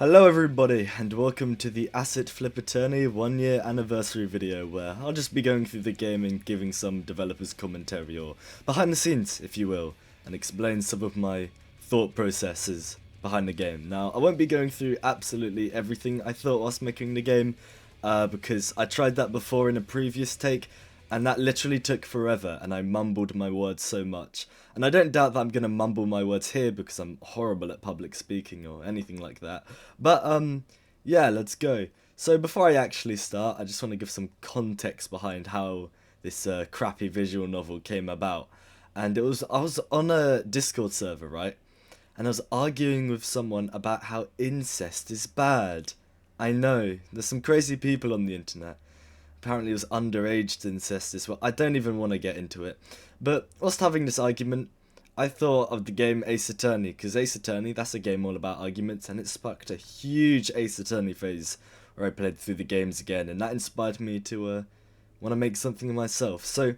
Hello everybody and welcome to the Assetflip Attorney 1 year anniversary video where I'll just be going through the game and giving some developers commentary or behind the scenes if you will and explain some of my thought processes behind the game. Now I won't be going through absolutely everything I thought whilst making the game because I tried that before in a previous take and that literally took forever and I mumbled my words so much. And I don't doubt that I'm going to mumble my words here because I'm horrible at public speaking or anything like that. But, yeah, let's go. So before I actually start, I just want to give some context behind how this crappy visual novel came about. And I was on a Discord server, right? And I was arguing with someone about how incest is bad. I know, there's some crazy people on the internet. Apparently it was underage incest as well. I don't even want to get into it. But whilst having this argument, I thought of the game Ace Attorney, because Ace Attorney, that's a game all about arguments, and it sparked a huge Ace Attorney phase where I played through the games again, and that inspired me to want to make something of myself. So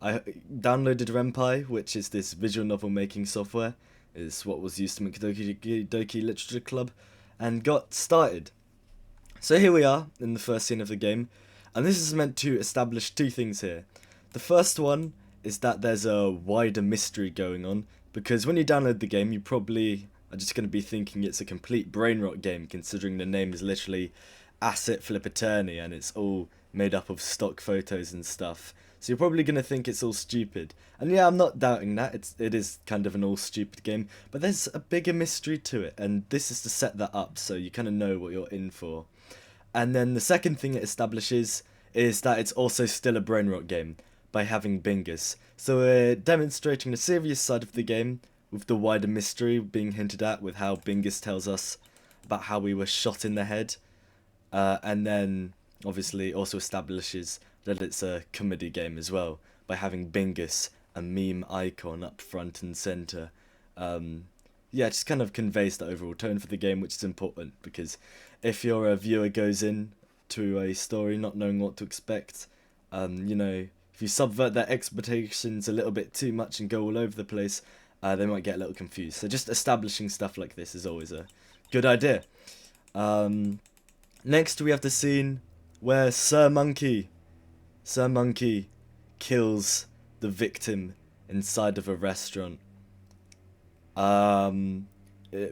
I downloaded Ren'Py, which is this visual novel making software. It's what was used to make Doki Literature Club, and got started. So here we are in the first scene of the game. And this is meant to establish two things here. The first one is that there's a wider mystery going on, because when you download the game you probably are just going to be thinking it's a complete brain rot game, considering the name is literally Assetflip Attorney and it's all made up of stock photos and stuff. So you're probably going to think it's all stupid. And yeah, I'm not doubting that, it is kind of an all stupid game, but there's a bigger mystery to it, and this is to set that up so you kind of know what you're in for. And then the second thing it establishes is that it's also still a brain rot game by having bingers. So we're demonstrating the serious side of the game with the wider mystery being hinted at with how Bingus tells us about how we were shot in the head. And then obviously also establishes that it's a comedy game as well by having Bingus, a meme icon, up front and centre. Yeah, it just kind of conveys the overall tone for the game, which is important because if your viewer goes in to a story not knowing what to expect, you know, if you subvert their expectations a little bit too much and go all over the place, they might get a little confused. So just establishing stuff like this is always a good idea. Next we have the scene where Sir Monkey kills the victim inside of a restaurant.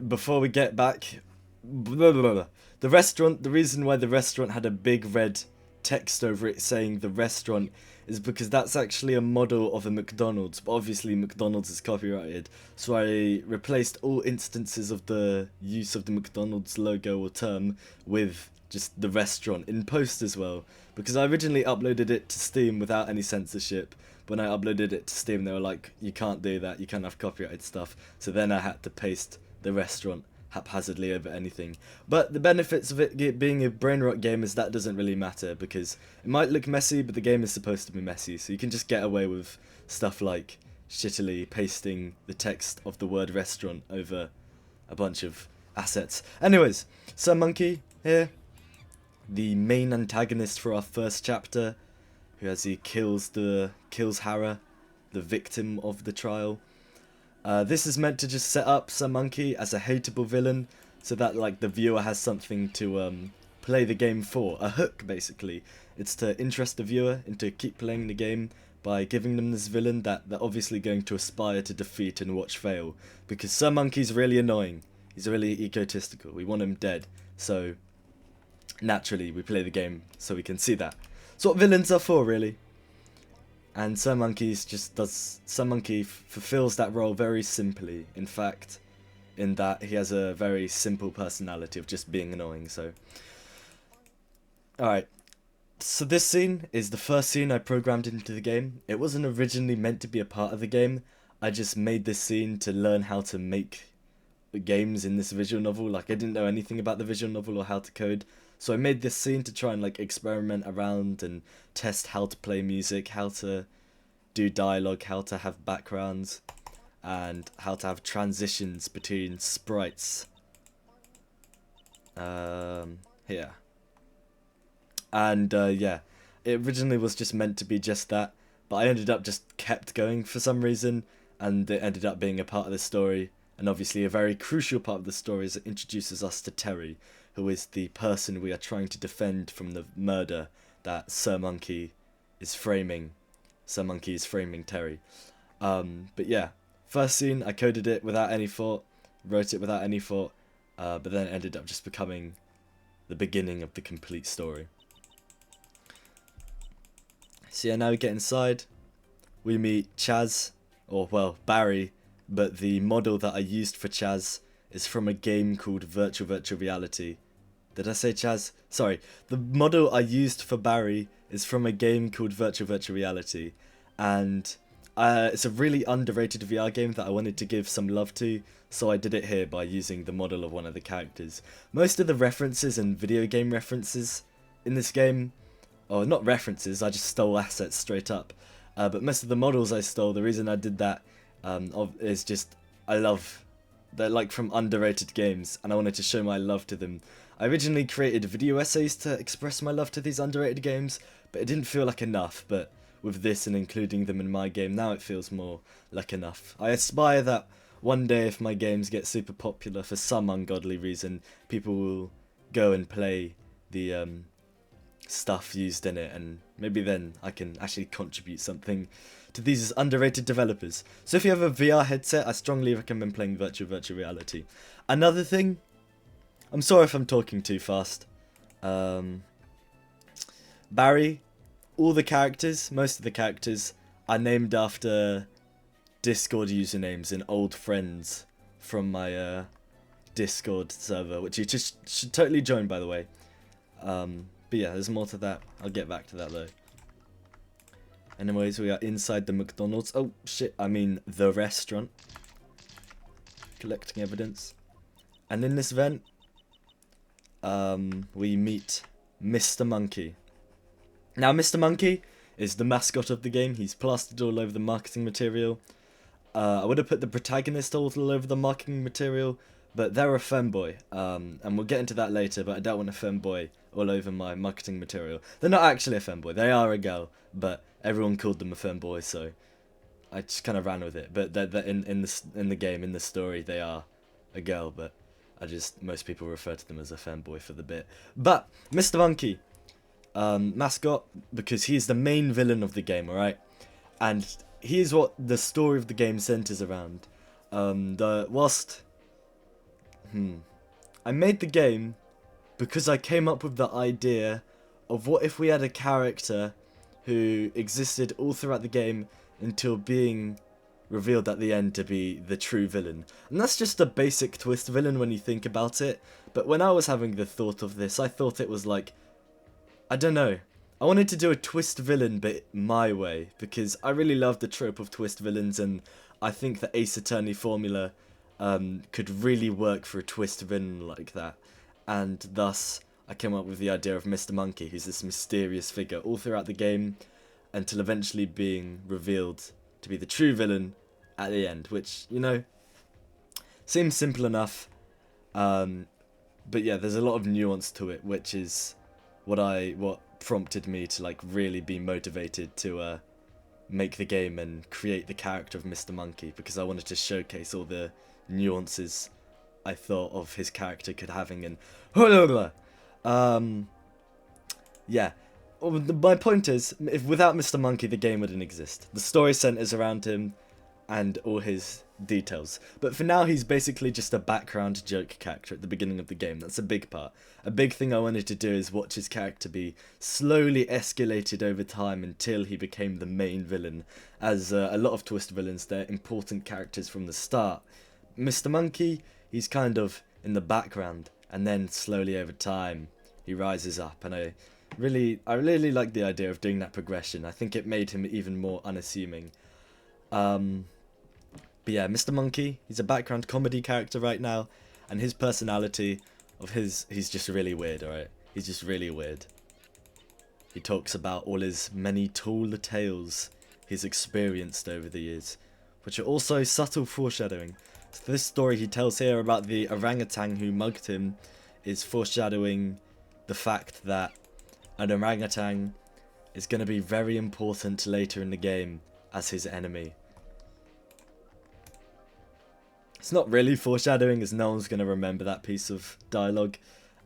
Before we get back, the restaurant, the reason why the restaurant had a big red text over it saying the restaurant is because that's actually a model of a McDonald's, but obviously McDonald's is copyrighted, so I replaced all instances of the use of the McDonald's logo or term with just the restaurant in post as well, because I originally uploaded it to Steam without any censorship. When I uploaded it to Steam, they were like, you can't do that, you can't have copyrighted stuff, so then I had to paste the restaurant haphazardly over anything. But the benefits of it being a brain rot game is that doesn't really matter, because it might look messy, but the game is supposed to be messy, so you can just get away with stuff like shittily pasting the text of the word restaurant over a bunch of assets. Anyways, Sir Monkey here, the main antagonist for our first chapter, who as he kills Hara, the victim of the trial. This is meant to just set up Sir Monkey as a hateable villain, so that like the viewer has something to play the game for, a hook basically. It's to interest the viewer into keep playing the game by giving them this villain that they're obviously going to aspire to defeat and watch fail, because Sir Monkey's really annoying, he's really egotistical, we want him dead, so naturally we play the game so we can see that. That's what villains are for, really. And Sir Monkey fulfills that role very simply, in fact, in that he has a very simple personality of just being annoying, so. Alright, so this scene is the first scene I programmed into the game. It wasn't originally meant to be a part of the game, I just made this scene to learn how to make games in this visual novel. Like, I didn't know anything about the visual novel or how to code, so I made this scene to try and like experiment around and test how to play music, how to do dialogue, how to have backgrounds, and how to have transitions between sprites. Here. And yeah, it originally was just meant to be just that, but I ended up just kept going for some reason, and it ended up being a part of the story, And obviously a very crucial part of the story is it introduces us to Terry, who is the person we are trying to defend from the murder that Sir Monkey is framing. Sir Monkey is framing Terry. But yeah, first scene, I coded it without any thought, wrote it without any thought, but then it ended up just becoming the beginning of the complete story. So yeah, now we get inside, we meet Chaz, or well, Barry, but the model that I used for Chaz is from a game called Virtual Reality. Did I say Chaz? Sorry, the model I used for Barry is from a game called Virtual Reality, and it's a really underrated VR game that I wanted to give some love to, so I did it here by using the model of one of the characters. Most of the references and video game references in this game, or not references, I just stole assets straight up, but most of the models I stole, the reason I did that is just, they're like from underrated games, and I wanted to show my love to them. I originally created video essays to express my love to these underrated games, but it didn't feel like enough, but with this and including them in my game, now it feels more like enough. I aspire that one day if my games get super popular for some ungodly reason, people will go and play the stuff used in it, and maybe then I can actually contribute something to these underrated developers. So if you have a VR headset, I strongly recommend playing Virtual Reality. Another thing, I'm sorry if I'm talking too fast. Barry, all the characters, most of the characters, are named after Discord usernames and old friends from my Discord server, which you just should totally join, by the way. But yeah, there's more to that. I'll get back to that though. Anyways, we are inside the McDonald's. Oh shit, I mean the restaurant. Collecting evidence. And in this vent, we meet Mr. Monkey. Now, Mr. Monkey is the mascot of the game. He's plastered all over the marketing material. I would have put the protagonist all over the marketing material, but they're a femboy. And we'll get into that later, but I don't want a femboy all over my marketing material. They're not actually a femboy. They are a girl, but everyone called them a femboy, so I just kind of ran with it. But they're in the game, in the story, they are a girl, but most people refer to them as a femboy for the bit. But Mr. Monkey, mascot, because he's the main villain of the game, alright? And here's what the story of the game centers around. I made the game because I came up with the idea of what if we had a character who existed all throughout the game until being revealed at the end to be the true villain. And that's just a basic twist villain when you think about it, but when I was having the thought of this, I thought it was like, I don't know, I wanted to do a twist villain but my way, because I really love the trope of twist villains, and I think the Ace Attorney formula could really work for a twist villain like that, and thus I came up with the idea of Mr. Monkey, who's this mysterious figure all throughout the game until eventually being revealed to be the true villain at the end, which, you know, seems simple enough, but yeah, there's a lot of nuance to it, which is what prompted me to like really be motivated to make the game and create the character of Mr. Monkey, because I wanted to showcase all the nuances I thought of his character could having, and yeah. My point is, if without Mr. Monkey, the game wouldn't exist. The story centers around him and all his details. But for now, he's basically just a background joke character at the beginning of the game. That's a big part. A big thing I wanted to do is watch his character be slowly escalated over time until he became the main villain. As a lot of twist villains, they're important characters from the start. Mr. Monkey, he's kind of in the background, and then slowly over time, he rises up, and I really like the idea of doing that progression. I think it made him even more unassuming. But yeah, Mr. Monkey, he's a background comedy character right now, and his personality he's just really weird, alright? He's just really weird. He talks about all his many tall tales he's experienced over the years, which are also subtle foreshadowing. So this story he tells here about the orangutan who mugged him is foreshadowing the fact that an orangutan is going to be very important later in the game as his enemy. It's not really foreshadowing, as no one's going to remember that piece of dialogue.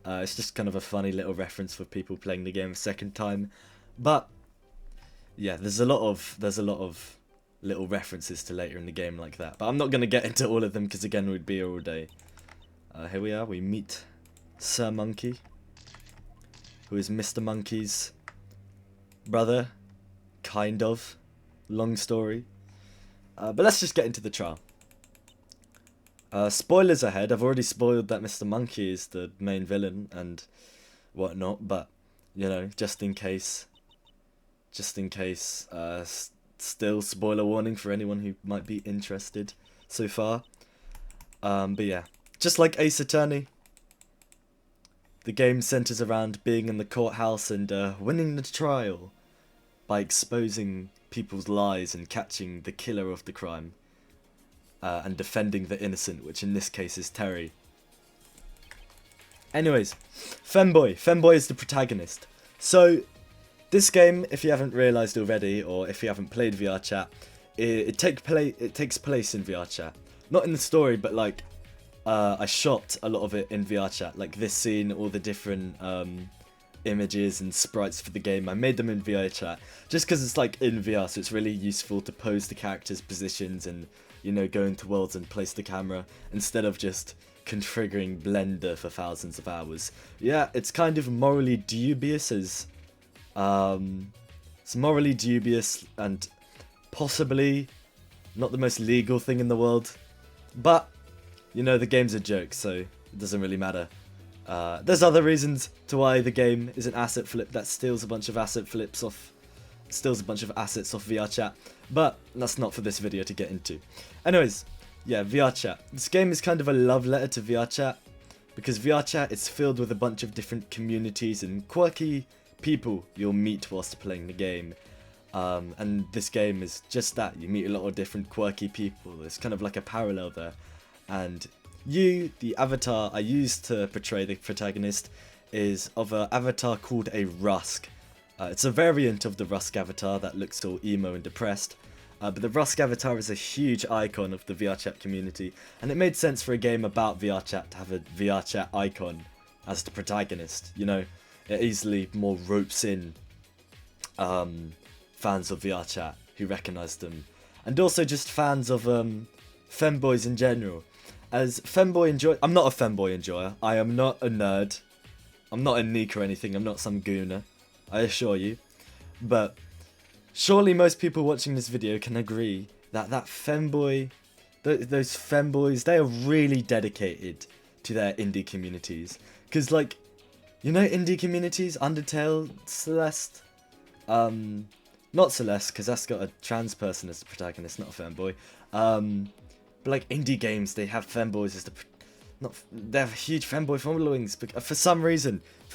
It's just kind of a funny little reference for people playing the game a second time. But yeah, there's a lot of little references to later in the game like that. But I'm not going to get into all of them because again we'd be here all day. Here we are. We meet Sir Monkey, who is Mr. Monkey's brother, kind of. Long story. But let's just get into the trial. Spoilers ahead. I've already spoiled that Mr. Monkey is the main villain and whatnot, but you know, just in case, still spoiler warning for anyone who might be interested so far. But yeah, just like Ace Attorney, the game centers around being in the courthouse and winning the trial by exposing people's lies and catching the killer of the crime. And defending the innocent, which in this case is Terry. Anyways, Femboy. Femboy is the protagonist. So, this game, if you haven't realised already, or if you haven't played VR Chat, it takes place in VR Chat. Not in the story, but like, I shot a lot of it in VR Chat. Like this scene, all the different images and sprites for the game, I made them in VR Chat. Just because it's like in VR, so it's really useful to pose the characters' positions and, you know, go into worlds and place the camera instead of just configuring Blender for thousands of hours. Yeah, it's kind of morally dubious as it's morally dubious and possibly not the most legal thing in the world, but you know, the game's a joke, so it doesn't really matter. There's other reasons to why the game is an asset flip that steals a bunch of assets off VR Chat, but that's not for this video to get into. Anyways, yeah, VR Chat. This game is kind of a love letter to VR Chat, because VR Chat is filled with a bunch of different communities and quirky people you'll meet whilst playing the game. And this game is just that. You meet a lot of different quirky people. There's kind of like a parallel there. And you, the avatar I used to portray the protagonist, is of an avatar called a Rusk. It's a variant of the Rusk avatar that looks all emo and depressed. But the Rusk avatar is a huge icon of the VR Chat community, and it made sense for a game about VR Chat to have a VR Chat icon as the protagonist. You know, it easily more ropes in fans of VR Chat who recognise them, and also just fans of femboys in general. As femboy enjoy, I'm not a femboy enjoyer. I am not a nerd. I'm not a neek or anything. I'm not some gooner, I assure you. But surely most people watching this video can agree that femboy, those femboys, they are really dedicated to their indie communities. Because, like, you know, indie communities, Undertale, Celeste, not Celeste, because that's got a trans person as the protagonist, not a femboy. But like indie games, they have femboys as they have huge femboy followings for some reason. I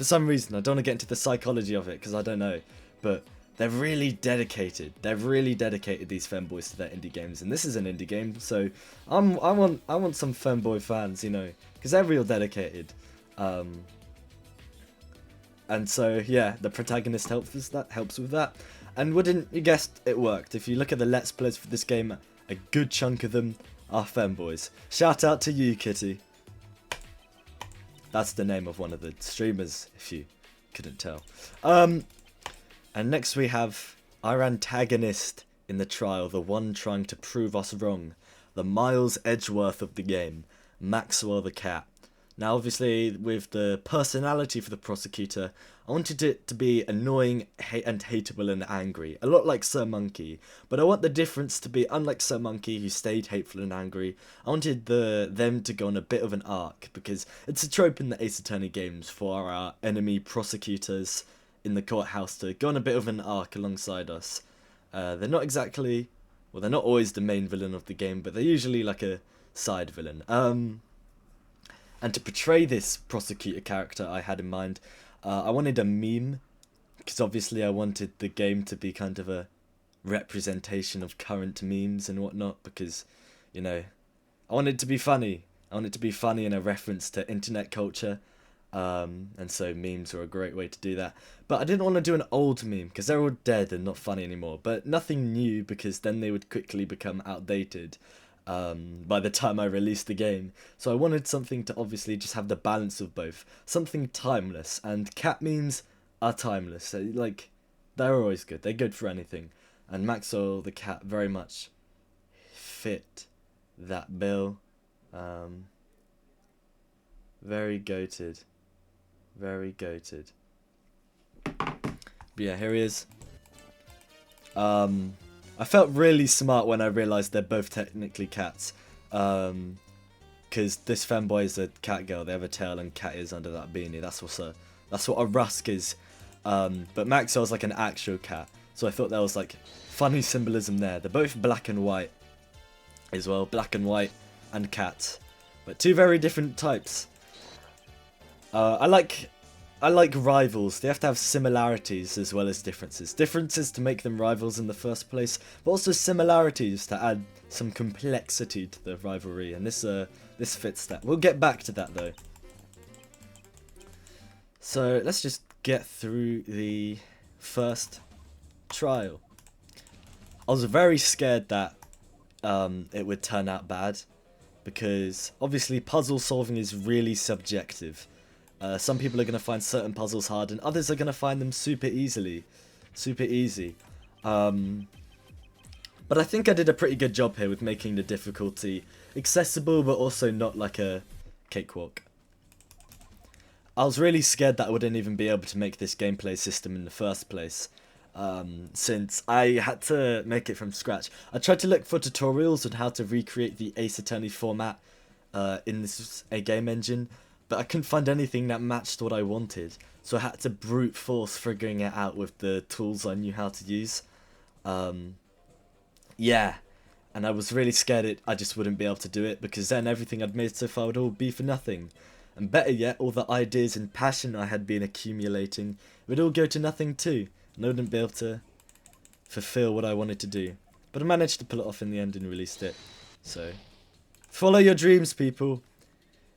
don't want to get into the psychology of it because I don't know, but they're really dedicated. They've really dedicated these femboys to their indie games, and this is an indie game, so I want some femboy fans, you know, because they're real dedicated. And so yeah, the protagonist helps with that. And wouldn't you guess it worked? If you look at the Let's Plays for this game, a good chunk of them are femboys. Shout out to you, Kitty. That's the name of one of the streamers, if you couldn't tell. And next we have our antagonist in the trial, the one trying to prove us wrong, the Miles Edgeworth of the game, Maxwell the cat. Now obviously with the personality for the prosecutor, I wanted it to be annoying and hateable and angry, a lot like Sir Monkey, but I want the difference to be, unlike Sir Monkey who stayed hateful and angry, I wanted them to go on a bit of an arc, because it's a trope in the Ace Attorney games for our enemy prosecutors in the courthouse to go on a bit of an arc alongside us. They're not exactly, well, they're not always the main villain of the game, but they're usually like a side villain. And to portray this prosecutor character I had in mind, I wanted a meme, because obviously I wanted the game to be kind of a representation of current memes and whatnot, because, you know, I want it to be funny. I want it to be funny and a reference to internet culture, and so memes are a great way to do that. But I didn't want to do an old meme, because they're all dead and not funny anymore, but nothing new, because then they would quickly become outdated. by the time I released the game. So I wanted something to obviously just have the balance of both. Something timeless, and cat memes are timeless. Like, they're always good. They're good for anything. And Maxwell the cat very much fit that bill. Very goated. Very goated. But yeah, here he is. I felt really smart when I realised they're both technically cats. Because this femboy is a cat girl. They have a tail and cat ears under that beanie. That's what a rusk is. But Maxwell's like an actual cat. So I thought there was like funny symbolism there. They're both black and white as well. Black and white and cats. But two very different types. I like rivals. They have to have similarities as well as differences. Differences to make them rivals in the first place, but also similarities to add some complexity to the rivalry. And this fits that. We'll get back to that though. So let's just get through the first trial. I was very scared that it would turn out bad, because obviously puzzle solving is really subjective. Some people are going to find certain puzzles hard, and others are going to find them super easy. But I think I did a pretty good job here with making the difficulty accessible, but also not like a cakewalk. I was really scared that I wouldn't even be able to make this gameplay system in the first place, since I had to make it from scratch. I tried to look for tutorials on how to recreate the Ace Attorney format in this game engine, but I couldn't find anything that matched what I wanted, so I had to brute force figuring it out with the tools I knew how to use. Yeah, and I was really scared I just wouldn't be able to do it, because then everything I'd made so far would all be for nothing. And better yet, all the ideas and passion I had been accumulating would all go to nothing too, and I wouldn't be able to fulfill what I wanted to do. But I managed to pull it off in the end and released it. So, follow your dreams, people.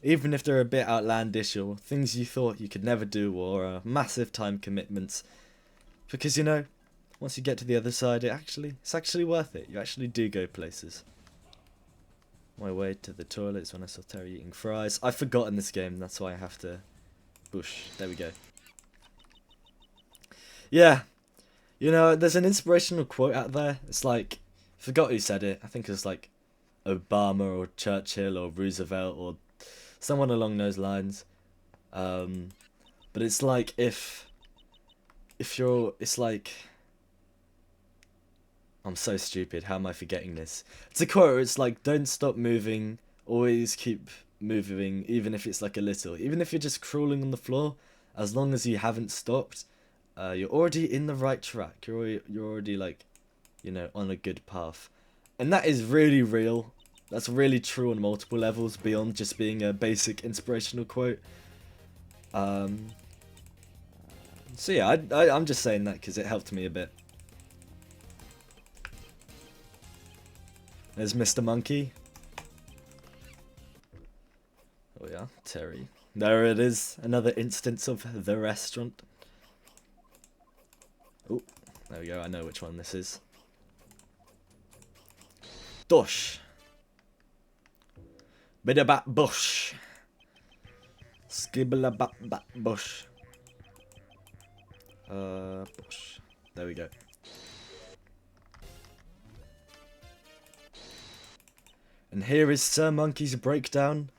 Even if they're a bit outlandish or things you thought you could never do or massive time commitments. Because, you know, once you get to the other side, it's actually worth it. You actually do go places. My way to the toilet is when I saw Terry eating fries. I've forgotten this game, that's why I have to... Boosh. There we go. Yeah. You know, there's an inspirational quote out there. It's like, I forgot who said it. I think it was like Obama or Churchill or Roosevelt or someone along those lines. But it's like it's like, I'm so stupid, how am I forgetting this? It's a quote, it's like, don't stop moving, always keep moving, even if it's like a little. Even if you're just crawling on the floor, as long as you haven't stopped, you're already in the right track. You're already like, you know, on a good path. And that is really real. That's really true on multiple levels beyond just being a basic inspirational quote. So yeah, I'm just saying that because it helped me a bit. There's Mr. Monkey. Oh yeah, Terry. There it is, another instance of the restaurant. Oh, there we go, I know which one this is. Dosh. Biddabat bush. Skibbleabat bush. Bush. There we go. And here is Sir Monkey's breakdown.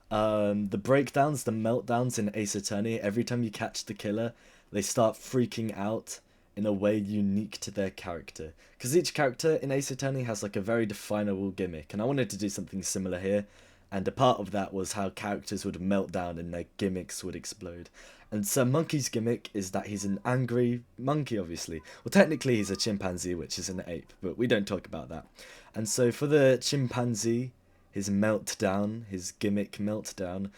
The breakdowns, the meltdowns in Ace Attorney, every time you catch the killer, they start freaking out in a way unique to their character. Because each character in Ace Attorney has like a very definable gimmick, and I wanted to do something similar here. And a part of that was how characters would melt down and their gimmicks would explode. And Sir Monkey's gimmick is that he's an angry monkey, obviously. Well, technically he's a chimpanzee, which is an ape, but we don't talk about that. And so for the chimpanzee, his meltdown, his gimmick meltdown,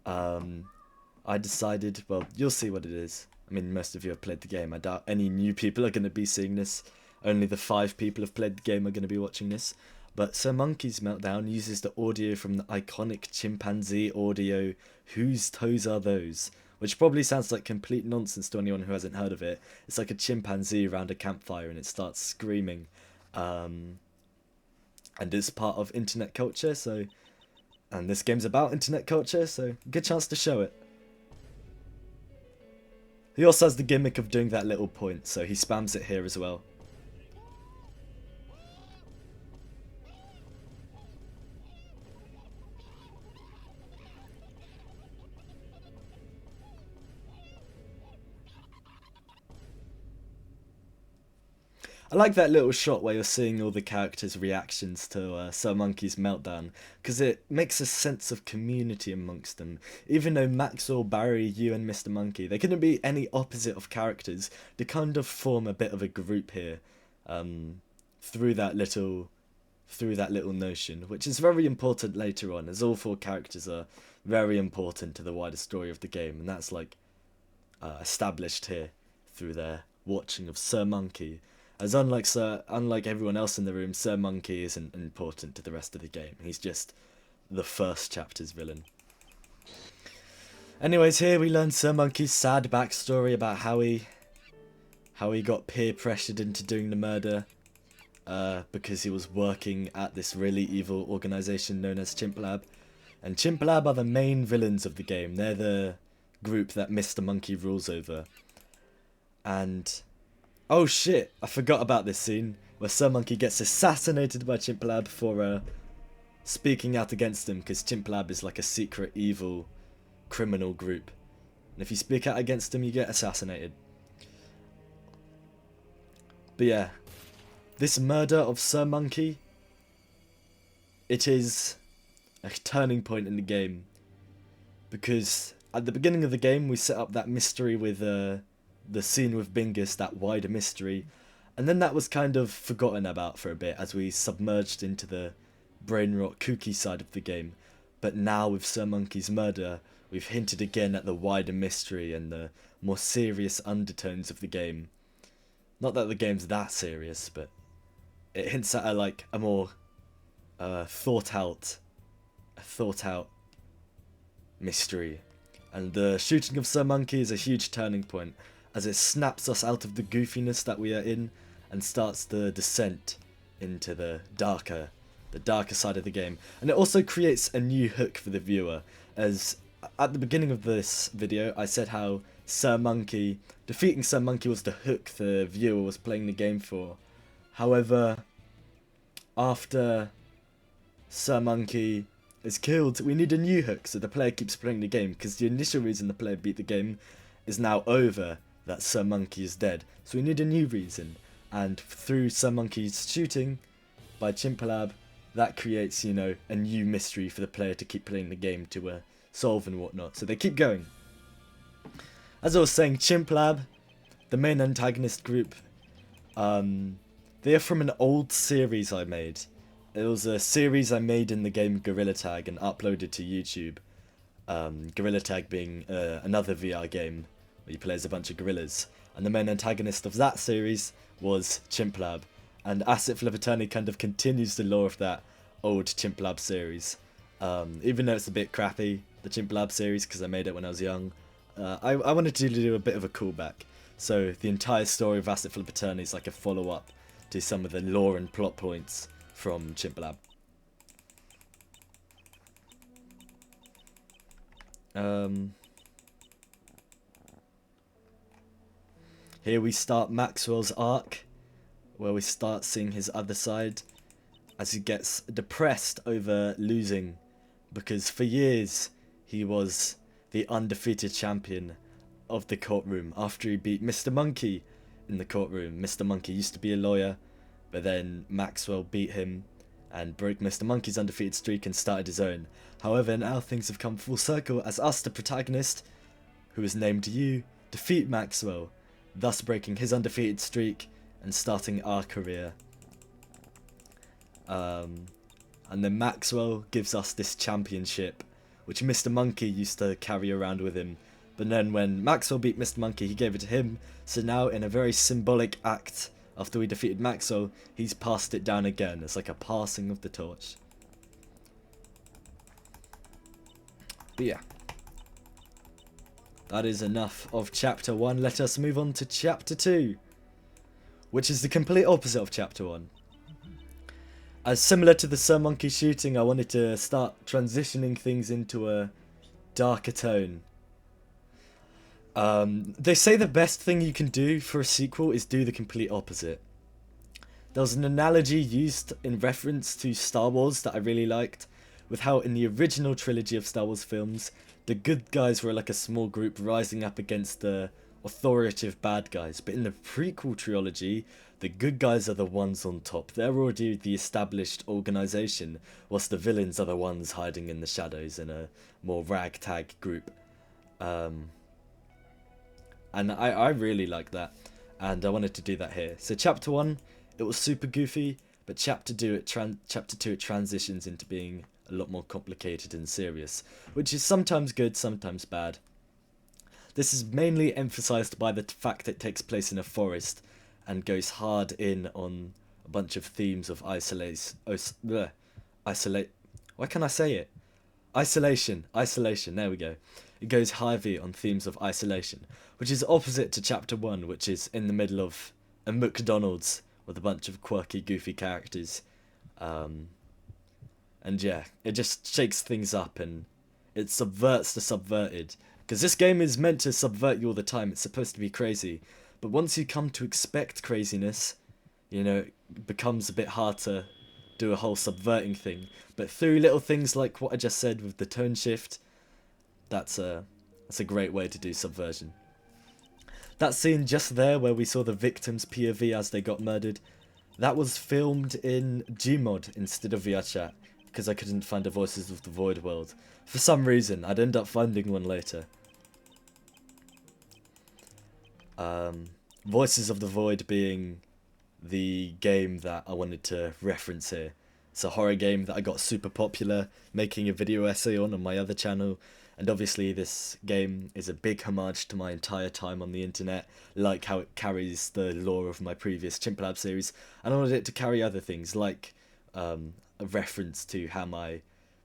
I decided, well, you'll see what it is. I mean, most of you have played the game. I doubt any new people are going to be seeing this. Only the 5 people who have played the game are going to be watching this. But Sir Monkey's meltdown uses the audio from the iconic chimpanzee audio, Whose Toes Are Those? Which probably sounds like complete nonsense to anyone who hasn't heard of it. It's like a chimpanzee around a campfire and it starts screaming. And and it's part of internet culture, so, and this game's about internet culture, so good chance to show it. He also has the gimmick of doing that little point, so he spams it here as well. I like that little shot where you're seeing all the characters' reactions to Sir Monkey's meltdown, because it makes a sense of community amongst them. Even though Maxwell, Barry, you and Mr. Monkey, they couldn't be any opposite of characters, they kind of form a bit of a group here, through that little notion, which is very important later on, as all 4 characters are very important to the wider story of the game, and that's like established here through their watching of Sir Monkey. As unlike everyone else in the room, Sir Monkey isn't important to the rest of the game. He's just the first chapter's villain. Anyways, here we learn Sir Monkey's sad backstory about how he got peer pressured into doing the murder, because he was working at this really evil organisation known as Chimp Lab. And Chimp Lab are the main villains of the game. They're the group that Mr. Monkey rules over. And oh shit, I forgot about this scene where Sir Monkey gets assassinated by Chimp Lab for speaking out against him, because Chimp Lab is like a secret evil criminal group. And if you speak out against him, you get assassinated. But yeah, this murder of Sir Monkey, it is a turning point in the game. Because at the beginning of the game, we set up that mystery with the scene with Bingus, that wider mystery, and then that was kind of forgotten about for a bit as we submerged into the brain rot kooky side of the game. But now with Sir Monkey's murder, we've hinted again at the wider mystery and the more serious undertones of the game. Not that the game's that serious, but it hints at a more thought out mystery. And the shooting of Sir Monkey is a huge turning point, as it snaps us out of the goofiness that we are in and starts the descent into the darker side of the game. And it also creates a new hook for the viewer, as at the beginning of this video I said how defeating Sir Monkey was the hook the viewer was playing the game for. However, after Sir Monkey is killed, we need a new hook so the player keeps playing the game, because the initial reason the player beat the game is now over, that Sir Monkey is dead. So we need a new reason, and through Sir Monkey's shooting by Chimp Lab, that creates, you know, a new mystery for the player to keep playing the game to solve and whatnot. So they keep going. As I was saying, Chimp Lab, the main antagonist group, they are from an old series I made. It was a series I made in the game Gorilla Tag and uploaded to YouTube. Gorilla Tag being another VR game where you play as a bunch of gorillas. And the main antagonist of that series was Chimp Lab. And Assetflip Attorney kind of continues the lore of that old Chimp Lab series. Even though it's a bit crappy, the Chimp Lab series, because I made it when I was young, I wanted to do a bit of a callback. So the entire story of Assetflip Attorney is like a follow-up to some of the lore and plot points from Chimp Lab. Here we start Maxwell's arc, where we start seeing his other side as he gets depressed over losing, because for years he was the undefeated champion of the courtroom after he beat Mr. Monkey in the courtroom. Mr. Monkey used to be a lawyer, but then Maxwell beat him and broke Mr. Monkey's undefeated streak and started his own. However, now things have come full circle as us, the protagonist, who is named You, defeat Maxwell, thus breaking his undefeated streak and starting our career. And then Maxwell gives us this championship, which Mr. Monkey used to carry around with him. But then when Maxwell beat Mr. Monkey, he gave it to him. So now, in a very symbolic act, after we defeated Maxwell, he's passed it down again. It's like a passing of the torch. But yeah, that is enough of Chapter 1. Let us move on to Chapter 2, which is the complete opposite of Chapter 1. As similar to the Sir Monkey shooting, I wanted to start transitioning things into a darker tone. They say the best thing you can do for a sequel is do the complete opposite. There was an analogy used in reference to Star Wars that I really liked, with how in the original trilogy of Star Wars films, the good guys were like a small group rising up against the authoritative bad guys, but in the prequel trilogy, the good guys are the ones on top. They're already the established organisation, whilst the villains are the ones hiding in the shadows in a more ragtag group. And I really like that, and I wanted to do that here. So chapter 1, it was super goofy, but chapter 2 it transitions into being a lot more complicated and serious, which is sometimes good, sometimes bad. This is mainly emphasised by the fact it takes place in a forest and goes hard in on a bunch of themes of isolation. Why can't I say it? Isolation, there we go. It goes heavy on themes of isolation, which is opposite to chapter 1, which is in the middle of a McDonald's with a bunch of quirky, goofy characters. And yeah, it just shakes things up and it subverts the subverted. Because this game is meant to subvert you all the time, it's supposed to be crazy. But once you come to expect craziness, you know, it becomes a bit hard to do a whole subverting thing. But through little things like what I just said with the tone shift, that's a great way to do subversion. That scene just there where we saw the victim's POV as they got murdered, that was filmed in Gmod instead of VRChat, because I couldn't find a Voices of the Void world. For some reason, I'd end up finding one later. Voices of the Void being the game that I wanted to reference here. It's a horror game that I got super popular making a video essay on my other channel, and obviously this game is a big homage to my entire time on the internet, like how it carries the lore of my previous Chimp Lab series, and I wanted it to carry other things, like a reference to how my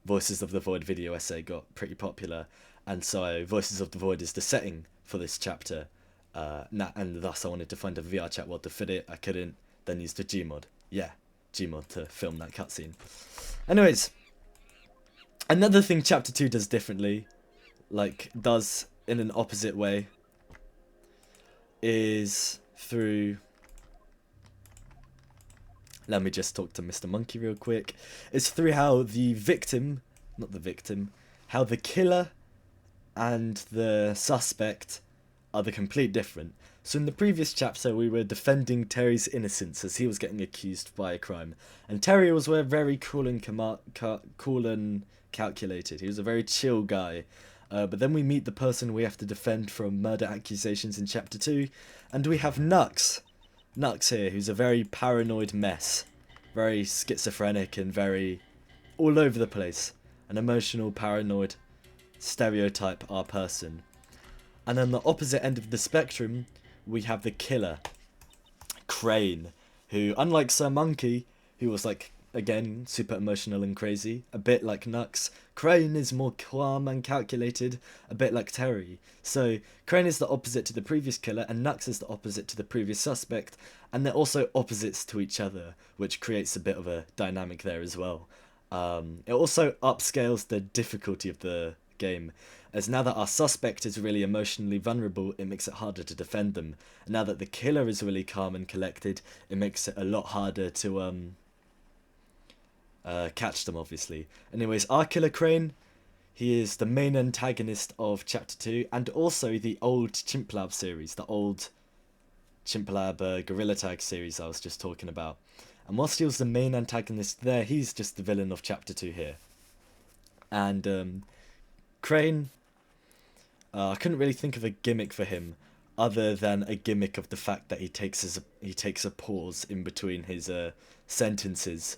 Voices of the Void video essay got pretty popular, and so Voices of the Void is the setting for this chapter, and thus I wanted to find a VRChat world to fit it. I couldn't, then used a Gmod. Yeah, Gmod to film that cutscene. Anyways, another thing chapter 2 does differently, like does in an opposite way, is through... Let me just talk to Mr. Monkey real quick. It's through how the victim, not the victim, how the killer and the suspect are the complete different. So in the previous chapter we were defending Terry's innocence as he was getting accused by a crime. And Terry was very cool and calculated. He was a very chill guy. But then we meet the person we have to defend from murder accusations in chapter 2. And we have Nux here, who's a very paranoid mess. Very schizophrenic and very all over the place. An emotional, paranoid, stereotype R person. And on the opposite end of the spectrum, we have the killer, Crane, who, unlike Sir Monkey, who was like, again, super emotional and crazy, a bit like Nux, Crane is more calm and calculated, a bit like Terry. So Crane is the opposite to the previous killer, and Nux is the opposite to the previous suspect, and they're also opposites to each other, which creates a bit of a dynamic there as well. It also upscales the difficulty of the game, as now that our suspect is really emotionally vulnerable, it makes it harder to defend them. And now that the killer is really calm and collected, it makes it a lot harder to catch them, obviously. Anyways, our killer Crane, he is the main antagonist of chapter 2, and also the old Chimp Lab series, the old Chimp Lab Gorilla Tag series I was just talking about. And whilst he was the main antagonist there, he's just the villain of chapter 2 here. And Crane, I couldn't really think of a gimmick for him other than a gimmick of the fact that he takes a pause in between his sentences.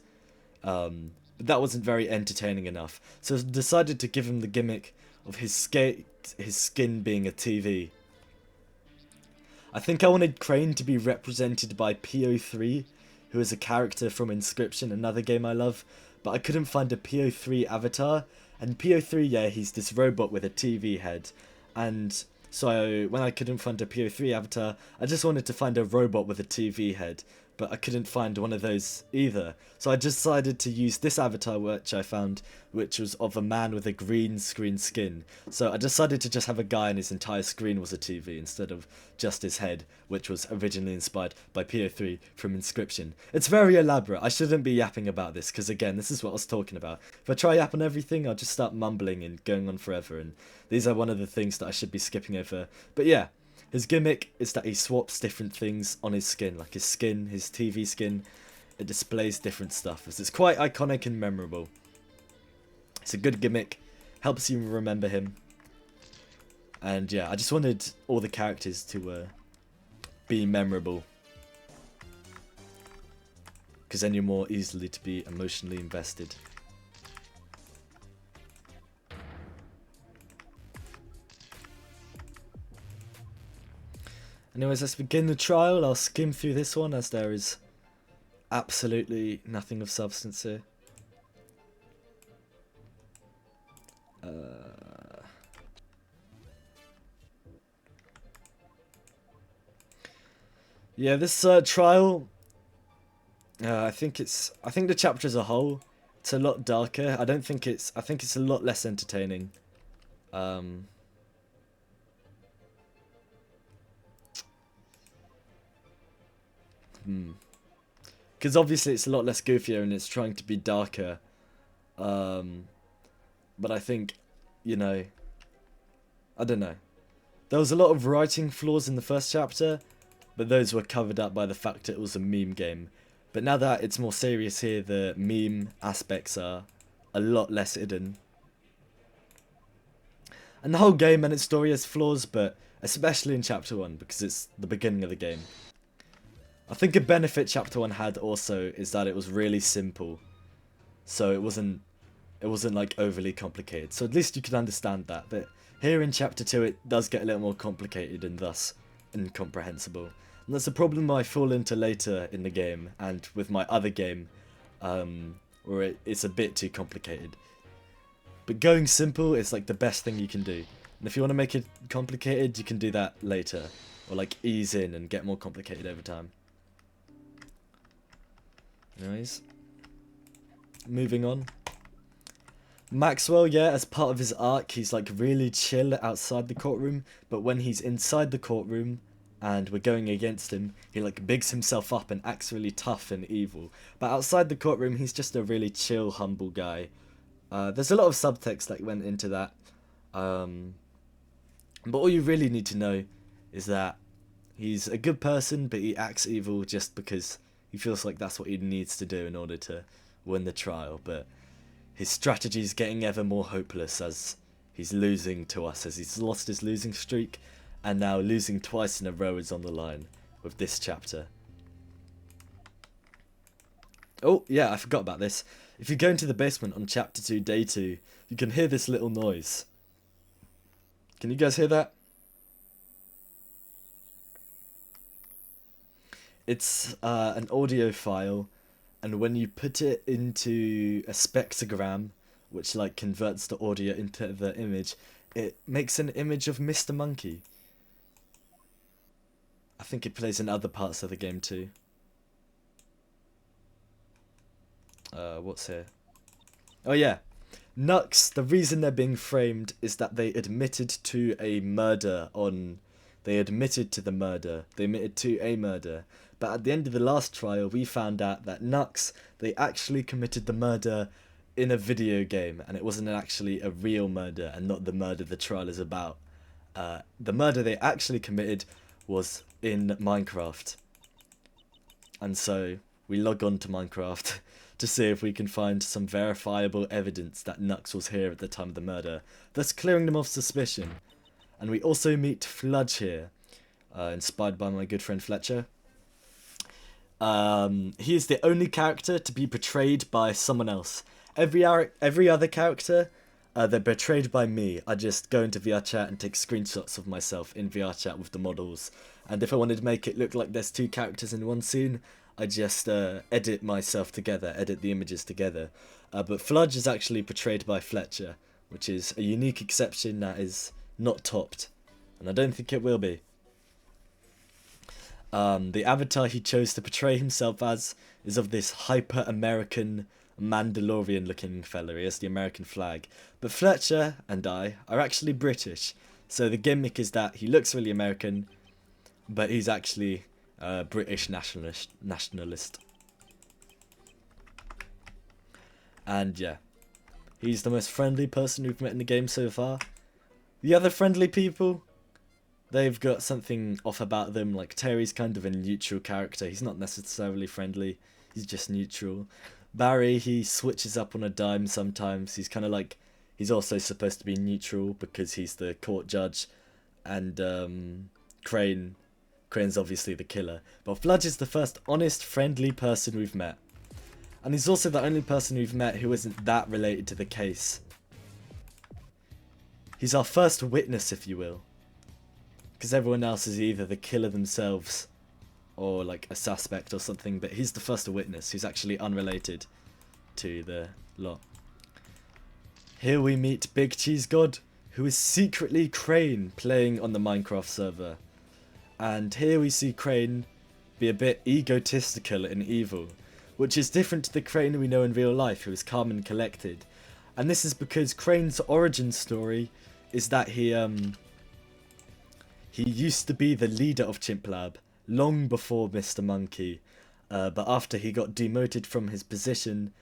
But that wasn't very entertaining enough, so I decided to give him the gimmick of his skin being a TV. I think I wanted Crane to be represented by PO3, who is a character from Inscription, another game I love, but I couldn't find a PO3 avatar, and PO3, yeah, he's this robot with a TV head, and so when I couldn't find a PO3 avatar, I just wanted to find a robot with a TV head, but I couldn't find one of those either. So I decided to use this avatar which I found, which was of a man with a green screen skin. So I decided to just have a guy and his entire screen was a TV instead of just his head, which was originally inspired by PO3 from Inscription. It's very elaborate. I shouldn't be yapping about this because, again, this is what I was talking about. If I try yap on everything, I'll just start mumbling and going on forever, and these are one of the things that I should be skipping over. But yeah. His gimmick is that he swaps different things on his skin, like his skin, his TV skin. It displays different stuff. It's quite iconic and memorable. It's a good gimmick, helps you remember him. And yeah, I just wanted all the characters to be memorable, because then you're more easily to be emotionally invested. Anyways, let's begin the trial. I'll skim through this one as there is absolutely nothing of substance here. Yeah, this trial. I think the chapter as a whole, it's a lot darker. I think it's a lot less entertaining. Because obviously it's a lot less goofier and it's trying to be darker. But I think, you know, I don't know. There was a lot of writing flaws in the first chapter, but those were covered up by the fact it was a meme game. But now that it's more serious here, the meme aspects are a lot less hidden. And the whole game and its story has flaws, but especially in chapter 1, because it's the beginning of the game. I think a benefit chapter 1 had also is that it was really simple, so it wasn't like overly complicated. So at least you could understand that. But here in chapter 2, it does get a little more complicated and thus incomprehensible. And that's a problem I fall into later in the game and with my other game, where it's a bit too complicated. But going simple is like the best thing you can do. And if you want to make it complicated, you can do that later, or like ease in and get more complicated over time. Anyways, moving on. Maxwell, yeah, as part of his arc, he's like really chill outside the courtroom, but when he's inside the courtroom and we're going against him, he like bigs himself up and acts really tough and evil. But outside the courtroom, he's just a really chill, humble guy. There's a lot of subtext that went into that. But all you really need to know is that he's a good person, but he acts evil just because he feels like that's what he needs to do in order to win the trial. But his strategy is getting ever more hopeless as he's losing to us, as he's lost his losing streak, and now losing twice in a row is on the line with this chapter. Oh, yeah, I forgot about this. If you go into the basement on chapter 2, day 2, you can hear this little noise. Can you guys hear that? It's an audio file, and when you put it into a spectrogram, which like converts the audio into the image, it makes an image of Mr. Monkey. I think it plays in other parts of the game too. What's here? Oh yeah, Nux, the reason they're being framed is that they admitted to a murder on... They admitted to the murder. They admitted to a murder. But at the end of the last trial, we found out that Nux, they actually committed the murder in a video game, and it wasn't actually a real murder, and not the murder the trial is about. The murder they actually committed was in Minecraft. And so, we log on to Minecraft to see if we can find some verifiable evidence that Nux was here at the time of the murder, thus clearing them of suspicion. And we also meet Fludge here, inspired by my good friend Fletcher. He is the only character to be portrayed by someone else. Every other character, they're portrayed by me. I just go into VRChat and take screenshots of myself in VRChat with the models. And if I wanted to make it look like there's two characters in one scene, I just edit myself together, edit the images together. But Fludge is actually portrayed by Fletcher, which is a unique exception that is not topped. And I don't think it will be. The avatar he chose to portray himself as is of this hyper-American Mandalorian-looking fella. He has the American flag. But Fletcher and I are actually British. So the gimmick is that he looks really American, but he's actually a British nationalist. And yeah, he's the most friendly person we've met in the game so far. The other friendly people, they've got something off about them. Like Terry's kind of a neutral character. He's not necessarily friendly. He's just neutral. Barry, he switches up on a dime sometimes. He's kind of like, he's also supposed to be neutral because he's the court judge. And Crane's obviously the killer. But Fludge is the first honest, friendly person we've met. And he's also the only person we've met who isn't that related to the case. He's our first witness, if you will. Because everyone else is either the killer themselves or like a suspect or something, but he's the first witness who's actually unrelated to the lot. Here we meet Big Cheese God, who is secretly Crane playing on the Minecraft server. And here we see Crane be a bit egotistical and evil, which is different to the Crane we know in real life, who is calm and collected. And this is because Crane's origin story is that he used to be the leader of Chimp Lab long before Mr. Monkey, but after he got demoted from his position,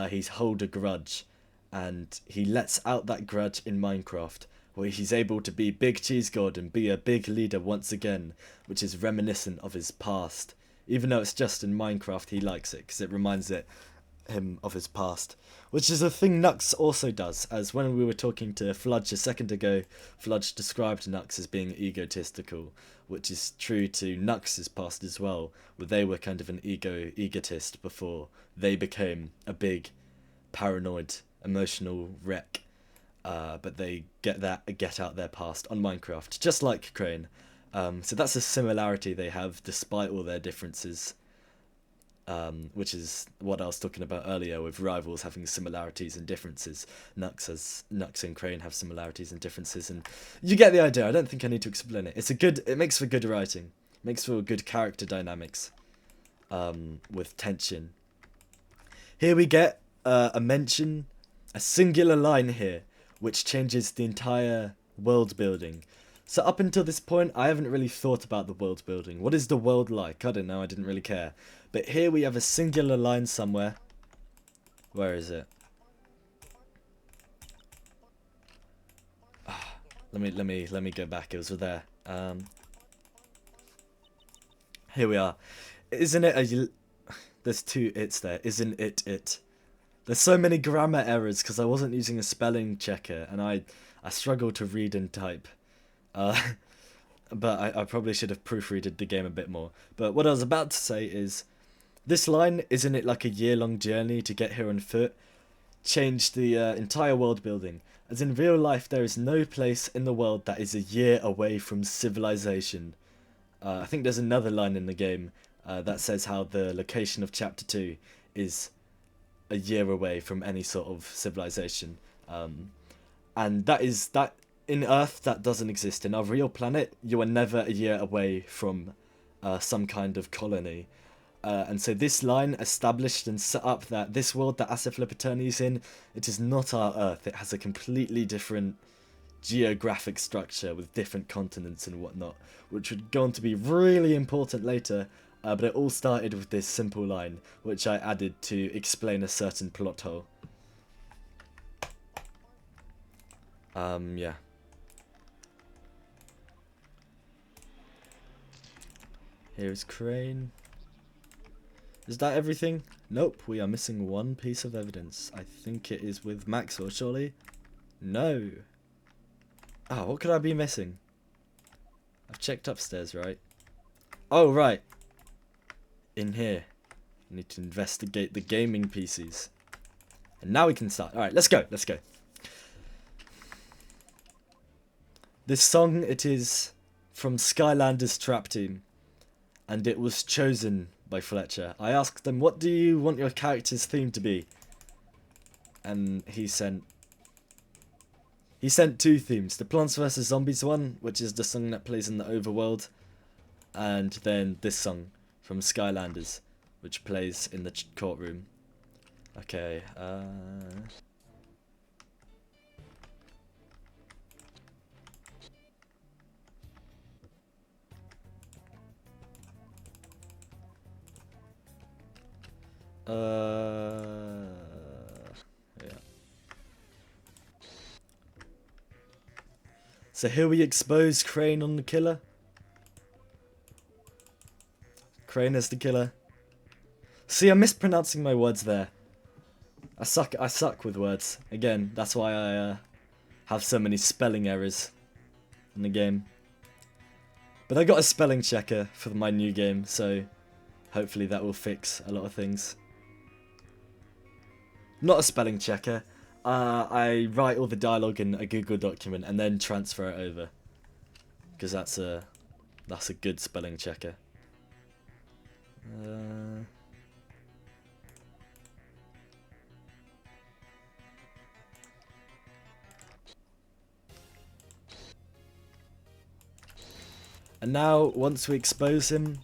he's held a grudge, and he lets out that grudge in Minecraft, where he's able to be Big Cheese God and be a big leader once again, which is reminiscent of his past. Even though it's just in Minecraft, he likes it because it reminds him of his past, which is a thing Nux also does, as when we were talking to Fludge a second ago, Fludge described Nux as being egotistical, which is true to Nux's past as well, where they were kind of an egotist before they became a big, paranoid, emotional wreck, but they get out their past on Minecraft, just like Crane. So that's a similarity they have despite all their differences. Which is what I was talking about earlier with rivals having similarities and differences. Nux and Crane have similarities and differences, and you get the idea. I don't think I need to explain it. It makes for good writing. It makes for good character dynamics, with tension. Here we get a singular line here, which changes the entire world building. So up until this point, I haven't really thought about the world building. What is the world like? I don't know, I didn't really care. But here we have a singular line somewhere. Where is it? Let me go back. It was there. Here we are. Isn't it there's two it's there. Isn't it? There's so many grammar errors because I wasn't using a spelling checker and I struggle to read and type. But I probably should have proofreaded the game a bit more. But what I was about to say is, this line, isn't it like a year-long journey to get here on foot, changed the entire world building. As in real life, there is no place in the world that is a year away from civilization. I think there's another line in the game that says how the location of Chapter 2 is a year away from any sort of civilization. And that in Earth, that doesn't exist. In our real planet, you are never a year away from some kind of colony. And so this line established and set up that this world that Assetflip Attorney is in, it is not our Earth. It has a completely different geographic structure with different continents and whatnot, which would go on to be really important later. But it all started with this simple line, which I added to explain a certain plot hole. Yeah. Here's Crane. Is that everything? Nope, we are missing one piece of evidence. I think it is with Maxwell, surely? No. Oh, what could I be missing? I've checked upstairs, right? Oh, right. In here. I need to investigate the gaming PCs. And now we can start. Alright, let's go. This song, it is from Skylanders Trap Team. And it was chosen by Fletcher. I asked them, what do you want your character's theme to be? And he sent two themes. The Plants vs Zombies one, which is the song that plays in the overworld. and then this song from Skylanders, which plays in the courtroom. Okay, yeah. So here we expose Crane on the killer. Crane is the killer. See, I'm mispronouncing my words there. I suck with words. Again, that's why I have so many spelling errors in the game. But I got a spelling checker for my new game, so hopefully that will fix a lot of things. Not a spelling checker. I write all the dialogue in a Google document and then transfer it over, because that's a good spelling checker. And now, once we expose him,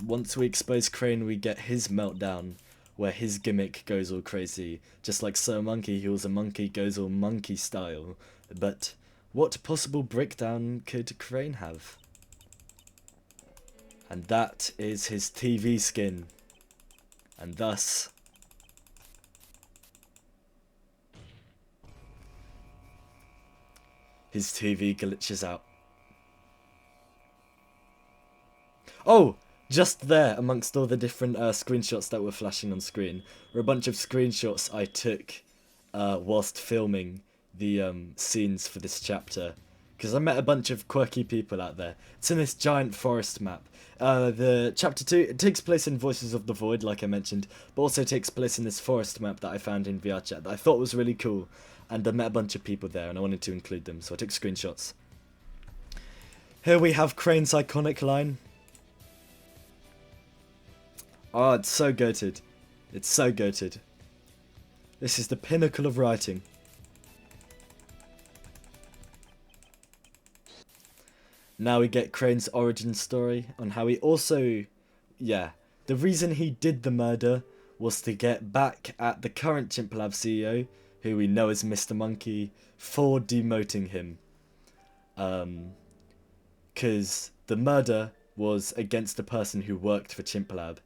once we expose Crane, we get his meltdown, where his gimmick goes all crazy. Just like So Monkey Heals a Monkey goes all monkey style. But what possible breakdown could Crane have? And that is his TV skin. And thus, his TV glitches out. Oh! Just there, amongst all the different screenshots that were flashing on screen, were a bunch of screenshots I took whilst filming the scenes for this chapter. Because I met a bunch of quirky people out there. It's in this giant forest map. The chapter 2, it takes place in Voices of the Void, like I mentioned, but also takes place in this forest map that I found in VRChat that I thought was really cool. And I met a bunch of people there, and I wanted to include them, so I took screenshots. Here we have Crane's iconic line. Oh, it's so goated. It's so goated. This is the pinnacle of writing. Now we get Crane's origin story on how he also... Yeah, the reason he did the murder was to get back at the current Chimp Lab CEO, who we know as Mr. Monkey, for demoting him. Because the murder was against a person who worked for Chimp Lab.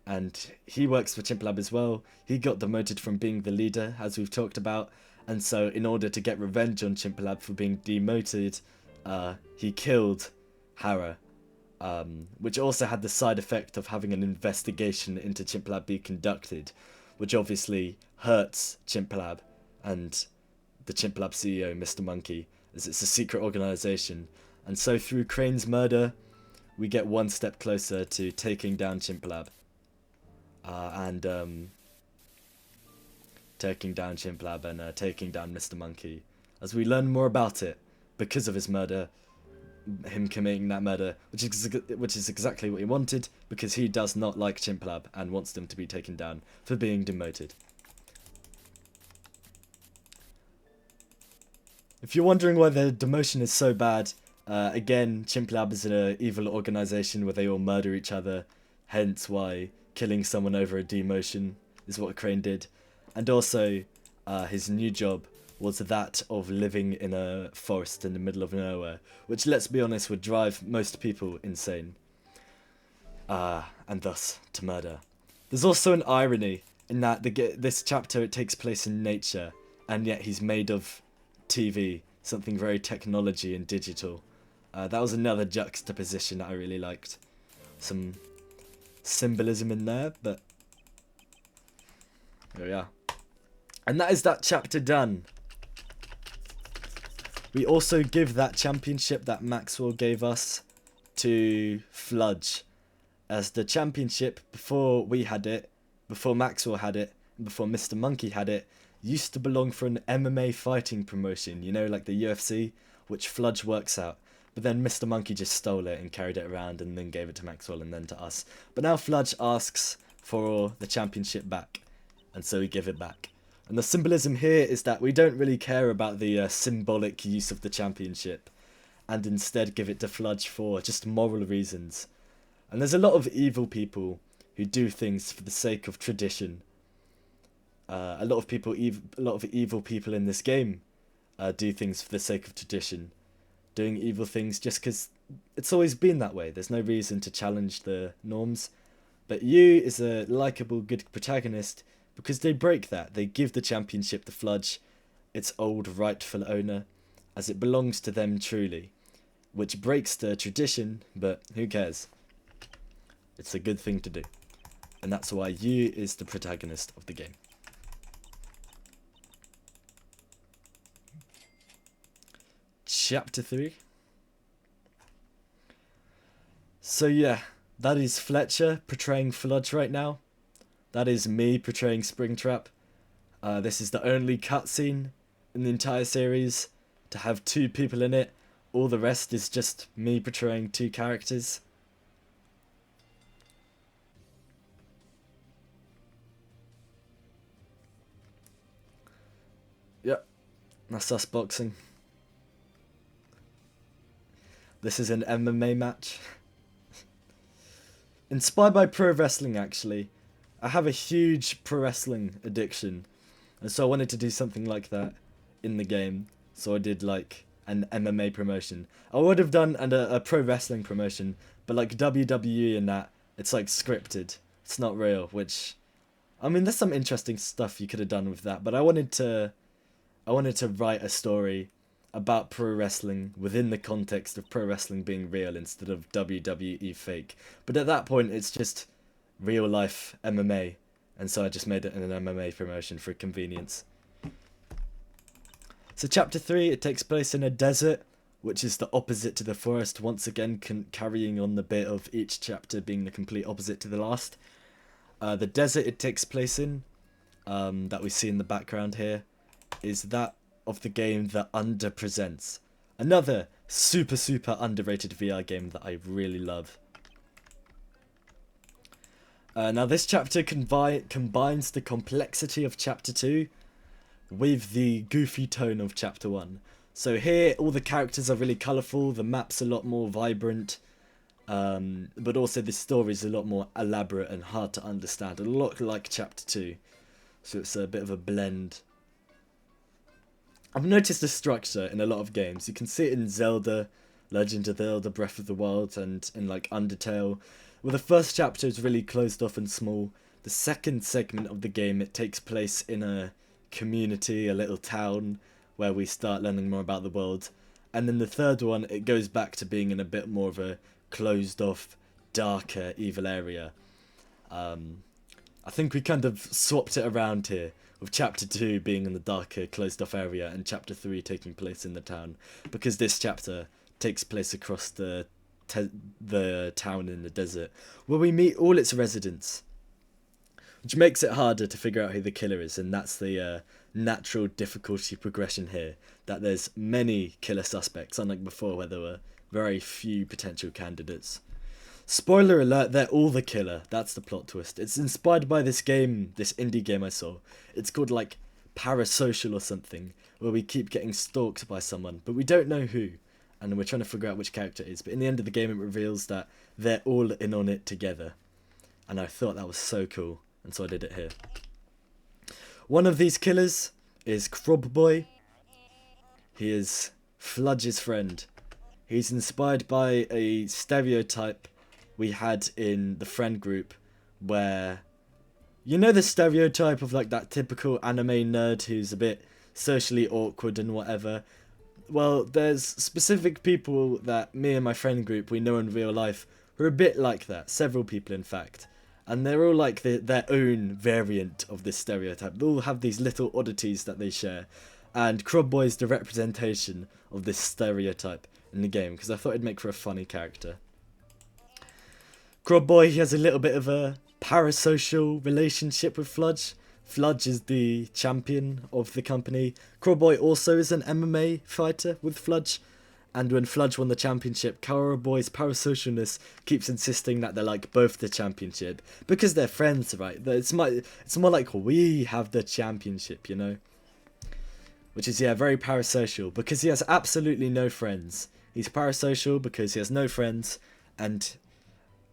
And he works for Chimp Lab as well. He got demoted from being the leader, as we've talked about. And so in order to get revenge on Chimp Lab for being demoted, he killed Hara. Which also had the side effect of having an investigation into Chimp Lab be conducted. Which obviously hurts Chimp Lab and the Chimp Lab CEO, Mr. Monkey, as it's a secret organisation. And so through Crane's murder, we get one step closer to taking down Chimp Lab. Taking down Chimp Lab and taking down Mr. Monkey. As we learn more about it, because of his murder, him committing that murder, which is exactly what he wanted, because he does not like Chimp Lab and wants them to be taken down for being demoted. If you're wondering why the demotion is so bad, again, Chimp Lab is an evil organisation where they all murder each other, hence why killing someone over a demotion is what Crane did. And also, his new job was that of living in a forest in the middle of nowhere, which, let's be honest, would drive most people insane. And thus, to murder. There's also an irony in that this chapter, it takes place in nature, and yet he's made of TV, something very technology and digital. That was another juxtaposition that I really liked. Some symbolism in there, but there we are. And that is that chapter done. We also give that championship that Maxwell gave us to Fludge, as the championship before we had it, before Maxwell had it, and before Mr. Monkey had it, used to belong for an MMA fighting promotion, you know, like the UFC, which Fludge works out. But then Mr. Monkey just stole it and carried it around and then gave it to Maxwell and then to us. But now Fludge asks for the championship back, and so we give it back. And the symbolism here is that we don't really care about the symbolic use of the championship, and instead give it to Fludge for just moral reasons. And there's a lot of evil people who do things for the sake of tradition. A lot of evil people in this game do things for the sake of tradition, doing evil things just because it's always been that way. There's no reason to challenge the norms. But you is a likable, good protagonist because they break that. They give the championship to Fludge, its old rightful owner, as it belongs to them truly, which breaks the tradition, but who cares? It's a good thing to do. And that's why you is the protagonist of the game. Chapter 3. So yeah, that is Fletcher portraying Fludge right now. That is me portraying Springtrap. This is the only cutscene in the entire series to have 2 people in it. All the rest is just me portraying 2 characters. Yep, that's us boxing. This is an MMA match. Inspired by pro wrestling, actually. I have a huge pro wrestling addiction, and so I wanted to do something like that in the game. So I did like an MMA promotion. I would have done a pro wrestling promotion, but like WWE and that, it's like scripted. It's not real, which, I mean, there's some interesting stuff you could have done with that, but I wanted to write a story about pro wrestling within the context of pro wrestling being real instead of WWE fake. But at that point, it's just real life MMA, and so I just made it an MMA promotion for convenience. So chapter 3, it takes place in a desert, which is the opposite to the forest, once again carrying on the bit of each chapter being the complete opposite to the last. The desert it takes place in, that we see in the background here, is that of the game that Under presents. Another super underrated VR game that I really love. Now this chapter combines the complexity of chapter 2 with the goofy tone of chapter 1. So here all the characters are really colourful, the map's a lot more vibrant, but also the story is a lot more elaborate and hard to understand, a lot like chapter 2. So it's a bit of a blend. I've noticed the structure in a lot of games. You can see it in Zelda, Legend of Zelda, Breath of the Wild, and in like Undertale, where the first chapter is really closed off and small. The second segment of the game, it takes place in a community, a little town, where we start learning more about the world. And then the third one, it goes back to being in a bit more of a closed off, darker, evil area. I think we kind of swapped it around here, with chapter 2 being in the darker, closed off area and chapter 3 taking place in the town, because this chapter takes place across the town in the desert, where we meet all its residents, which makes it harder to figure out who the killer is, and that's the natural difficulty progression here, that there's many killer suspects, unlike before where there were very few potential candidates. Spoiler alert, they're all the killer. That's the plot twist. It's inspired by this game, this indie game I saw. It's called like Parasocial or something, where we keep getting stalked by someone, but we don't know who, and we're trying to figure out which character it is. But in the end of the game, it reveals that they're all in on it together, and I thought that was so cool, and so I did it here. One of these killers is Crab Boy. He is Fludge's friend. He's inspired by a stereotype we had in the friend group, where, you know, the stereotype of like that typical anime nerd who's a bit socially awkward and whatever. Well, there's specific people that me and my friend group we know in real life who are a bit like that, several people in fact, and they're all like their own variant of this stereotype. They all have these little oddities that they share, and Crab Boy is the representation of this stereotype in the game, because I thought it'd make for a funny character. Crab Boy, he has a little bit of a parasocial relationship with Fludge. Fludge is the champion of the company. Crab Boy also is an MMA fighter with Fludge, and when Fludge won the championship, Crab Boy's parasocialness keeps insisting that they're like both the championship, because they're friends, right? It's more like we have the championship, you know? Which is, yeah, very parasocial, because he has absolutely no friends. He's parasocial because he has no friends, and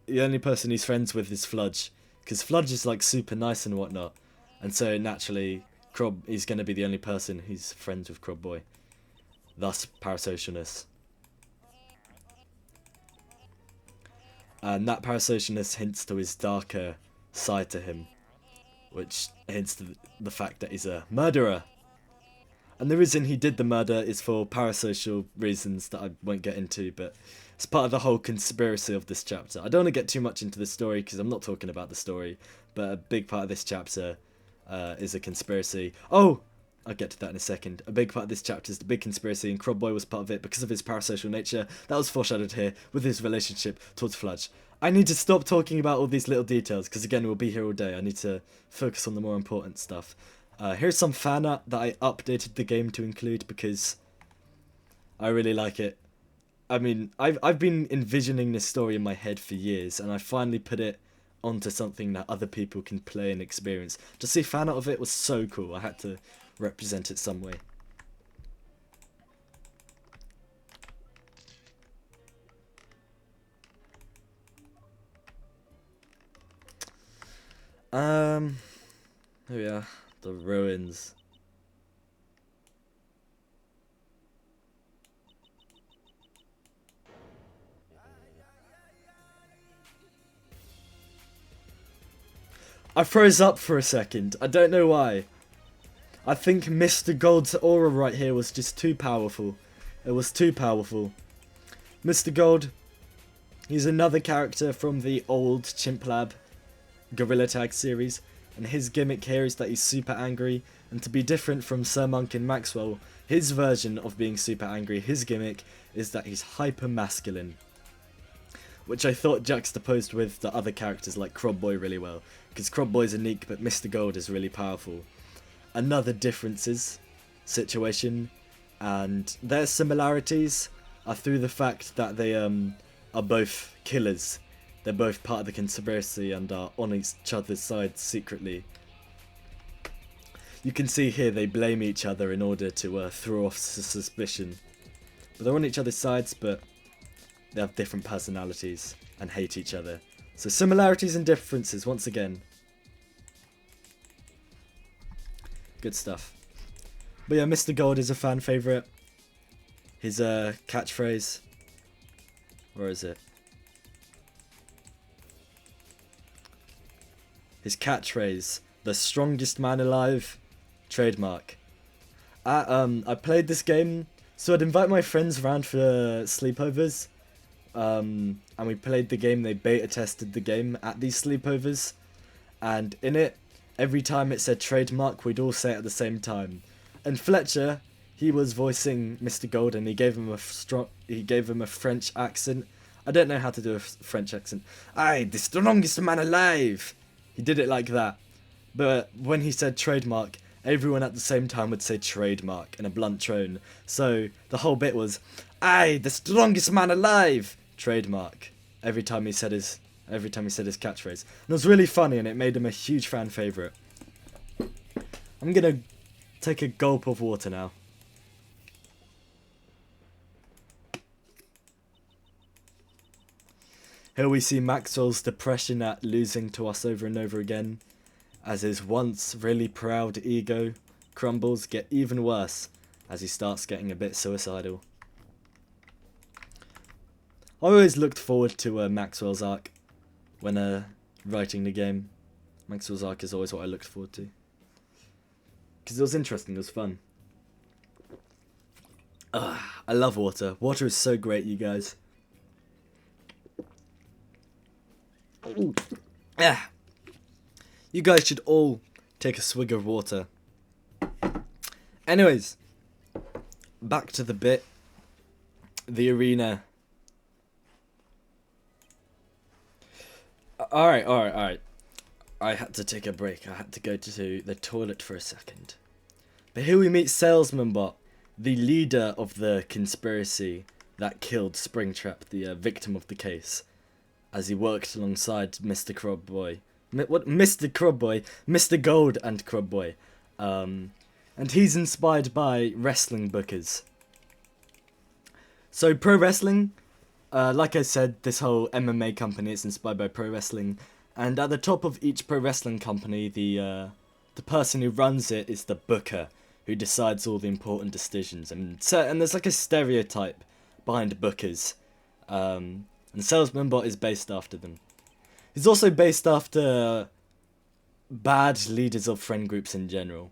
the only person he's friends with is Fludge, because Fludge is like super nice and whatnot, and so naturally he's going to be the only person who's friends with Crab Boy. Thus parasocialness. And that parasocialness hints to his darker side to him, which hints to the fact that he's a murderer. And the reason he did the murder is for parasocial reasons that I won't get into, but it's part of the whole conspiracy of this chapter. I don't want to get too much into the story because I'm not talking about the story, but a big part of this chapter is a conspiracy. Oh! I'll get to that in a second. A big part of this chapter is the big conspiracy, and Crab Boy was part of it because of his parasocial nature. That was foreshadowed here with his relationship towards Fludge. I need to stop talking about all these little details because, again, we'll be here all day. I need to focus on the more important stuff. Here's some fan art that I updated the game to include because I really like it. I mean, I've been envisioning this story in my head for years, and I finally put it onto something that other people can play and experience. To see fan art of it was so cool. I had to represent it some way. Here we are, the ruins. I froze up for a second. I don't know why. I think Mr. Gold's aura right here was just too powerful. It was too powerful. Mr. Gold, he's another character from the old Chimp Lab Gorilla Tag series, and his gimmick here is that he's super angry, and to be different from Sir Monk and Maxwell, his version of being super angry, his gimmick, is that he's hyper masculine. Which I thought juxtaposed with the other characters like Crab Boy really well, because Crab Boy's unique but Mr. Gold is really powerful. Another differences situation, and their similarities are through the fact that they are both killers. They're both part of the conspiracy and are on each other's side secretly. You can see here they blame each other in order to throw off suspicion. But they're on each other's sides, but they have different personalities and hate each other. So similarities and differences once again. Good stuff. But yeah, Mr. Gold is a fan favourite. His catchphrase. Where is it? His catchphrase. The strongest man alive. Trademark. I played this game. So I'd invite my friends around for sleepovers. And we played the game. They beta tested the game at these sleepovers. And in it, every time it said trademark, we'd all say it at the same time. And Fletcher, he was voicing Mr. Gold, and he gave him a French accent. I don't know how to do a French accent. Aye, the strongest man alive. He did it like that. But when he said trademark, everyone at the same time would say trademark in a blunt tone. So the whole bit was, aye, the strongest man alive. Trademark. Every time he said his catchphrase. And it was really funny, and it made him a huge fan favourite. I'm gonna take a gulp of water now. Here we see Maxwell's depression at losing to us over and over again, as his once really proud ego crumbles, get even worse as he starts getting a bit suicidal. I always looked forward to Maxwell's arc when writing the game. Maxwell's arc is always what I looked forward to. Because it was interesting, it was fun. I love water. Water is so great, you guys. You guys should all take a swig of water. Anyways, back to the bit. The arena. Alright. I had to take a break. I had to go to the toilet for a second. But here we meet Salesman Bot, the leader of the conspiracy that killed Springtrap, the victim of the case, as he worked alongside Mr. Crab Boy. Mr. Crab Boy? Mr. Gold and Crab Boy. And he's inspired by wrestling bookers So pro wrestling, like I said, this whole MMA company is inspired by pro wrestling, and at the top of each pro wrestling company, the person who runs it is the booker, who decides all the important decisions. And there's like a stereotype behind bookers, and Salesman Bot is based after them. He's also based after bad leaders of friend groups in general,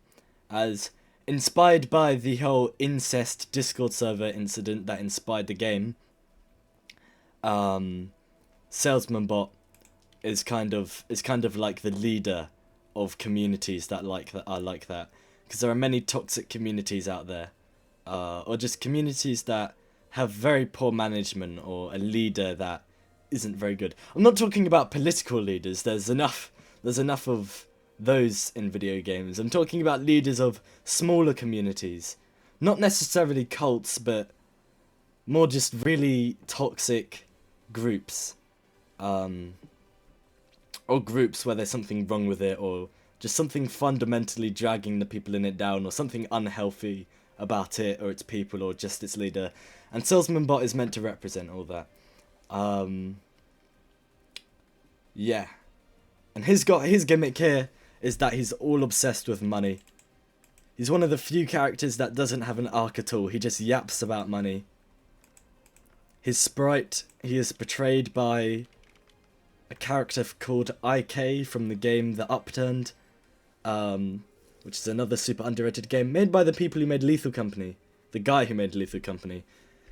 as inspired by the whole incest Discord server incident that inspired the game. Salesman Bot is kind of like the leader of communities that are like that, because there are many toxic communities out there, or just communities that have very poor management or a leader that isn't very good. I'm not talking about political leaders. There's enough of those in video games. I'm talking about leaders of smaller communities, not necessarily cults, but more just really toxic groups, or groups where there's something wrong with it, or just something fundamentally dragging the people in it down, or something unhealthy about it, or its people, or just its leader. And Salesman Bot is meant to represent all that. Yeah. And his gimmick here is that he's all obsessed with money. He's one of the few characters that doesn't have an arc at all. He just yaps about money. His sprite, he is portrayed by a character called IK from the game The Upturned, which is another super underrated game made by the people who made Lethal Company. The guy who made Lethal Company.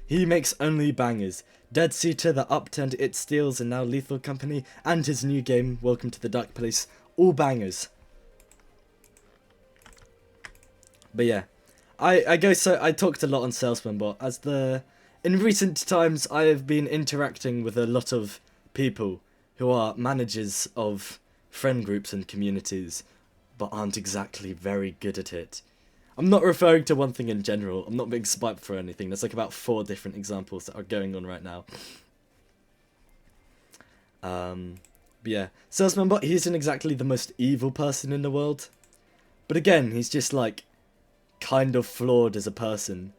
He makes only bangers. Dead Seater, The Upturned, It Steals, and now Lethal Company, and his new game, Welcome to the Dark Place, all bangers. But yeah, I talked a lot on Salesman Bot, in recent times I have been interacting with a lot of people who are managers of friend groups and communities, but aren't exactly very good at it. I'm not referring to one thing in general. I'm not being spiteful or anything. There's like about 4 different examples that are going on right now. But yeah, Salesman Bot, he isn't exactly the most evil person in the world. But again, he's just like kind of flawed as a person.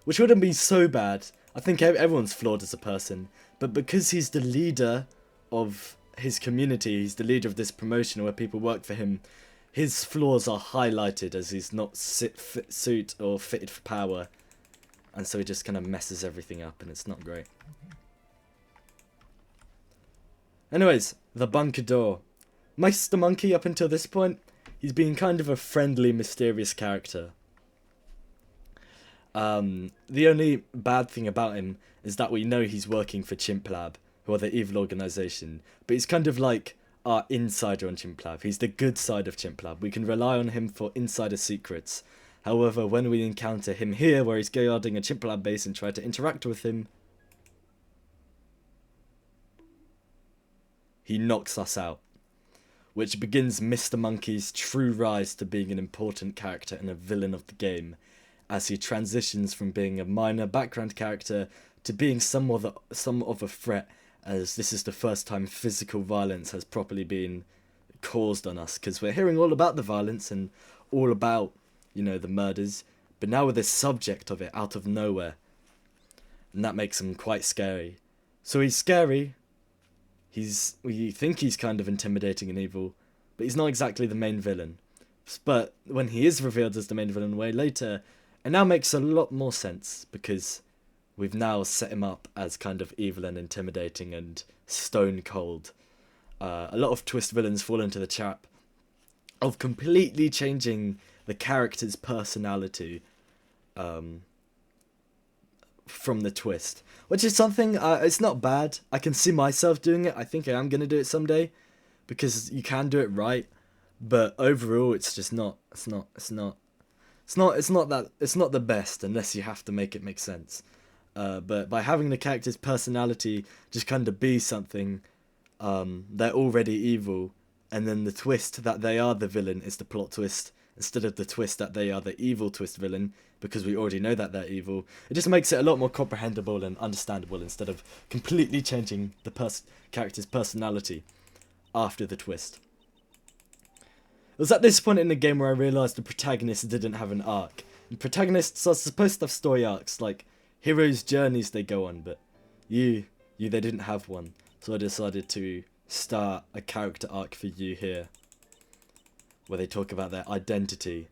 Which wouldn't be so bad. I think everyone's flawed as a person. But because he's the leader of his community, he's the leader of this promotion where people work for him, his flaws are highlighted as he's not suit or fitted for power. And so he just kind of messes everything up, and it's not great. Anyways, the bunker door. Mr. Monkey, up until this point, he's been kind of a friendly, mysterious character. The only bad thing about him is that we know he's working for Chimp Lab, who are the evil organization, but he's kind of like our insider on Chimp Lab. He's the good side of Chimp Lab. We can rely on him for insider secrets. However, when we encounter him here, where he's guarding a Chimp Lab base and try to interact with him, he knocks us out, which begins Mr. Monkey's true rise to being an important character and a villain of the game, as he transitions from being a minor background character to being some of a threat, as this is the first time physical violence has properly been caused on us, because we're hearing all about the violence and all about, you know, the murders, but now we're the subject of it out of nowhere, and that makes him quite scary. So he's scary, we think he's kind of intimidating and evil, but he's not exactly the main villain. But when he is revealed as the main villain way later, it now makes a lot more sense, because we've now set him up as kind of evil and intimidating and stone cold. A lot of twist villains fall into the trap of completely changing the character's personality from the twist, which is something, it's not bad. I can see myself doing it. I think I am going to do it someday, because you can do it right, but overall it's just not the best unless you have to make it make sense. But by having the character's personality just kind of be something, they're already evil, and then the twist that they are the villain is the plot twist, instead of the twist that they are the evil twist villain, because we already know that they're evil. It just makes it a lot more comprehensible and understandable, instead of completely changing the character's personality after the twist. It was at this point in the game where I realised the protagonist didn't have an arc. And protagonists are supposed to have story arcs, like heroes' journeys they go on, but you they didn't have one. So I decided to start a character arc for you here, where they talk about their identity.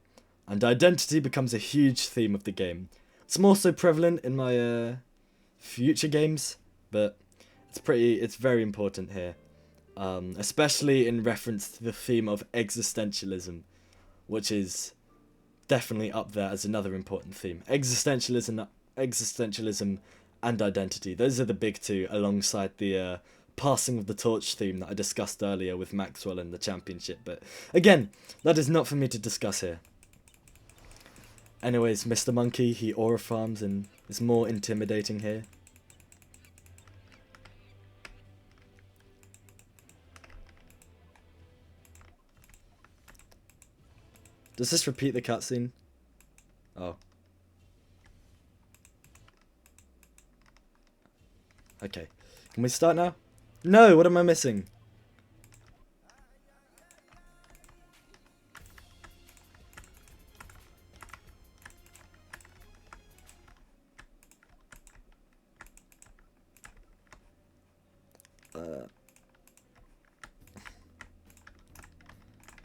And identity becomes a huge theme of the game. It's more so prevalent in my future games, but it's very important here. Especially in reference to the theme of existentialism, which is definitely up there as another important theme. Existentialism and identity. Those are the big two, alongside the passing of the torch theme that I discussed earlier with Maxwell in the championship. But again, that is not for me to discuss here. Anyways, Mr. Monkey, he aura farms and is more intimidating here. Does this repeat the cutscene? Oh. Okay. Can we start now? No, what am I missing?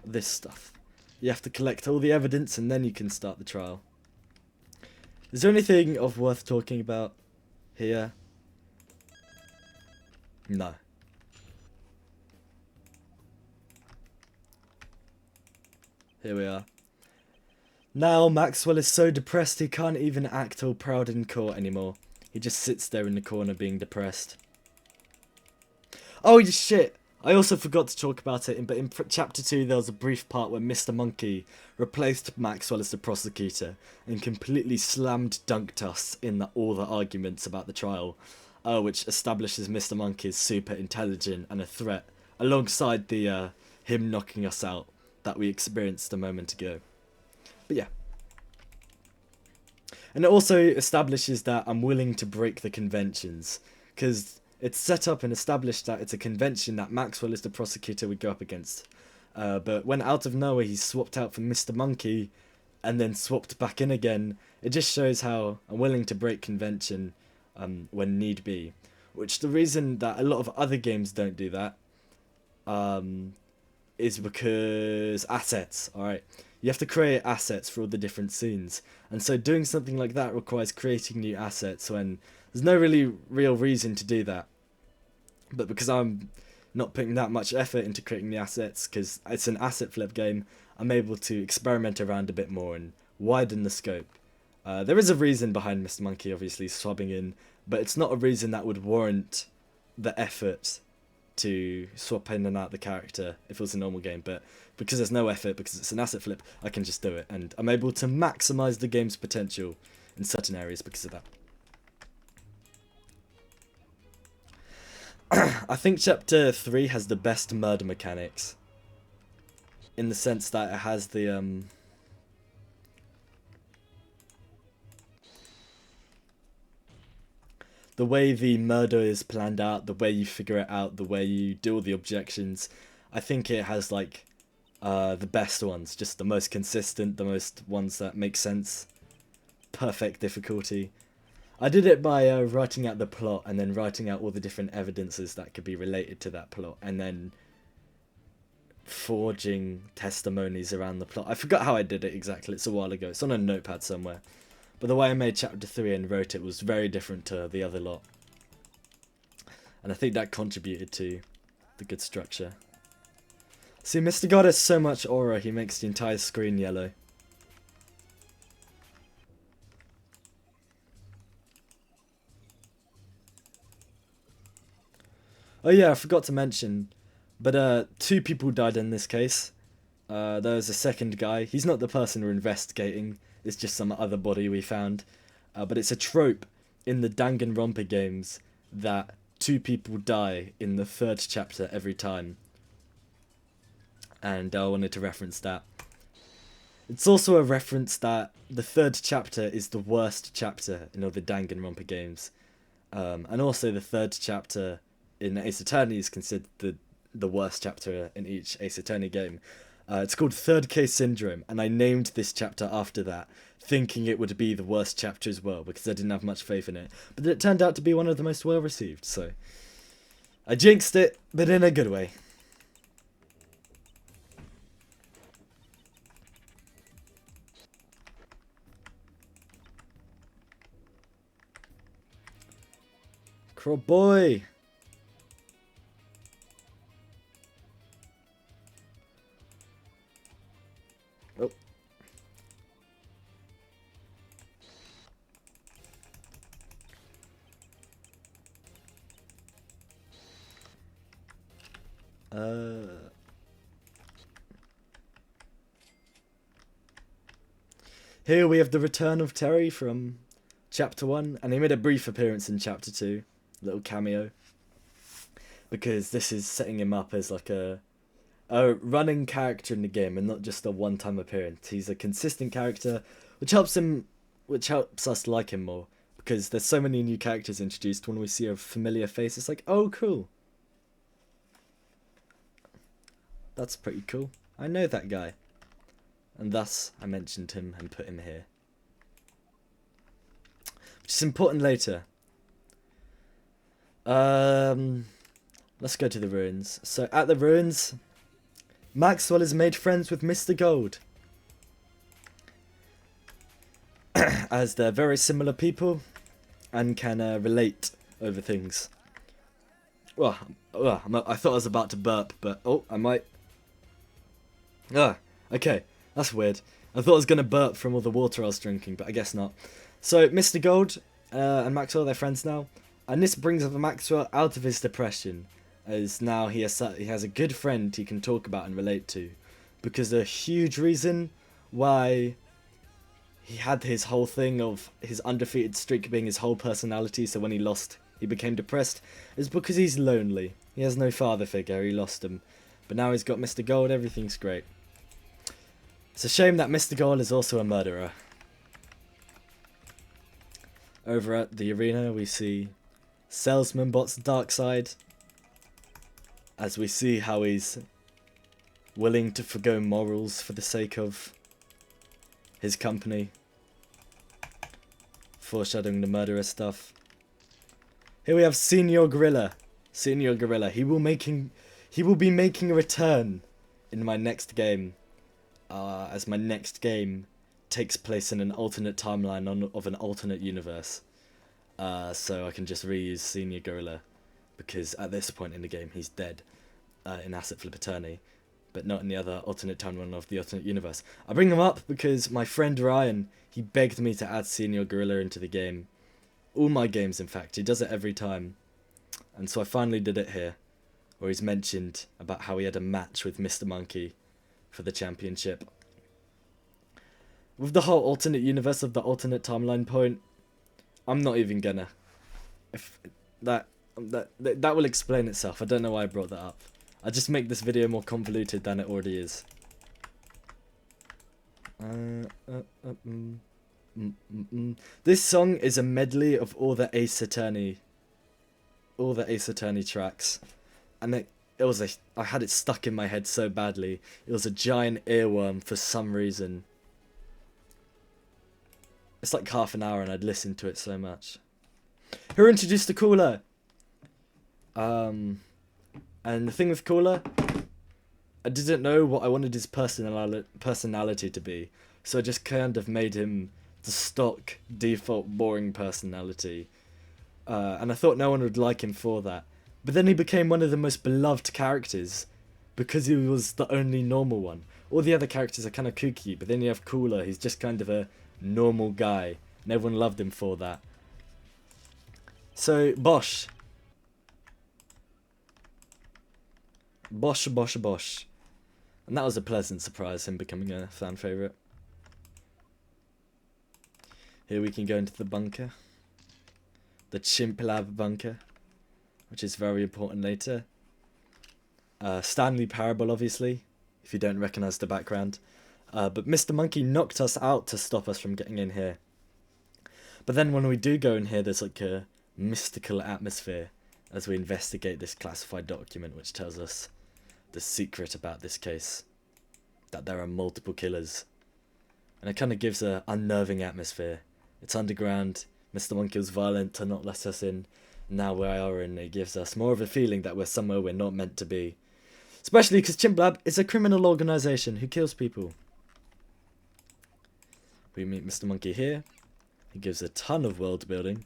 This stuff. You have to collect all the evidence and then you can start the trial. Is there anything of worth talking about here? No. Here we are. Now Maxwell is so depressed he can't even act all proud in court anymore. He just sits there in the corner being depressed. Oh shit! I also forgot to talk about it, but in chapter 2 there was a brief part where Mr. Monkey replaced Maxwell as the prosecutor and completely slammed dunked us in all the arguments about the trial, which establishes Mr. Monkey as super intelligent and a threat, alongside the him knocking us out that we experienced a moment ago. But yeah. And it also establishes that I'm willing to break the conventions, because it's set up and established that it's a convention that Maxwell is the prosecutor we go up against. But when out of nowhere he's swapped out for Mr. Monkey and then swapped back in again, it just shows how I'm willing to break convention when need be. Which the reason that a lot of other games don't do that is because assets, alright? You have to create assets for all the different scenes. And so doing something like that requires creating new assets when there's no really real reason to do that. But because I'm not putting that much effort into creating the assets, because it's an asset flip game, I'm able to experiment around a bit more and widen the scope. There is a reason behind Mr. Monkey obviously swapping in, but it's not a reason that would warrant the effort to swap in and out the character if it was a normal game. But because there's no effort, because it's an asset flip, I can just do it, and I'm able to maximize the game's potential in certain areas because of that. I think chapter 3 has the best murder mechanics, in the sense that it has the way the murder is planned out, the way you figure it out, the way you do all the objections. I think it has like the best ones, just the most consistent, the most ones that make sense. Perfect difficulty. I did it by writing out the plot and then writing out all the different evidences that could be related to that plot, and then forging testimonies around the plot. I forgot how I did it exactly, it's a while ago, it's on a notepad somewhere. But the way I made chapter 3 and wrote it was very different to the other lot. And I think that contributed to the good structure. See, Mr. God has so much aura, he makes the entire screen yellow. Oh yeah, I forgot to mention, but 2 people died in this case. There was a second guy. He's not the person we're investigating. It's just some other body we found. But it's a trope in the Danganronpa games that 2 people die in the 3rd chapter every time. And I wanted to reference that. It's also a reference that the 3rd chapter is the worst chapter in all the Danganronpa games. And also the 3rd chapter in Ace Attorney is considered the worst chapter in each Ace Attorney game. It's called Third Case Syndrome, and I named this chapter after that, thinking it would be the worst chapter as well, because I didn't have much faith in it. But it turned out to be one of the most well-received, so I jinxed it, but in a good way. Crow boy! Oh. Here we have the return of Terry from Chapter 1, and he made a brief appearance in Chapter 2. Little cameo. Because this is setting him up as like a running character in the game and not just a one-time appearance. He's a consistent character, which helps us like him more. Because there's so many new characters introduced, when we see a familiar face, it's like, oh, cool. That's pretty cool. I know that guy. And thus, I mentioned him and put him here. Which is important later. Let's go to the ruins. So, at the ruins, Maxwell has made friends with Mr. Gold. As they're very similar people and can relate over things. Well, I thought I was about to burp, but oh, I might. Okay, that's weird. I thought I was gonna burp from all the water I was drinking, but I guess not. So Mr. Gold and Maxwell, they're friends now, and this brings Maxwell out of his depression, as now he has a good friend he can talk about and relate to, because a huge reason why he had his whole thing of his undefeated streak being his whole personality, so when he lost, he became depressed, is because he's lonely. He has no father figure, he lost him. But now he's got Mr. Gold, everything's great. It's a shame that Mr. Gold is also a murderer. Over at the arena, we see Salesman Bot's dark side, as we see how he's willing to forgo morals for the sake of his company, foreshadowing the murderer stuff. Here we have Senior Gorilla. Senior Gorilla. He will be making a return in my next game, as my next game takes place in an alternate timeline of an alternate universe. So I can just reuse Senior Gorilla, because at this point in the game he's dead in Assetflip Attorney, but not in the other alternate timeline of the alternate universe. I bring him up because my friend Ryan, he begged me to add Senior Gorilla into the game. All my games, in fact. He does it every time. And so I finally did it here, where he's mentioned about how he had a match with Mr. Monkey for the championship. With the whole alternate universe of the alternate timeline point, I'm not even gonna. That will explain itself. I don't know why I brought that up. I just make this video more convoluted than it already is. This song is a medley of all the Ace Attorney tracks, and I had it stuck in my head so badly. It was a giant earworm for some reason. It's like half an hour and I'd listened to it so much. Who introduced the Caller? And the thing with Caller, I didn't know what I wanted his personality to be, so I just kind of made him the stock, default, boring personality. And I thought no one would like him for that. But then he became one of the most beloved characters, because he was the only normal one. All the other characters are kind of kooky, but then you have Caller, he's just kind of a normal guy, and everyone loved him for that. So, Bosch. Bosch. And that was a pleasant surprise, him becoming a fan favourite. Here we can go into the bunker. The Chimp Lab bunker, which is very important later. Stanley Parable, obviously, if you don't recognise the background. But Mr. Monkey knocked us out to stop us from getting in here. But then when we do go in here, there's like a mystical atmosphere as we investigate this classified document which tells us the secret about this case. that there are multiple killers. And it kind of gives a unnerving atmosphere. It's underground, Mr. Monkey was violent to not let us in. Now we are in, it gives us more of a feeling that we're somewhere we're not meant to be. Especially because Chimp Lab is a criminal organisation who kills people. We meet Mr. Monkey here. He gives a ton of world building.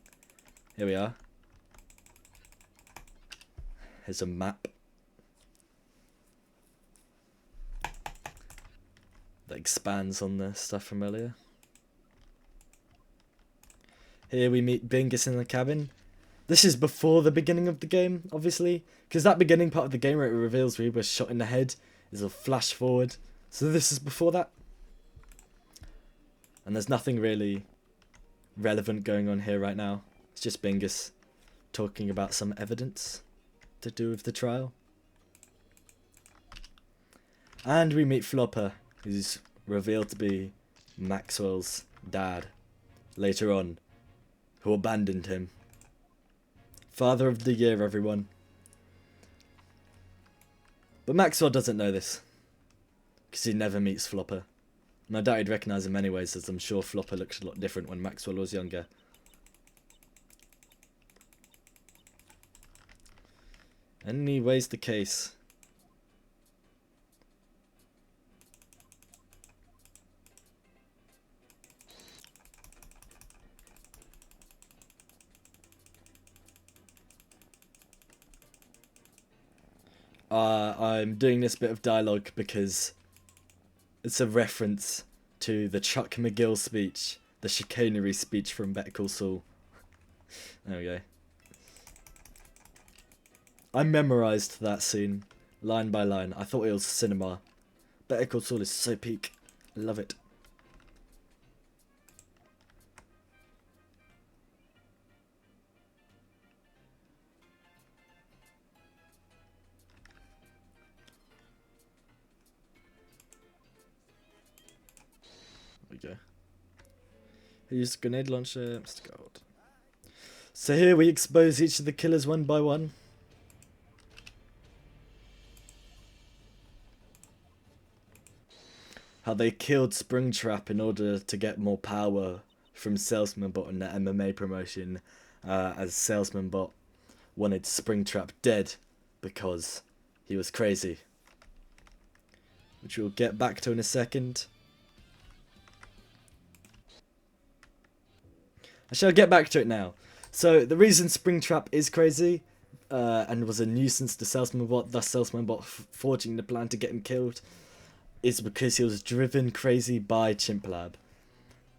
Here we are. Here's a map that expands on the stuff from earlier. Here we meet Bingus in the cabin. This is before the beginning of the game, obviously, because that beginning part of the game where it reveals we were shot in the head is a flash forward. So this is before that. And there's nothing really relevant going on here right now. It's just Bingus talking about some evidence to do with the trial. And we meet Flopper, who's revealed to be Maxwell's dad later on, who abandoned him. Father of the year, everyone. But Maxwell doesn't know this, because he never meets Flopper. And I doubt he'd recognise him anyways, as I'm sure Flopper looked a lot different when Maxwell was younger. Anyways, the case. I'm doing this bit of dialogue because it's a reference to the Chuck McGill speech, the chicanery speech from Better Call Saul. There we go. I memorised that scene, line by line. I thought it was cinema. Better Call Saul is so peak. I love it. There we go. Use grenade launcher, Mr. Gold. So here we expose each of the killers one by one. How they killed Springtrap in order to get more power from Salesman Bot in the MMA promotion, as Salesman Bot wanted Springtrap dead because he was crazy. Which we'll get back to in a second. I shall get back to it now. So the reason Springtrap is crazy and was a nuisance to Salesman Bot, thus Salesman Bot forging the plan to get him killed, is because he was driven crazy by Chimp Lab.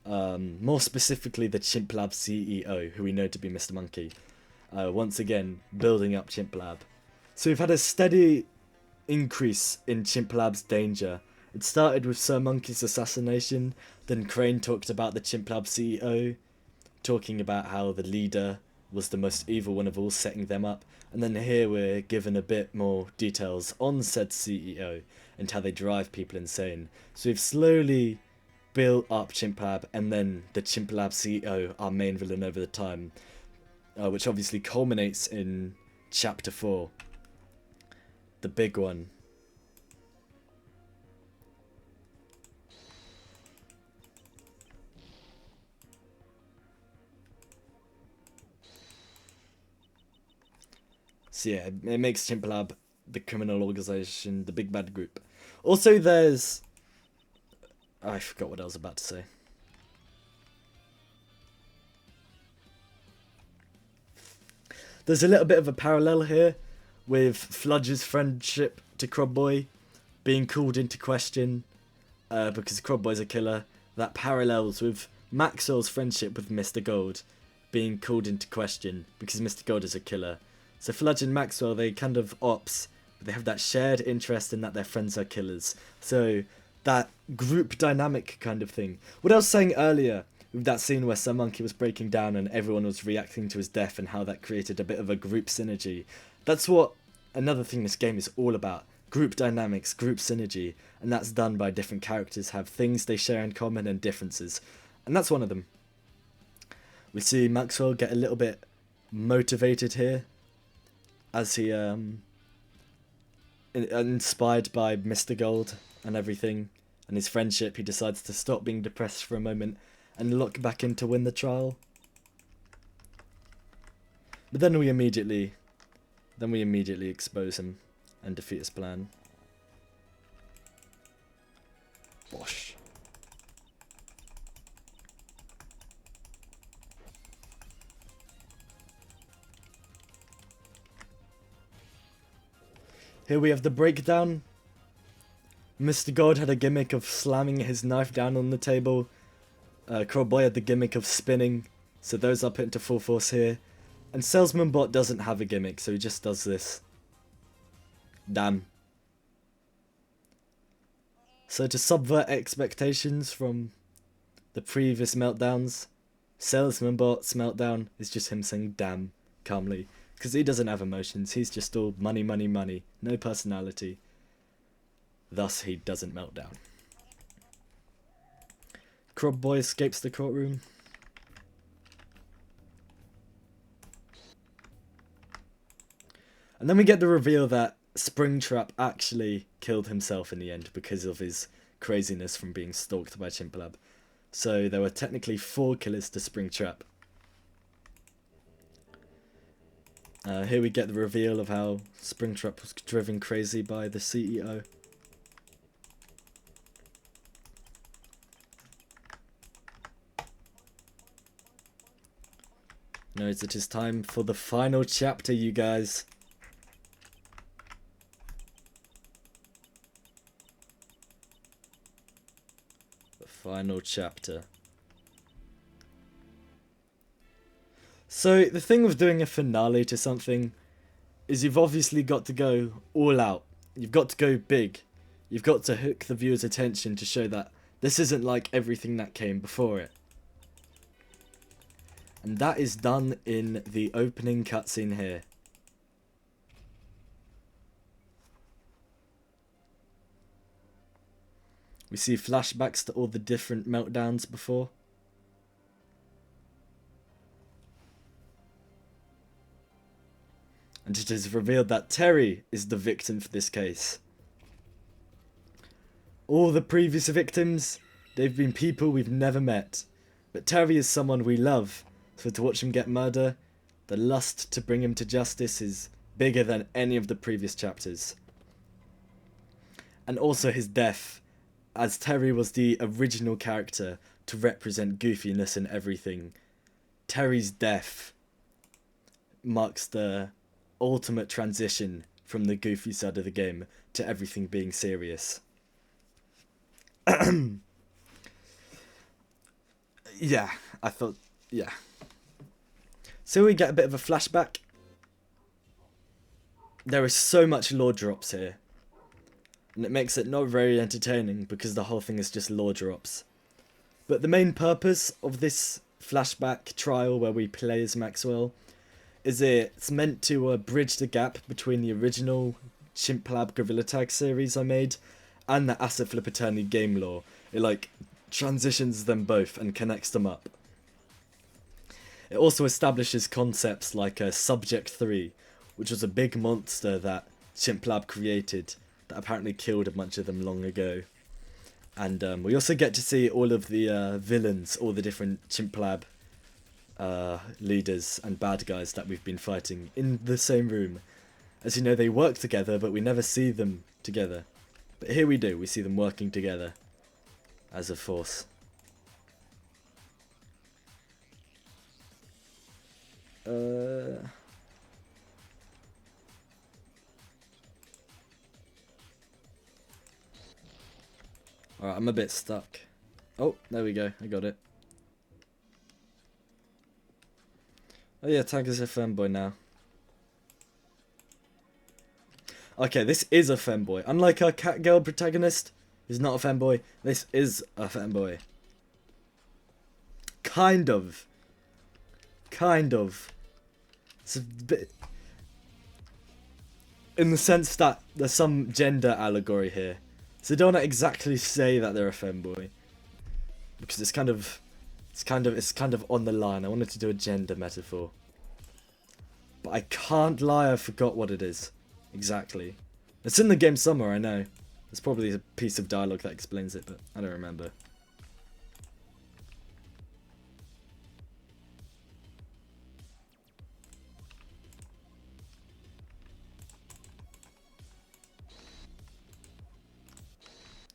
More specifically the Chimp Lab CEO, who we know to be Mr. Monkey. Once again, building up Chimp Lab. So we've had a steady increase in Chimp Lab's danger. It started with Sir Monkey's assassination, then Crane talked about the Chimp Lab CEO, talking about how the leader was the most evil one of all, setting them up, and then here we're given a bit more details on said CEO and how they drive people insane. So we've slowly built up Chimp Lab, and then the Chimp Lab CEO, our main villain over the time, which obviously culminates in Chapter 4, the big one. So yeah, it makes Chimp Lab the criminal organisation, the big bad group. Also there's... I forgot what I was about to say. There's a little bit of a parallel here with Fludge's friendship to Crobboy being called into question because Crobboy's a killer. That parallels with Maxwell's friendship with Mr. Gold being called into question because Mr. Gold is a killer. So Fludge and Maxwell, they kind of ops, but they have that shared interest in that their friends are killers. So that group dynamic kind of thing. What I was saying earlier, with that scene where Sir Monkey was breaking down and everyone was reacting to his death and how that created a bit of a group synergy. That's what another thing this game is all about. Group dynamics, group synergy. And that's done by different characters have things they share in common and differences. And that's one of them. We see Maxwell get a little bit motivated here, as he inspired by Mr. Gold and everything, and his friendship, he decides to stop being depressed for a moment and look back in to win the trial. But then we immediately expose him and defeat his plan. Bosh. Here we have the breakdown. Mr. God had a gimmick of slamming his knife down on the table. Crowboy had the gimmick of spinning, so those are put into full force here. And Salesman Bot doesn't have a gimmick, so he just does this. Damn. So to subvert expectations from the previous meltdowns, Salesman Bot's meltdown is just him saying damn calmly. Because he doesn't have emotions, he's just all money, money, money. No personality. Thus, he doesn't melt down. Crab Boy escapes the courtroom. And then we get the reveal that Springtrap actually killed himself in the end because of his craziness from being stalked by Chimplab. So there were technically 4 killers to Springtrap. Here we get the reveal of how Springtrap was driven crazy by the CEO. Now it is time for the final chapter, you guys. The final chapter. So, the thing with doing a finale to something is you've obviously got to go all out. You've got to go big. You've got to hook the viewer's attention to show that this isn't like everything that came before it. And that is done in the opening cutscene here. We see flashbacks to all the different meltdowns before. And it is revealed that Terry is the victim for this case. All the previous victims, they've been people we've never met. But Terry is someone we love, so to watch him get murdered, the lust to bring him to justice is bigger than any of the previous chapters. And also his death, as Terry was the original character to represent goofiness and everything. Terry's death marks the ultimate transition from the goofy side of the game to everything being serious. Yeah, I thought, yeah. So we get a bit of a flashback. There is so much lore drops here. And it makes it not very entertaining because the whole thing is just lore drops. But the main purpose of this flashback trial where we play as Maxwell is it's meant to bridge the gap between the original Chimplab Gorilla Tag series I made and the Assetflip Attorney game lore. It like transitions them both and connects them up. It also establishes concepts like Subject 3, which was a big monster that Chimplab created that apparently killed a bunch of them long ago. And we also get to see all of the villains, all the different Chimplab leaders and bad guys that we've been fighting in the same room. As you know, they work together, but we never see them together. But here we do, we see them working together as a force. Alright, I'm a bit stuck. Oh, there we go, I got it. Oh yeah, Tag is a femboy now. Okay, this is a femboy. Unlike our cat girl protagonist, who's not a femboy, this is a femboy. Kind of. Kind of. It's a bit... in the sense that there's some gender allegory here. So don't want to exactly say that they're a femboy. Because it's kind of on the line. I wanted to do a gender metaphor. But I can't lie, I forgot what it is. Exactly. It's in the game somewhere, I know. There's probably a piece of dialogue that explains it, but I don't remember.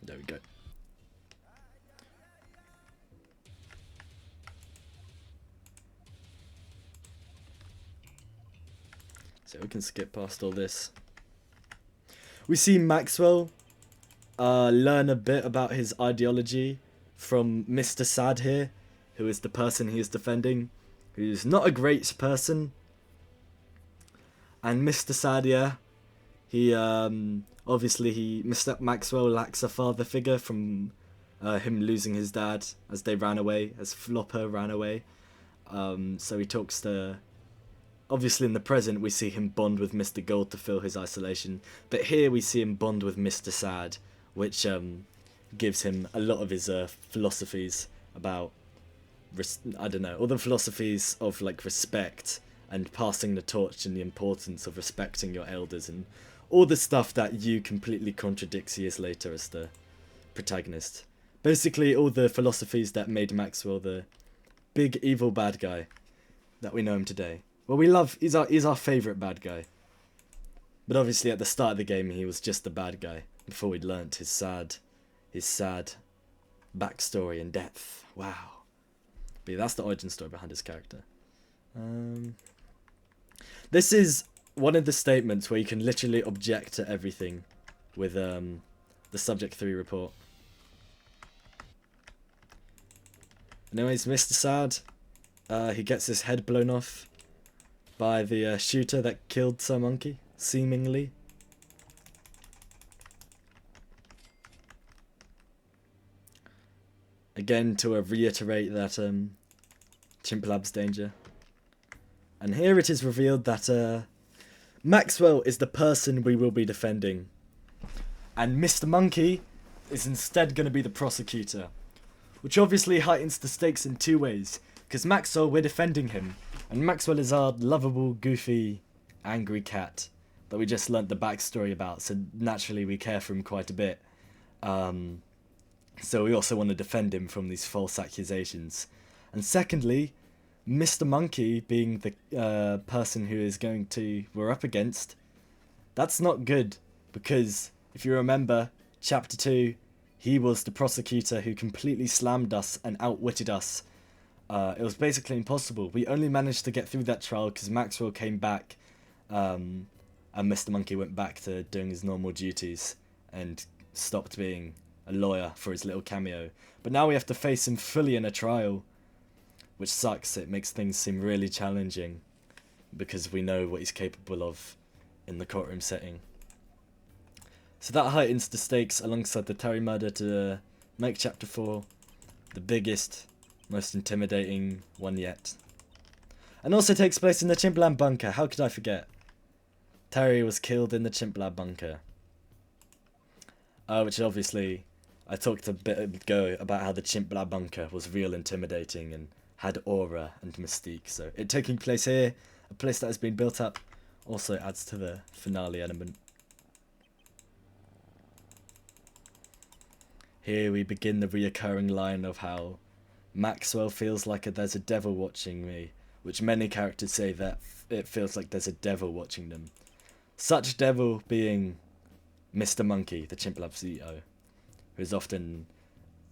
There we go. So we can skip past all this. We see Maxwell learn a bit about his ideology from Mr. Sad here, who is the person he is defending, who's not a great person. And Mr. Sad, yeah, he obviously Mr. Maxwell lacks a father figure from him losing his dad as they ran away, as Flopper ran away. So he talks to... Obviously in the present we see him bond with Mr. Gold to fill his isolation, but here we see him bond with Mr. Sad, which gives him a lot of his philosophies about, I don't know, all the philosophies of like respect and passing the torch and the importance of respecting your elders and all the stuff that you completely contradicts years later as the protagonist. Basically all the philosophies that made Maxwell the big evil bad guy that we know him today. Well, we love, he's our favourite bad guy. But obviously at the start of the game he was just the bad guy before we'd learnt his sad backstory and depth. Wow. But yeah, that's the origin story behind his character. This is one of the statements where you can literally object to everything with the Subject 3 report. Anyways, Mr. Sad, he gets his head blown off by the shooter that killed Sir Monkey, seemingly. Again, to reiterate that Chimp Lab's danger. And here it is revealed that Maxwell is the person we will be defending. And Mr. Monkey is instead going to be the prosecutor. Which obviously heightens the stakes in two ways. Because Maxwell, we're defending him. And Maxwell is our lovable, goofy, angry cat that we just learnt the backstory about, so naturally we care for him quite a bit. So we also want to defend him from these false accusations. And secondly, Mr. Monkey being the person who is we're up against, that's not good, because if you remember, Chapter 2, he was the prosecutor who completely slammed us and outwitted us. It was basically impossible. We only managed to get through that trial because Maxwell came back and Mr. Monkey went back to doing his normal duties and stopped being a lawyer for his little cameo. But now we have to face him fully in a trial, which sucks. It makes things seem really challenging because we know what he's capable of in the courtroom setting. So that heightens the stakes alongside the Terry murder to make Chapter 4 the biggest, most intimidating one yet. And also takes place in the Chimp Lab bunker. How could I forget? Terry was killed in the Chimp Lab bunker. Which obviously, I talked a bit ago about how the Chimp Lab bunker was real intimidating and had aura and mystique. So it taking place here, a place that has been built up, also adds to the finale element. Here we begin the reoccurring line of how Maxwell feels like there's a devil watching me, which many characters say that it feels like there's a devil watching them. Such devil being Mr. Monkey, the Chimp Lab CEO, who is often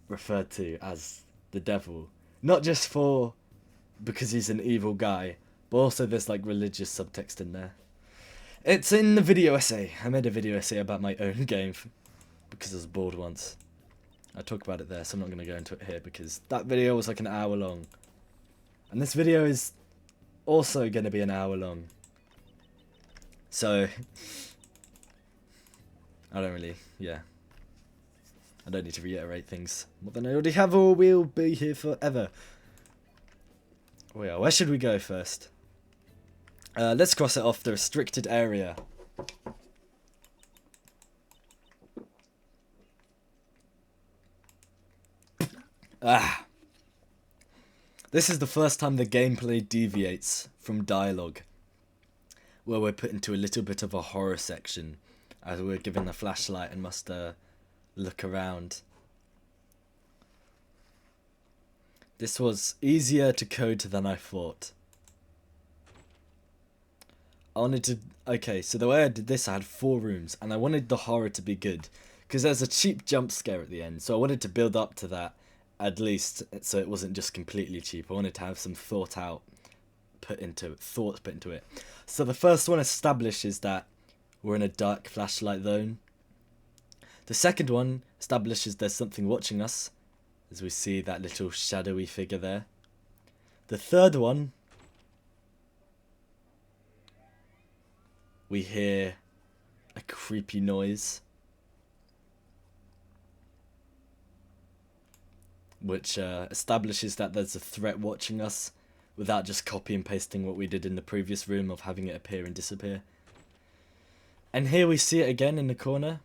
referred to as the devil. Not just because he's an evil guy, but also there's like religious subtext in there. It's in the video essay. I made a video essay about my own game because I was bored once. I talk about it there, so I'm not going to go into it here because that video was like an hour long. And this video is also going to be an hour long. So, I don't really, I don't need to reiterate things more than I already have, or we'll be here forever. Where should we go first? Let's cross it off the restricted area. This is the first time the gameplay deviates from dialogue, where we're put into a little bit of a horror section, as we're given a flashlight and must look around. This was easier to code than I thought. Okay, so the way I did this, I had 4 rooms, and I wanted the horror to be good, because there's a cheap jump scare at the end, so I wanted to build up to that, at least, so it wasn't just completely cheap. I wanted to have some thought put into it. So the first one establishes that we're in a dark flashlight zone. The second one establishes there's something watching us, as we see that little shadowy figure there. The third one, we hear a creepy noise, which establishes that there's a threat watching us, without just copy and pasting what we did in the previous room of having it appear and disappear. And here we see it again in the corner.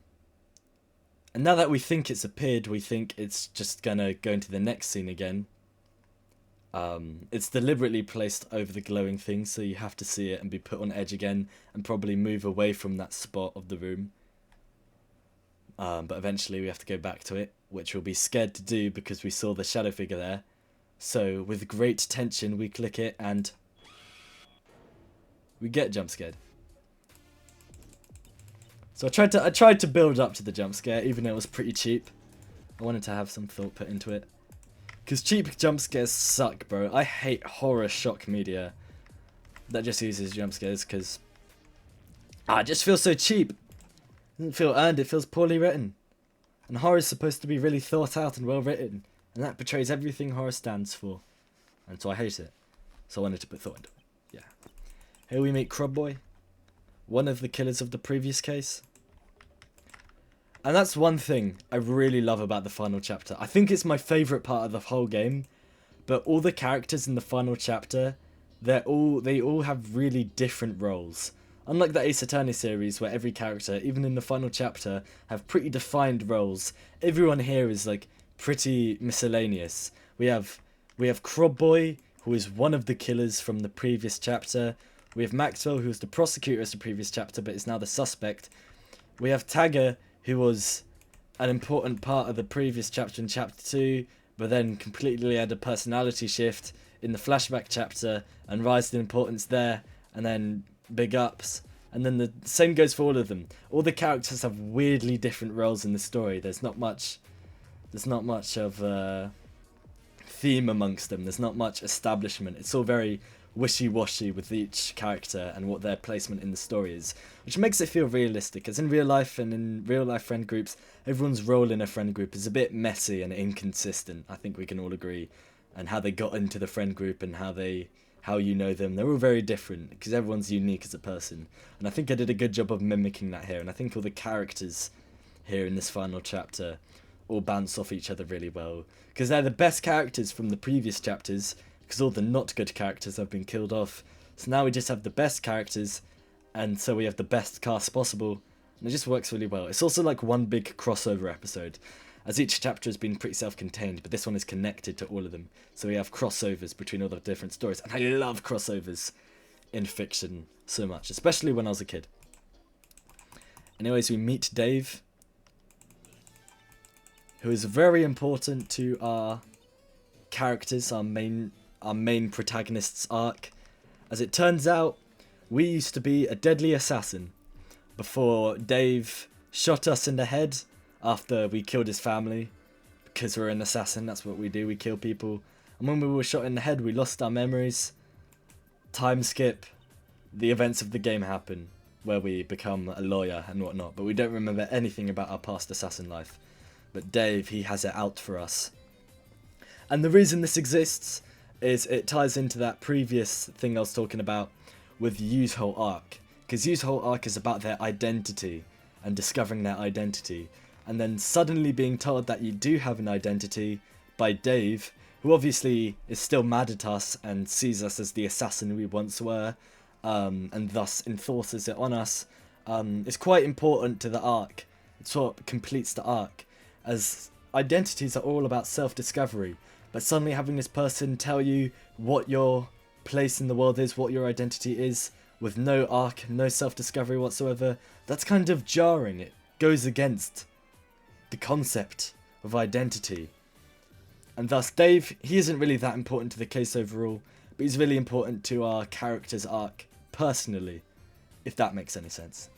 And now that we think it's appeared, we think it's just gonna go into the next scene again. It's deliberately placed over the glowing thing, so you have to see it and be put on edge again, and probably move away from that spot of the room. But eventually we have to go back to it, which we'll be scared to do because we saw the shadow figure there. So with great tension we click it and we get jump scared. So I tried to build up to the jump scare, even though it was pretty cheap. I wanted to have some thought put into it. Because cheap jump scares suck, bro. I hate horror shock media that just uses jump scares because it just feels so cheap. It doesn't feel earned, it feels poorly written. And horror is supposed to be really thought out and well written. And that betrays everything horror stands for. And so I hate it. So I wanted to put thought into it. Yeah. Here we meet Crab Boy, one of the killers of the previous case. And that's one thing I really love about the final chapter. I think it's my favourite part of the whole game. But all the characters in the final chapter, they all have really different roles. Unlike the Ace Attorney series, where every character, even in the final chapter, have pretty defined roles, everyone here is like pretty miscellaneous. We have Crab Boy, who is one of the killers from the previous chapter. We have Maxwell, who was the prosecutor of the previous chapter, but is now the suspect. We have Tagger, who was an important part of the previous chapter in chapter 2, but then completely had a personality shift in the flashback chapter and rise in importance there, and then big ups. And then the same goes for all of them. All the characters have weirdly different roles in the story. There's not much of a theme amongst them. There's not much establishment. It's all very wishy-washy with each character and what their placement in the story is, which makes it feel realistic, as in real life and in real life friend groups, everyone's role in a friend group is a bit messy and inconsistent. I think we can all agree. And how they got into the friend group and how you know them, they're all very different because everyone's unique as a person. And I think I did a good job of mimicking that here, and I think all the characters here in this final chapter all bounce off each other really well, because they're the best characters from the previous chapters, because all the not good characters have been killed off. So now we just have the best characters, and so we have the best cast possible, and it just works really well. It's also like one big crossover episode, as each chapter has been pretty self-contained, but this one is connected to all of them. So we have crossovers between all the different stories, and I love crossovers in fiction so much, especially when I was a kid. Anyways, we meet Dave, who is very important to our characters, our main protagonist's arc. As it turns out, we used to be a deadly assassin before Dave shot us in the head after we killed his family, because we're an assassin, that's what we do, we kill people. And when we were shot in the head, we lost our memories. Time skip, the events of the game happen, where we become a lawyer and whatnot, but we don't remember anything about our past assassin life. But Dave, he has it out for us. And the reason this exists is it ties into that previous thing I was talking about with Yu's whole arc. Because Yu's whole arc is about their identity and discovering their identity. And then suddenly being told that you do have an identity by Dave, who obviously is still mad at us and sees us as the assassin we once were, and thus enforces it on us, is quite important to the arc. It's what completes the arc, as identities are all about self-discovery, but suddenly having this person tell you what your place in the world is, what your identity is, with no arc, no self-discovery whatsoever, that's kind of jarring. It goes against the concept of identity. And thus Dave, he isn't really that important to the case overall, but he's really important to our character's arc personally, if that makes any sense.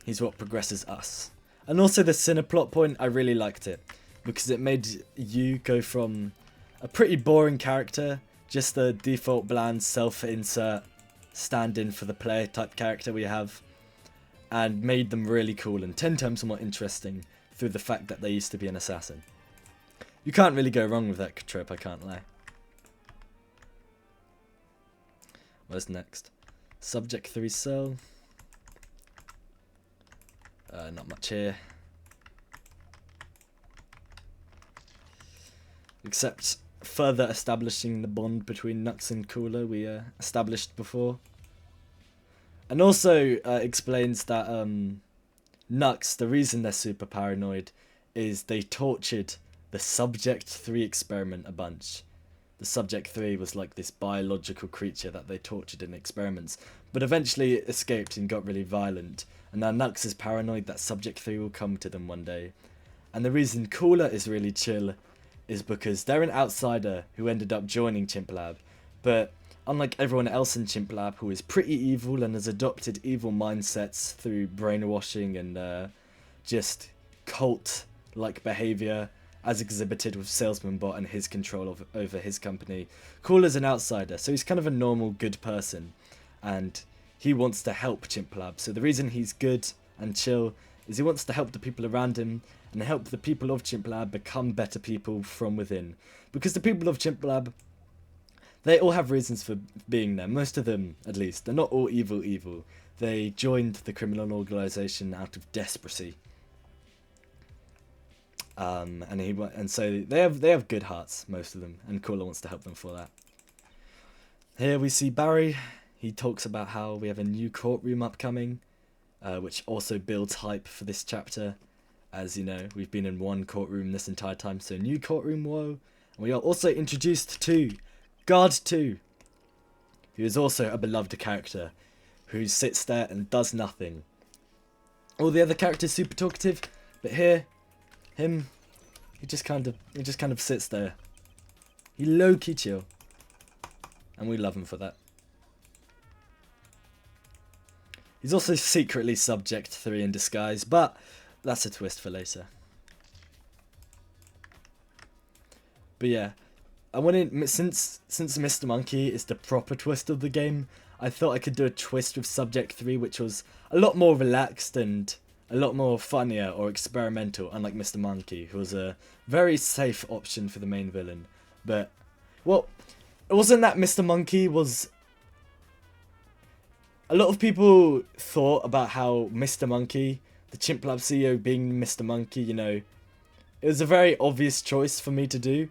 He's what progresses us. And also the Sinner plot point, I really liked it, because it made you go from a pretty boring character, just the default bland self-insert stand-in for the player type character we have, and made them really cool and 10 times more interesting through the fact that they used to be an assassin. You can't really go wrong with that trope, I can't lie. Where's next? Subject 3 cell. Not much here. Except further establishing the bond between Nux and Cooler we established before. And also explains that Nux, the reason they're super paranoid is they tortured the Subject 3 experiment a bunch. The Subject 3 was like this biological creature that they tortured in experiments, but eventually it escaped and got really violent, and now Nux is paranoid that Subject 3 will come to them one day. And the reason Cooler is really chill is because they're an outsider who ended up joining Chimp Lab, but unlike everyone else in Chimp Lab who is pretty evil and has adopted evil mindsets through brainwashing and just cult-like behaviour, as exhibited with Salesman Bot and his control over his company, Cooler's an outsider, so he's kind of a normal, good person, and he wants to help Chimp Lab. So the reason he's good and chill is he wants to help the people around him and help the people of Chimp Lab become better people from within. Because the people of Chimp Lab, they all have reasons for being there, most of them at least. They're not all evil. They joined the criminal organisation out of desperation. And so they have good hearts, most of them, and Cooler wants to help them for that. Here we see Barry. He talks about how we have a new courtroom upcoming, which also builds hype for this chapter. As you know, we've been in one courtroom this entire time, so new courtroom, whoa. And we are also introduced to Guard 2, who is also a beloved character, who sits there and does nothing. All the other characters super talkative, but here, him, he just kind of sits there. He low-key chill. And we love him for that. He's also secretly Subject 3 in disguise, but that's a twist for later. But yeah, I wanted, since Mr. Monkey is the proper twist of the game, I thought I could do a twist with Subject 3 which was a lot more relaxed and a lot more funnier or experimental, unlike Mr. Monkey, who was a very safe option for the main villain. But, well, it wasn't that Mr. Monkey was... A lot of people thought about how Mr. Monkey, the Chimp Lab CEO being Mr. Monkey, you know, it was a very obvious choice for me to do.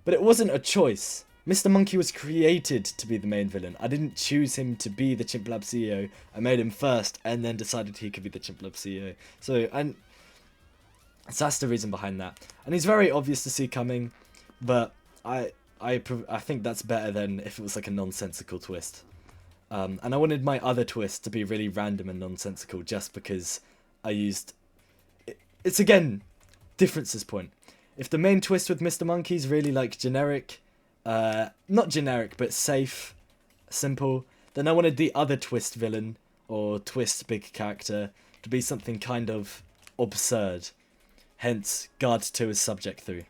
But it wasn't a choice. Mr. Monkey was created to be the main villain. I didn't choose him to be the Chimp Lab CEO. I made him first and then decided he could be the Chimp Lab CEO. So that's the reason behind that. And he's very obvious to see coming, but I think that's better than if it was like a nonsensical twist. And I wanted my other twist to be really random and nonsensical just because I used... It's again, differences point. If the main twist with Mr. Monkey is really like generic... not generic, but safe, simple. Then I wanted the other twist villain, or twist big character, to be something kind of absurd. Hence, Guard 2 is Subject 3.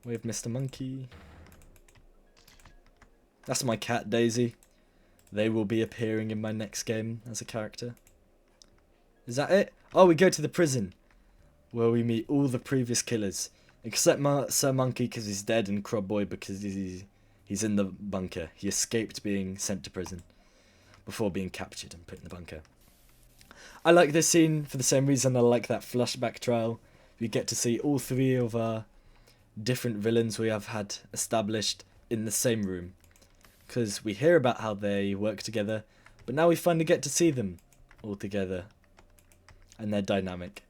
We have Mr. Monkey. That's my cat, Daisy. They will be appearing in my next game as a character. Is that it? Oh, we go to the prison, where we meet all the previous killers. Except Sir Monkey because he's dead and Crab Boy because he's in the bunker. He escaped being sent to prison before being captured and put in the bunker. I like this scene for the same reason I like that flashback trial. We get to see all three of our different villains we have had established in the same room. Because we hear about how they work together, but now we finally get to see them all together. And they're dynamic.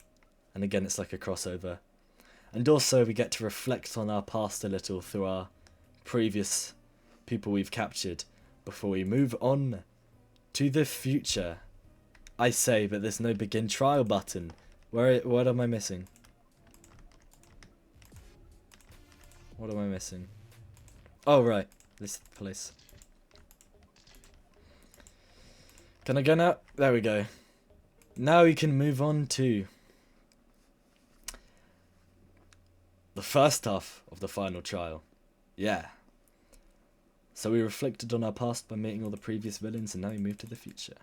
And again, it's like a crossover. And also we get to reflect on our past a little through our previous people we've captured before we move on to the future. I say, but there's no begin trial button. What am I missing? What am I missing? Oh, right. This place. Can I go now? There we go. Now we can move on to the first half of the final trial. Yeah. So we reflected on our past by meeting all the previous villains, and now we move to the future.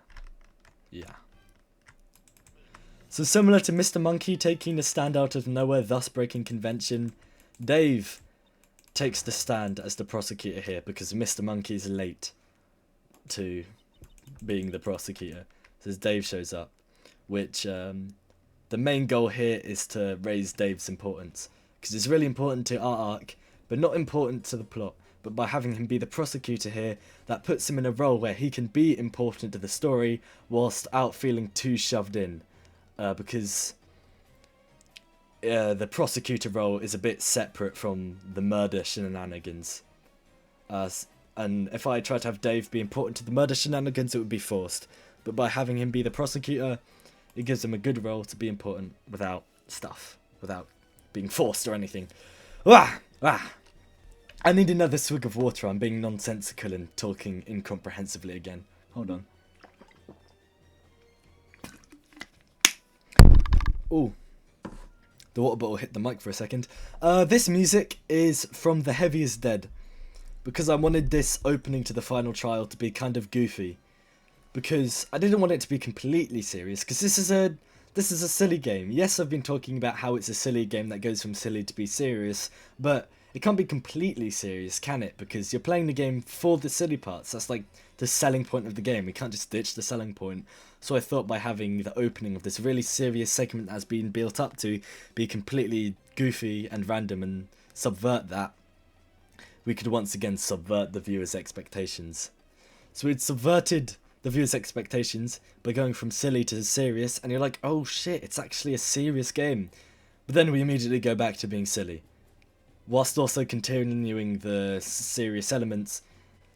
Yeah. So similar to Mr. Monkey taking the stand out of nowhere, thus breaking convention, Dave takes the stand as the prosecutor here because Mr. Monkey is late to being the prosecutor. So as Dave shows up, which the main goal here is to raise Dave's importance, because it's really important to our arc, but not important to the plot. But by having him be the prosecutor here, that puts him in a role where he can be important to the story whilst out feeling too shoved in, because the prosecutor role is a bit separate from the murder shenanigans. And if I try to have Dave be important to the murder shenanigans, it would be forced. But by having him be the prosecutor, it gives him a good role to be important without being forced or anything. Ah! Ah! I need another swig of water. I'm being nonsensical and talking incomprehensibly again. Hold on. Ooh. The water bottle hit the mic for a second. This music is from The Heavy is Dead, because I wanted this opening to the final trial to be kind of goofy, because I didn't want it to be completely serious, because this is a silly game. Yes, I've been talking about how it's a silly game that goes from silly to be serious, but it can't be completely serious, can it? Because you're playing the game for the silly parts. That's like the selling point of the game. We can't just ditch the selling point. So I thought by having the opening of this really serious segment that's been built up to be completely goofy and random and subvert that, we could once again subvert the viewer's expectations. So we'd subverted the viewer's expectations by going from silly to serious, and you're like, oh shit, it's actually a serious game. But then we immediately go back to being silly, whilst also continuing the serious elements.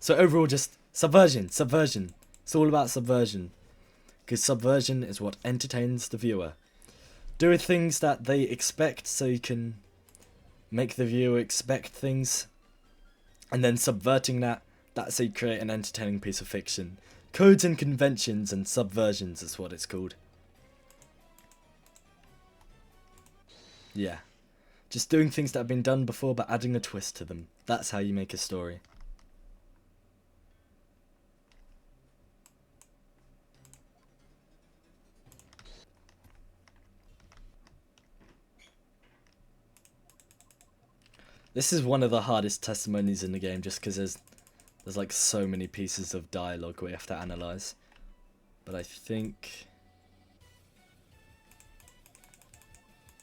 So overall, just subversion. It's all about subversion, because subversion is what entertains the viewer. Doing things that they expect so you can make the viewer expect things, and then subverting that's how you create an entertaining piece of fiction. Codes and conventions and subversions is what it's called. Yeah. Just doing things that have been done before but adding a twist to them. That's how you make a story. This is one of the hardest testimonies in the game, just because there's like so many pieces of dialogue we have to analyze. But I think...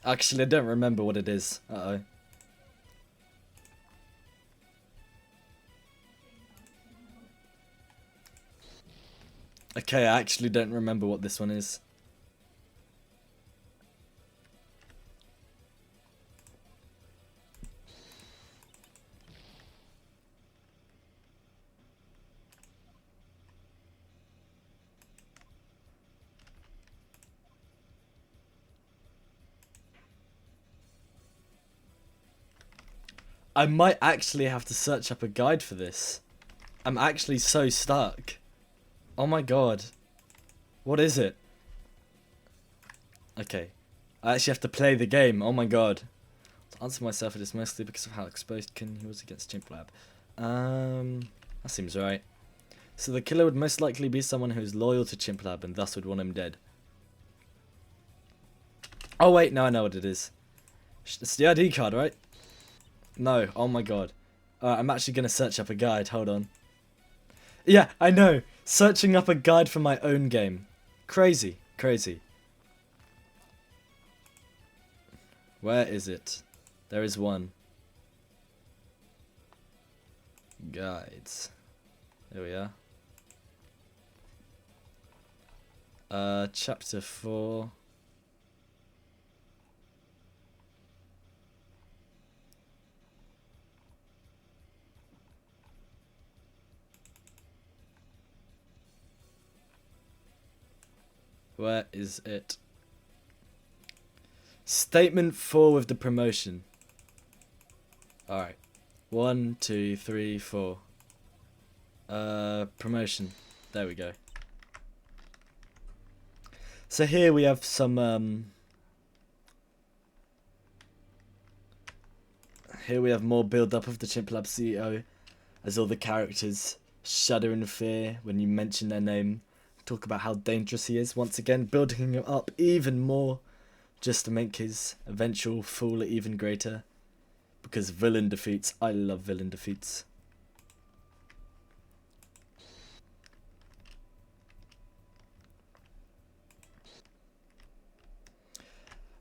Actually, I don't remember what it is. Uh-oh. Okay, I actually don't remember what this one is. I might actually have to search up a guide for this. I'm actually so stuck. Oh my god. What is it? Okay. I actually have to play the game. Oh my god. To answer myself, it is mostly because of how exposed he was against Chimp Lab. That seems right. So the killer would most likely be someone who is loyal to Chimp Lab and thus would want him dead. Oh wait, now I know what it is. It's the ID card, right? No, oh my god. I'm actually going to search up a guide, hold on. Yeah, I know. Searching up a guide for my own game. Crazy, crazy. Where is it? There is one. Guides. There we are. Chapter 4. Where is it? Statement 4 with the promotion. Alright. 1, 2, 3, 4. Promotion. There we go. So here we have some, here we have more build-up of the Chimp Lab CEO, as all the characters shudder in fear when you mention their name. Talk about how dangerous he is, once again building him up even more, just to make his eventual fall even greater. Because villain defeats, I love villain defeats.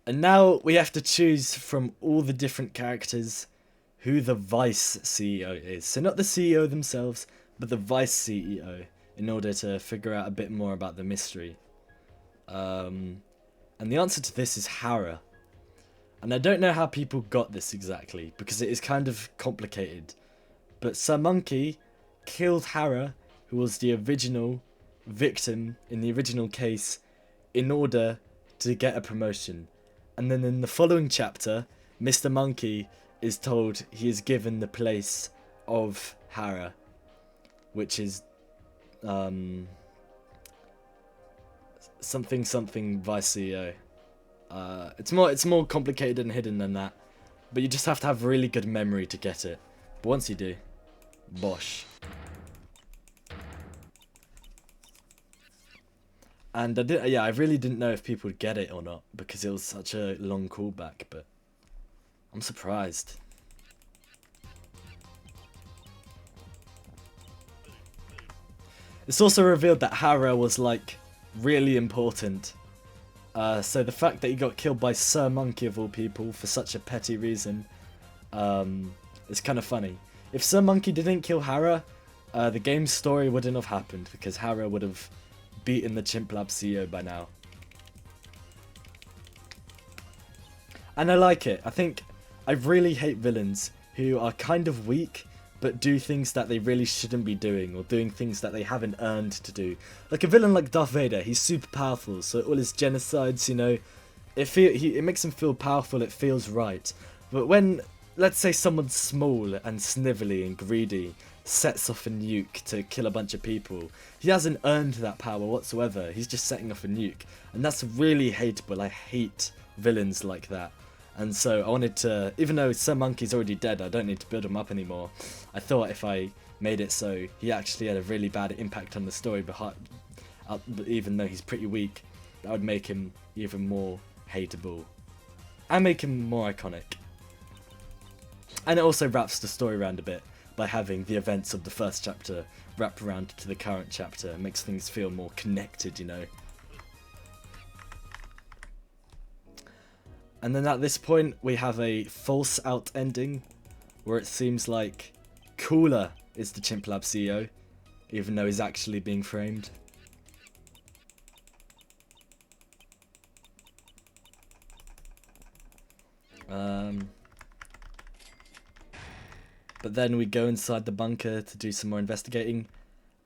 And now we have to choose from all the different characters who the Vice CEO is. So not the CEO themselves, but the Vice CEO, in order to figure out a bit more about the mystery. And the answer to this is Hara. And I don't know how people got this exactly, because it is kind of complicated. But Sir Monkey killed Hara, who was the original victim in the original case, in order to get a promotion. And then in the following chapter, Mr. Monkey is told he is given the place of Hara, which is something Vice CEO. It's more complicated and hidden than that, but you just have to have really good memory to get it. But once you do, bosh. And I really didn't know if people would get it or not, because it was such a long callback, but I'm surprised. It's also revealed that Hara was, like, really important. So the fact that he got killed by Sir Monkey of all people for such a petty reason is kind of funny. If Sir Monkey didn't kill Hara, the game's story wouldn't have happened, because Hara would have beaten the Chimp Lab CEO by now. And I like it. I really hate villains who are kind of weak, but do things that they really shouldn't be doing, or doing things that they haven't earned to do. Like a villain like Darth Vader, he's super powerful, so all his genocides, you know, it makes him feel powerful, it feels right. But when, let's say someone's small and snivelly and greedy, sets off a nuke to kill a bunch of people, he hasn't earned that power whatsoever, he's just setting off a nuke. And that's really hateable. I hate villains like that. And so I wanted to, even though Sir Monkey's already dead, I don't need to build him up anymore. I thought if I made it so he actually had a really bad impact on the story, even though he's pretty weak, that would make him even more hateable. And make him more iconic. And it also wraps the story around a bit by having the events of the first chapter wrap around to the current chapter. It makes things feel more connected, you know. And then at this point, we have a false out ending, where it seems like Cooler is the Chimp Lab CEO, even though he's actually being framed. But then we go inside the bunker to do some more investigating,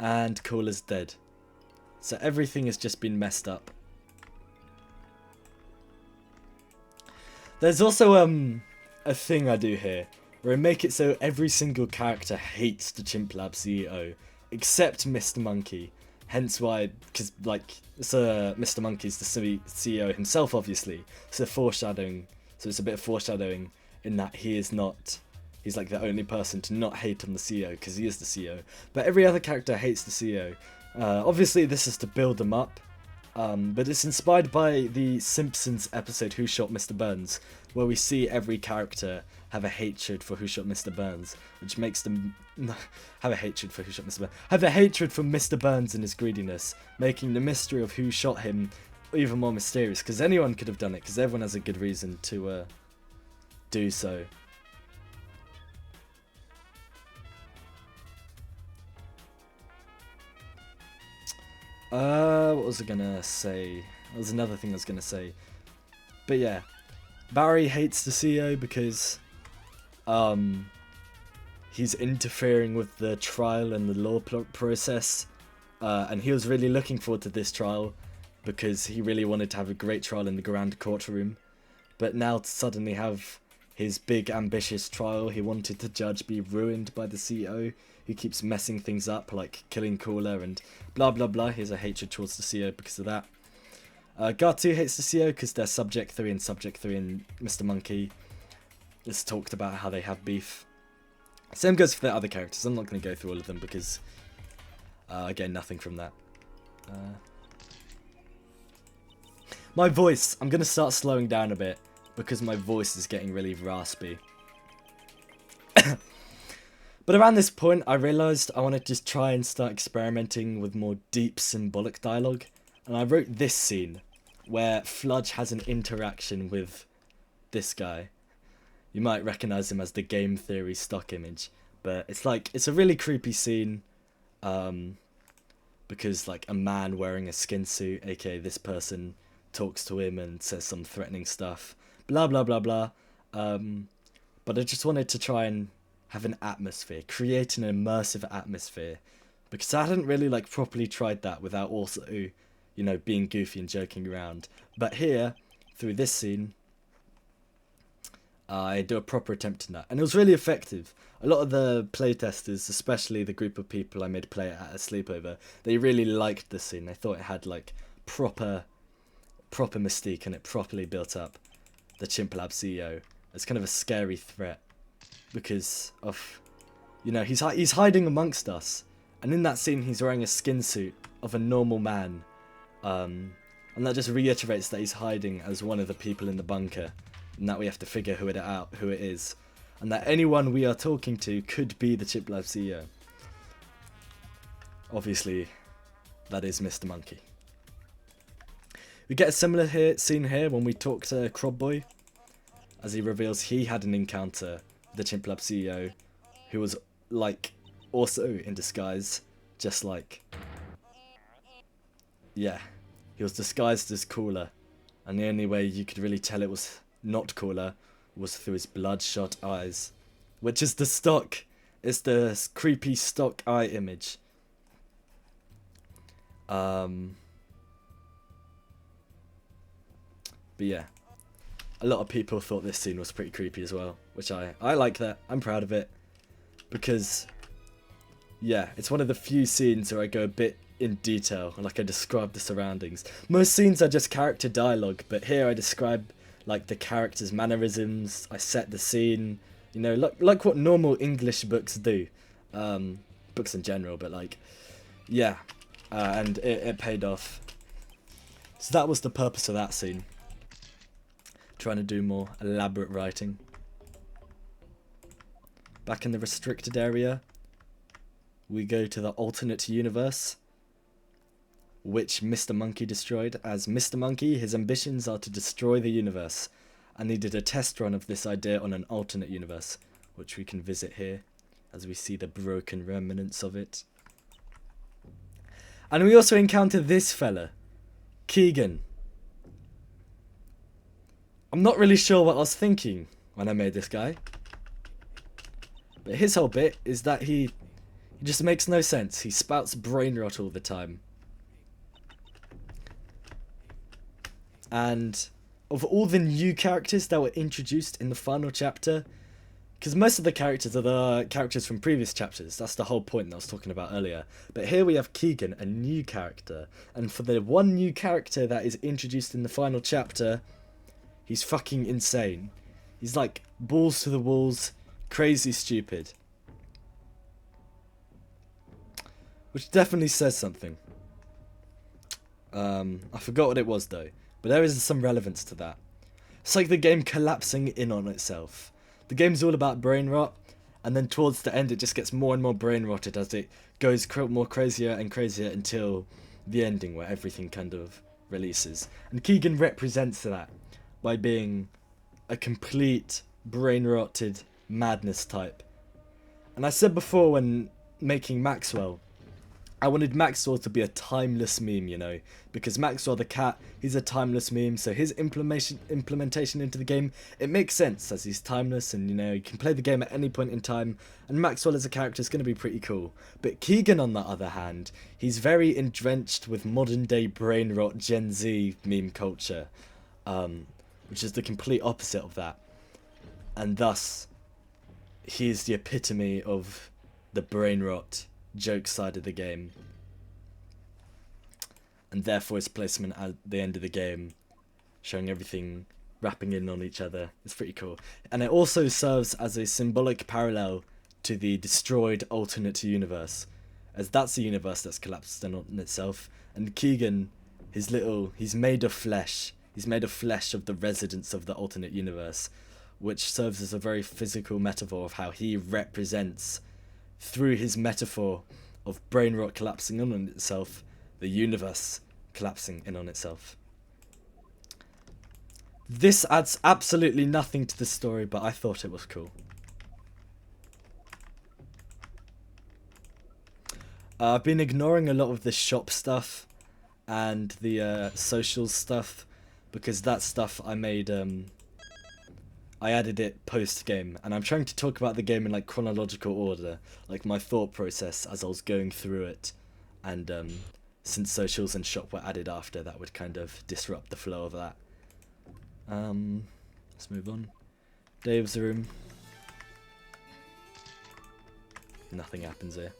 and Cooler's dead. So everything has just been messed up. There's also a thing I do here, where I make it so every single character hates the Chimp Lab CEO, except Mr. Monkey. Hence why, because like, Mr. Monkey's the CEO himself, obviously. So foreshadowing. So it's a bit of foreshadowing in that he is not. He's like the only person to not hate on the CEO, because he is the CEO. But every other character hates the CEO. Obviously, this is to build them up. But it's inspired by the Simpsons episode Who Shot Mr. Burns, where we see every character have a hatred for Who Shot Mr. Burns, which makes them have a hatred for Who Shot Mr. Burns. Have a hatred for Mr. Burns and his greediness, making the mystery of who shot him even more mysterious, because anyone could have done it, because everyone has a good reason to do so. What was I gonna say? That was another thing I was gonna say. But yeah, Barry hates the CEO because he's interfering with the trial and the law process, and he was really looking forward to this trial, because he really wanted to have a great trial in the grand courtroom. But now to suddenly have his big ambitious trial he wanted to judge be ruined by the CEO who keeps messing things up, like killing Cooler and blah blah blah. He has a hatred towards the CEO because of that. Guard 2 hates the CEO because they're Subject 3, and Subject 3 and Mr. Monkey has talked about how they have beef. Same goes for the other characters. I'm not going to go through all of them because I get nothing from that. My voice, I'm going to start slowing down a bit because my voice is getting really raspy. But around this point, I realised I wanted to just try and start experimenting with more deep symbolic dialogue. And I wrote this scene where Fludge has an interaction with this guy. You might recognise him as the game theory stock image. But it's a really creepy scene. Because like a man wearing a skin suit, aka this person, talks to him and says some threatening stuff. Blah blah blah blah. But I just wanted to try and have an atmosphere, create an immersive atmosphere, because I hadn't really like properly tried that without also, you know, being goofy and joking around. But here, through this scene, I do a proper attempt in that, and it was really effective. A lot of the playtesters, especially the group of people I made play it at a sleepover, they really liked the scene. They thought it had like proper mystique, and it properly built up the Chimp Lab CEO as kind of a scary threat because of, you know, he's hiding amongst us, and in that scene he's wearing a skin suit of a normal man, and that just reiterates that he's hiding as one of the people in the bunker, and that we have to figure who it is, and that anyone we are talking to could be the Chimp Lab CEO. Obviously, that is Mr. Monkey. We get a similar scene here when we talk to Crab Boy, as he reveals he had an encounter with the Chimp Lab CEO, who was like also in disguise, just like, yeah, he was disguised as Cooler, and the only way you could really tell it was not Cooler was through his bloodshot eyes, which is the stock. It's the creepy stock eye image. But yeah, a lot of people thought this scene was pretty creepy as well, which I like that. I'm proud of it because, yeah, it's one of the few scenes where I go a bit in detail, like I describe the surroundings. Most scenes are just character dialogue, but here I describe like the character's mannerisms. I set the scene, you know, like what normal English books do, books in general, but like, yeah, and it paid off. So that was the purpose of that scene. Trying to do more elaborate writing. Back in the restricted area, we go to the alternate universe, which Mr. Monkey destroyed. As Mr. Monkey, his ambitions are to destroy the universe, and he did a test run of this idea on an alternate universe, which we can visit here, as we see the broken remnants of it. And we also encounter this fella, Keegan. I'm not really sure what I was thinking when I made this guy, but his whole bit is that he just makes no sense. He spouts brain rot all the time. And of all the new characters that were introduced in the final chapter, because most of the characters are the characters from previous chapters, that's the whole point that I was talking about earlier, but here we have Keegan, a new character, and for the one new character that is introduced in the final chapter, he's fucking insane. He's like balls to the walls, crazy stupid. Which definitely says something. I forgot what it was though, but there is some relevance to that. It's like the game collapsing in on itself. The game's all about brain rot, and then towards the end it just gets more and more brain rotted as it goes more crazier and crazier until the ending where everything kind of releases. And Keegan represents that by being a complete brain rotted madness type. And I said before when making Maxwell, I wanted Maxwell to be a timeless meme, you know, because Maxwell the cat, he's a timeless meme, so his implementation into the game, it makes sense as he's timeless and, you know, you can play the game at any point in time, and Maxwell as a character is going to be pretty cool. But Keegan, on the other hand, he's very entrenched with modern day brain rot Gen Z meme culture, which is the complete opposite of that, and thus, he is the epitome of the brain rot joke side of the game, and therefore his placement at the end of the game, showing everything wrapping in on each other, is pretty cool. And it also serves as a symbolic parallel to the destroyed alternate universe, as that's a universe that's collapsed in on itself, and Keegan, he's made of flesh. He's made of flesh of the residents of the alternate universe, which serves as a very physical metaphor of how he represents, through his metaphor of brain rot collapsing in on itself, the universe collapsing in on itself. This adds absolutely nothing to the story, but I thought it was cool. I've been ignoring a lot of the shop stuff and the social stuff, because that stuff I made, I added it post-game, and I'm trying to talk about the game in like chronological order, like my thought process as I was going through it, and since socials and shop were added after, that would kind of disrupt the flow of that. Let's move on. Dave's room. Nothing happens here.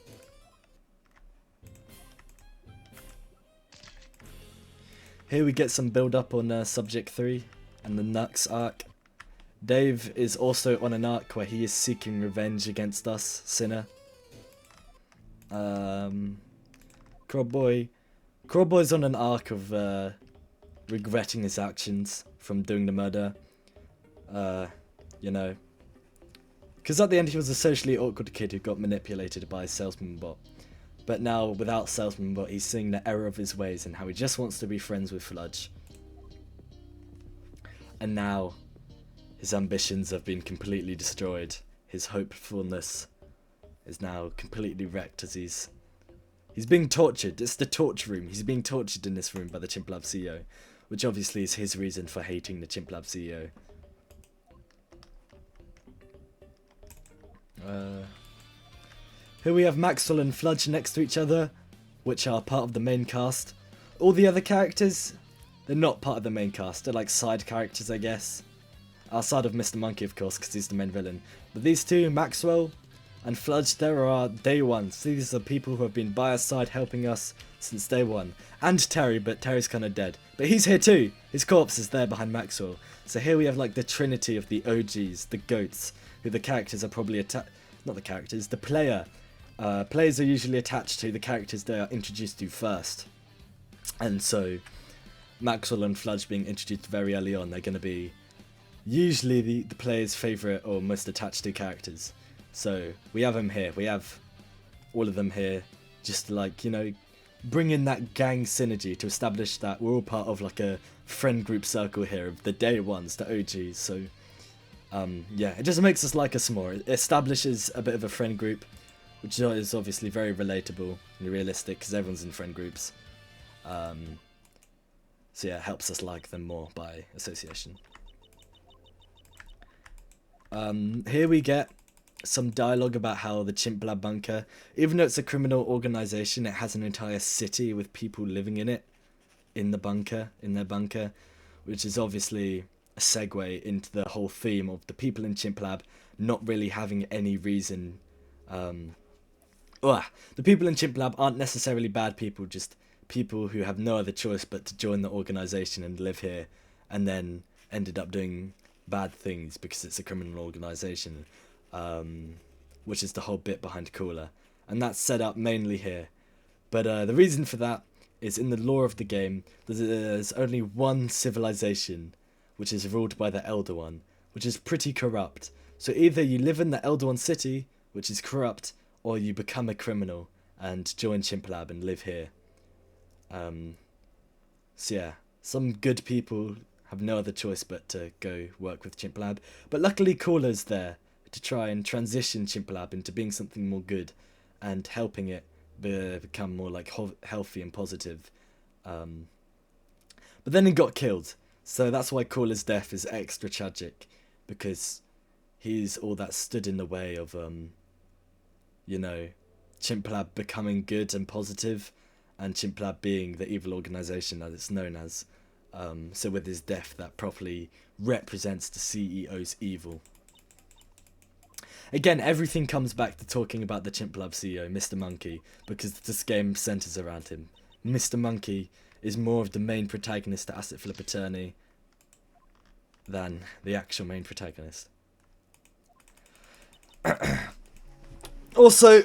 Here we get some build up on Subject 3 and the Nux arc. Dave is also on an arc where he is seeking revenge against us, Sinner. Crawboy's on an arc of regretting his actions from doing the murder. You know. Because at the end he was a socially awkward kid who got manipulated by a salesman bot. But now, without salesman bot, he's seeing the error of his ways and how he just wants to be friends with Fludge. And now, his ambitions have been completely destroyed. His hopefulness is now completely wrecked as he's being tortured. It's the torture room. He's being tortured in this room by the Chimp Lab CEO, which obviously is his reason for hating the Chimp Lab CEO. Here we have Maxwell and Fludge next to each other, which are part of the main cast. All the other characters, they're not part of the main cast. They're like side characters, I guess. Outside of Mr. Monkey, of course, because he's the main villain. But these two, Maxwell and Fludge, there are day ones. These are people who have been by our side helping us since day one. And Terry, but Terry's kind of dead. But he's here too. His corpse is there behind Maxwell. So here we have like the trinity of the OGs, the GOATs, who the characters are probably not the characters, the player. Players are usually attached to the characters they are introduced to first. And so, Maxwell and Fludge being introduced very early on, they're going to be usually the player's favourite or most attached to characters. So, we have them here. We have all of them here. Just like, you know, bring in that gang synergy to establish that we're all part of like a friend group circle here of the day ones, the OGs. So, yeah, it just makes us like us more. It establishes a bit of a friend group, which is obviously very relatable and realistic because everyone's in friend groups. So yeah, it helps us like them more by association. Here we get some dialogue about how the Chimp Lab bunker, even though it's a criminal organisation, it has an entire city with people living in it, in their bunker, which is obviously a segue into the whole theme of the people in Chimp Lab not really having any reason. The people in Chimp Lab aren't necessarily bad people, just people who have no other choice but to join the organisation and live here, and then ended up doing bad things because it's a criminal organisation, which is the whole bit behind Cooler, and that's set up mainly here. But the reason for that is in the lore of the game, there's only one civilization, which is ruled by the Elder One, which is pretty corrupt. So either you live in the Elder One city, which is corrupt, or you become a criminal and join Chimp Lab and live here. So yeah, some good people have no other choice but to go work with Chimp Lab. But luckily Cooler's there to try and transition Chimp Lab into being something more good and helping it become more like healthy and positive. But then he got killed, so that's why Caller's death is extra tragic, because he's all that stood in the way of you know, Chimplab becoming good and positive, and Chimplab being the evil organization that it's known as. So with his death, that properly represents the CEO's evil. Again, everything comes back to talking about the Chimplab CEO, Mr. Monkey, because this game centers around him. Mr. Monkey is more of the main protagonist to Assetflip Attorney than the actual main protagonist. Also,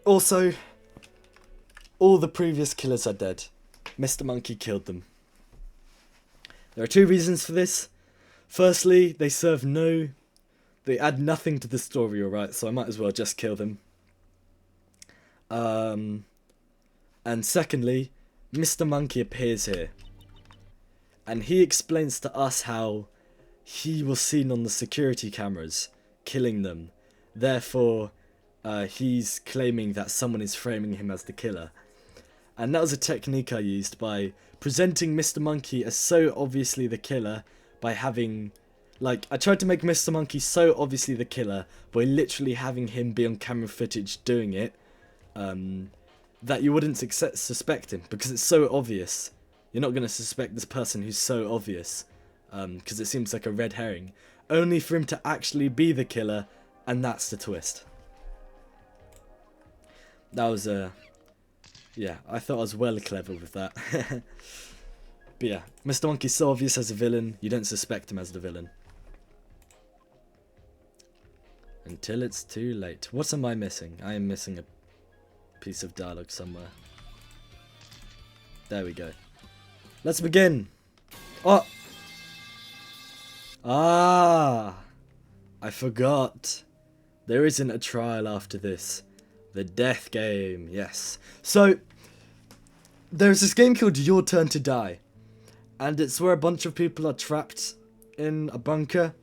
all the previous killers are dead. Mr. Monkey killed them. There are two reasons for this. Firstly, they add nothing to the story, alright, so I might as well just kill them. And secondly, Mr. Monkey appears here. And he explains to us how he was seen on the security cameras, killing them. Therefore, he's claiming that someone is framing him as the killer. And that was a technique I used by presenting Mr. Monkey as so obviously the killer by having... Like, I tried to make Mr. Monkey so obviously the killer by literally having him be on camera footage doing it, that you wouldn't suspect him, because it's so obvious. You're not going to suspect this person who's so obvious, because it seems like a red herring. Only for him to actually be the killer, and that's the twist. That was yeah, I thought I was well clever with that. But yeah, Mr. Monkey's so obvious as a villain, you don't suspect him as the villain. Until it's too late. What am I missing? I am missing a piece of dialogue somewhere. There we go. Let's begin. Oh! Ah! I forgot. There isn't a trial after this. The death game, yes. So, there's this game called Your Turn to Die. And it's where a bunch of people are trapped in a bunker.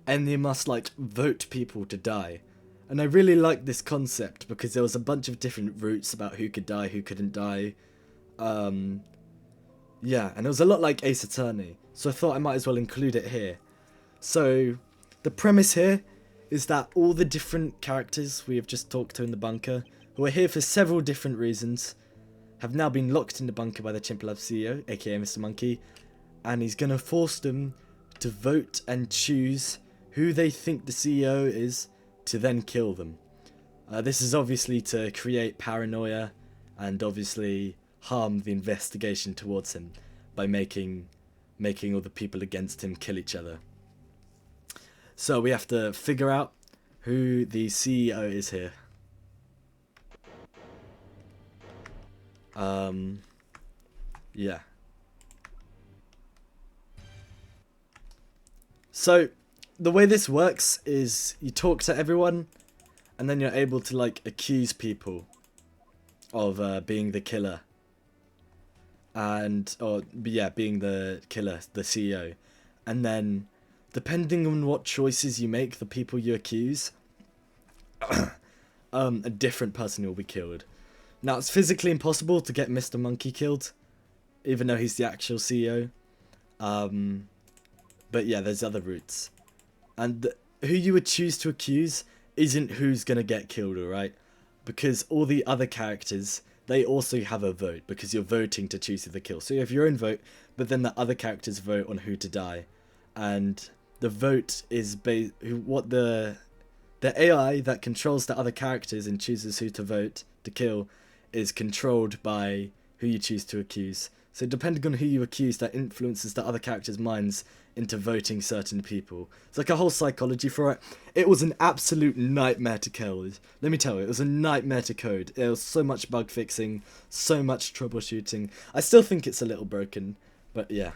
And they must, like, vote people to die. And I really like this concept because there was a bunch of different routes about who could die, who couldn't die. Yeah, and it was a lot like Ace Attorney. So I thought I might as well include it here. So, the premise here is that all the different characters we have just talked to in the bunker, who are here for several different reasons, have now been locked in the bunker by the Chimplab CEO, aka Mr. Monkey, and he's going to force them to vote and choose who they think the CEO is to then kill them. This is obviously to create paranoia and obviously harm the investigation towards him by making all the people against him kill each other. So we have to figure out who the CEO is here. Yeah. So the way this works is you talk to everyone and then you're able to like accuse people of being the killer. And, being the killer, the CEO. And then, depending on what choices you make, the people you accuse, a different person will be killed. Now, it's physically impossible to get Mr. Monkey killed, even though he's the actual CEO. But yeah, there's other routes. And who you would choose to accuse isn't who's gonna get killed, alright? Because all the other characters, they also have a vote, because you're voting to choose who to kill. So you have your own vote, but then the other characters vote on who to die. And the vote is what the AI that controls the other characters and chooses who to vote to kill is controlled by who you choose to accuse. So depending on who you accuse, that influences the other characters' minds into voting certain people. It's like a whole psychology for it. It was an absolute nightmare to code. Let me tell you, it was a nightmare to code. There was so much bug fixing, so much troubleshooting. I still think it's a little broken, but yeah.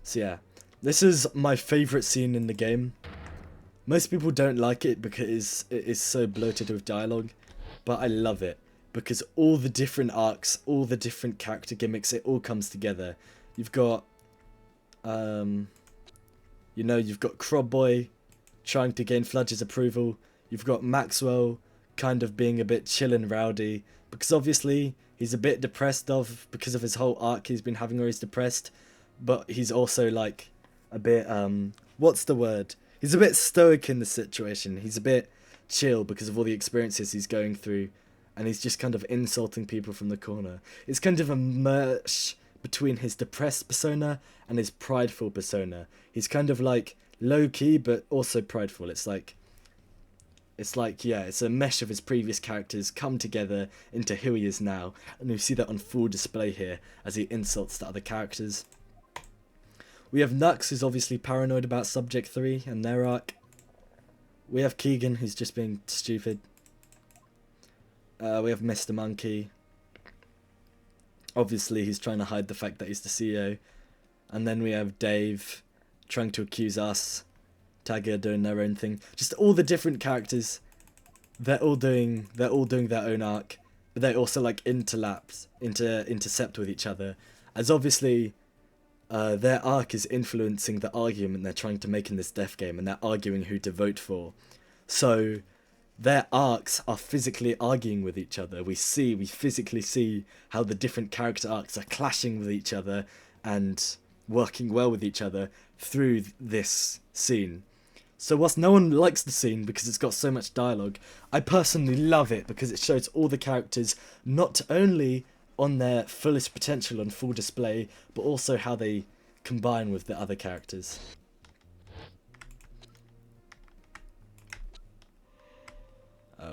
So yeah, this is my favourite scene in the game. Most people don't like it because it is so bloated with dialogue, but I love it. Because all the different arcs, all the different character gimmicks, it all comes together. You've got, you've got Crobboy trying to gain Fludge's approval. You've got Maxwell kind of being a bit chill and rowdy, because obviously he's a bit depressed because of his whole arc he's been having where he's depressed, but he's also like a bit, what's the word? He's a bit stoic in the situation. He's a bit chill because of all the experiences he's going through, and he's just kind of insulting people from the corner. It's kind of a merge between his depressed persona and his prideful persona. He's kind of like low-key but also prideful. It's like, yeah, it's a mesh of his previous characters come together into who he is now, and we see that on full display here as he insults the other characters. We have Nux, who's obviously paranoid about Subject 3 and their arc. We have Keegan, who's just being stupid. We have Mr. Monkey. Obviously, he's trying to hide the fact that he's the CEO. And then we have Dave trying to accuse us. Tagger doing their own thing. Just all the different characters. They're all doing their own arc, but they also like intercept with each other. As obviously, their arc is influencing the argument they're trying to make in this death game, and they're arguing who to vote for. So their arcs are physically arguing with each other. We physically see how the different character arcs are clashing with each other and working well with each other through this scene. So whilst no one likes the scene because it's got so much dialogue, I personally love it because it shows all the characters not only on their fullest potential on full display, but also how they combine with the other characters.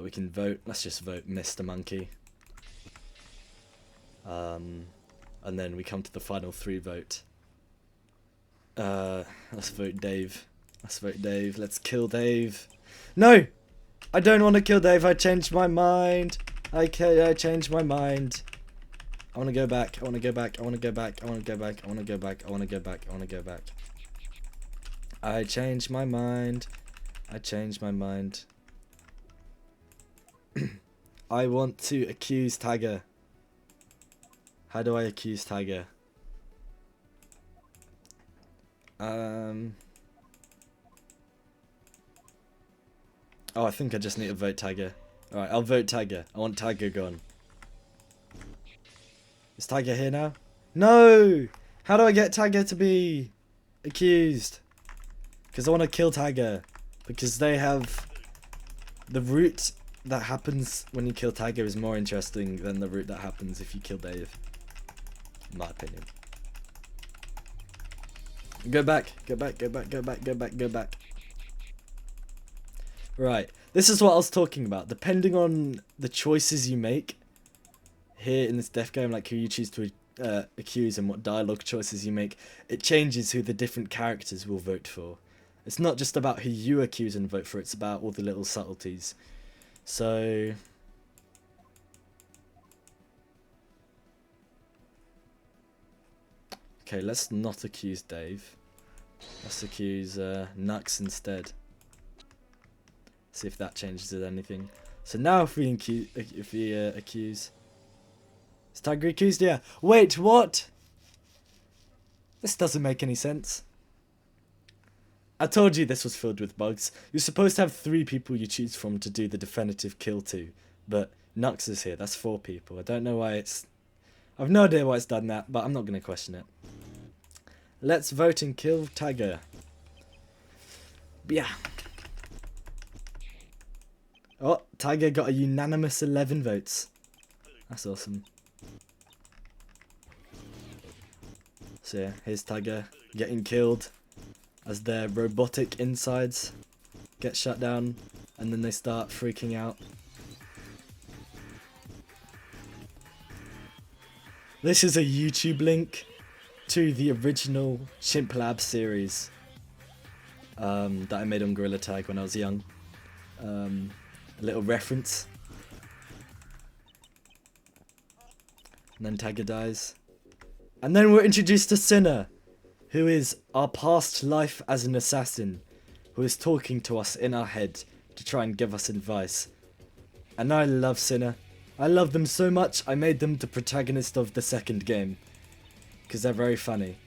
We can vote. Let's just vote Mr. Monkey. And then we come to the final 3 vote. Let's vote Dave. Let's kill Dave. No! I don't want to kill Dave. I changed my mind. I changed my mind. I want to go back. I want to go back. I changed my mind. I want to accuse Tagger. How do I accuse Tagger? Oh, I think I just need to vote Tagger. Alright, I'll vote Tagger. I want Tagger gone. Is Tagger here now? No! How do I get Tagger to be accused? Because I want to kill Tagger. Because they have... The route that happens when you kill Tagger is more interesting than the route that happens if you kill Dave. In my opinion. Go back. Right, this is what I was talking about. Depending on the choices you make here in this death game, like who you choose to accuse and what dialogue choices you make, it changes who the different characters will vote for. It's not just about who you accuse and vote for, it's about all the little subtleties. So... okay, let's not accuse Dave. Let's accuse Nux instead. See if that changes anything. So now if we accuse... Is Tagger accused? Yeah. Wait, what? This doesn't make any sense. I told you this was filled with bugs. You're supposed to have 3 people you choose from to do the definitive kill to. But Nux is here. That's 4 people. I don't know why it's... I've no idea why it's done that, but I'm not going to question it. Let's vote and kill Tagger. Yeah. Oh, Tagger got a unanimous 11 votes. That's awesome. So yeah, here's Tagger getting killed as their robotic insides get shut down and then they start freaking out. This is a YouTube link to the original Chimp Lab series that I made on Gorilla Tag when I was young. A little reference. And then Tagger dies. And then we're introduced to Sinner, who is our past life as an assassin, who is talking to us in our head to try and give us advice. And I love Sinner. I love them so much, I made them the protagonist of the second game. Because they're very funny.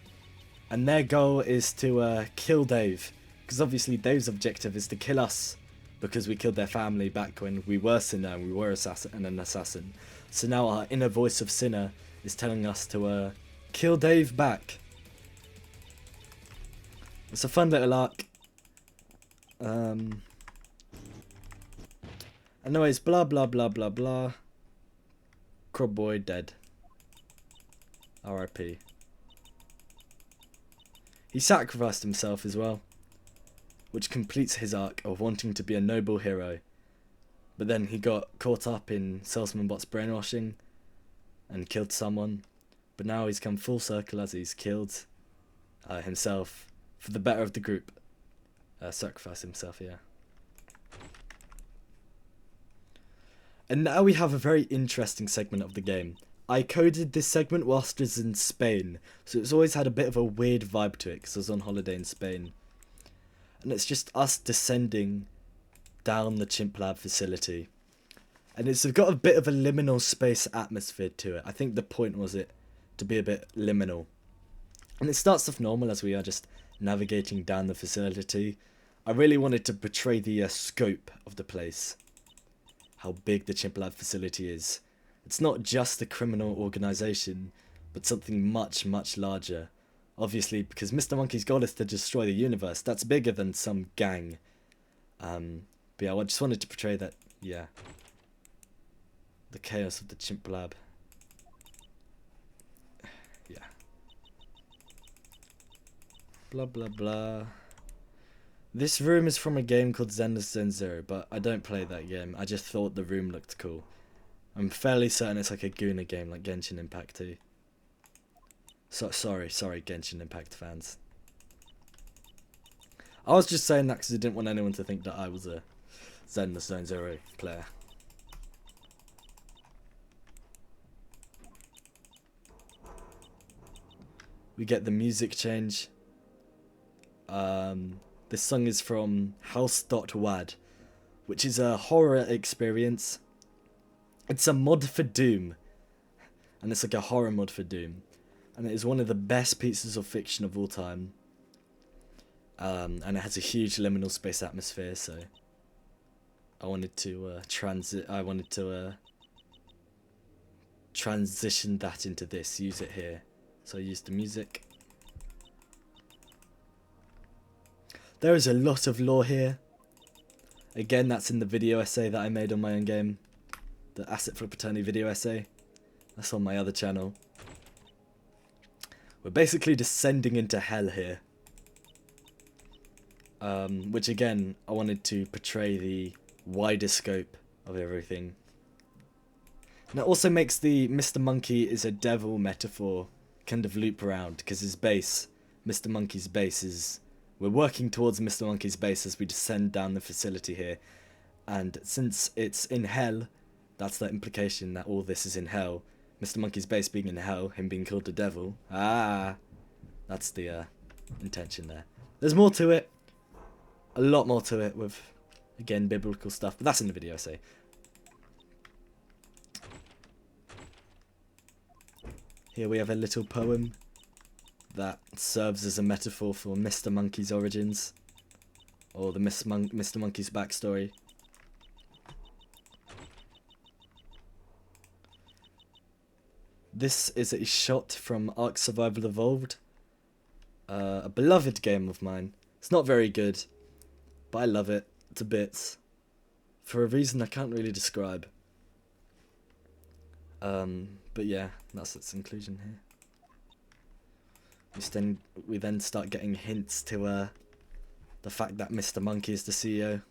And their goal is to kill Dave. Because obviously Dave's objective is to kill us because we killed their family back when we were Sinner and we were an assassin. So now our inner voice of Sinner is telling us to kill Dave back. It's a fun little arc. Anyways, blah blah blah blah blah. Crab boy dead. R.I.P. He sacrificed himself as well, which completes his arc of wanting to be a noble hero. But then he got caught up in Salesman Bot's brainwashing and killed someone. But now he's come full circle as he's killed himself for the better of the group. Sacrifice himself, yeah. And now we have a very interesting segment of the game. I coded this segment whilst I was in Spain, so it's always had a bit of a weird vibe to it because I was on holiday in Spain. And it's just us descending down the Chimp Lab facility. And it's got a bit of a liminal space atmosphere to it. I think the point was it to be a bit liminal. And it starts off normal as we are just navigating down the facility. I really wanted to portray the scope of the place. How big the Chimp Lab facility is. It's not just a criminal organisation, but something much, much larger. Obviously, because Mr. Monkey's goal is to destroy the universe. That's bigger than some gang. But yeah, I just wanted to portray that, yeah. The chaos of the Chimp Lab. Yeah. Blah, blah, blah. This room is from a game called Zenless Zone Zero, but I don't play that game. I just thought the room looked cool. I'm fairly certain it's like a Guna game, like Genshin Impact 2. So, sorry, Genshin Impact fans. I was just saying that because I didn't want anyone to think that I was a Zenless Zone Zero player. We get the music change. This song is from House.wad, which is a horror experience. It's a mod for Doom, and it's like a horror mod for Doom, and it is one of the best pieces of fiction of all time. And it has a huge liminal space atmosphere, so I wanted to transition that into this, use it here. So I used the music. There is a lot of lore here. Again, that's in the video essay that I made on my own game. The Assetflip Attorney video essay. That's on my other channel. We're basically descending into hell here. Which again, I wanted to portray the wider scope of everything. And it also makes the Mr. Monkey is a devil metaphor kind of loop around, because his base, Mr. Monkey's base, is... We're working towards Mr. Monkey's base as we descend down the facility here. And since it's in hell, that's the implication that all this is in hell. Mr. Monkey's base being in hell, him being called the devil. That's the intention there. There's more to it. A lot more to it with, again, biblical stuff. But that's in the video essay. Here we have a little poem that serves as a metaphor for Mr. Monkey's origins, or the Mr. Monkey's backstory. This is a shot from Ark Survival Evolved, a beloved game of mine. It's not very good, but I love it to bits, for a reason I can't really describe. But yeah, that's its inclusion here. We then start getting hints to the fact that Mr. Monkey is the CEO.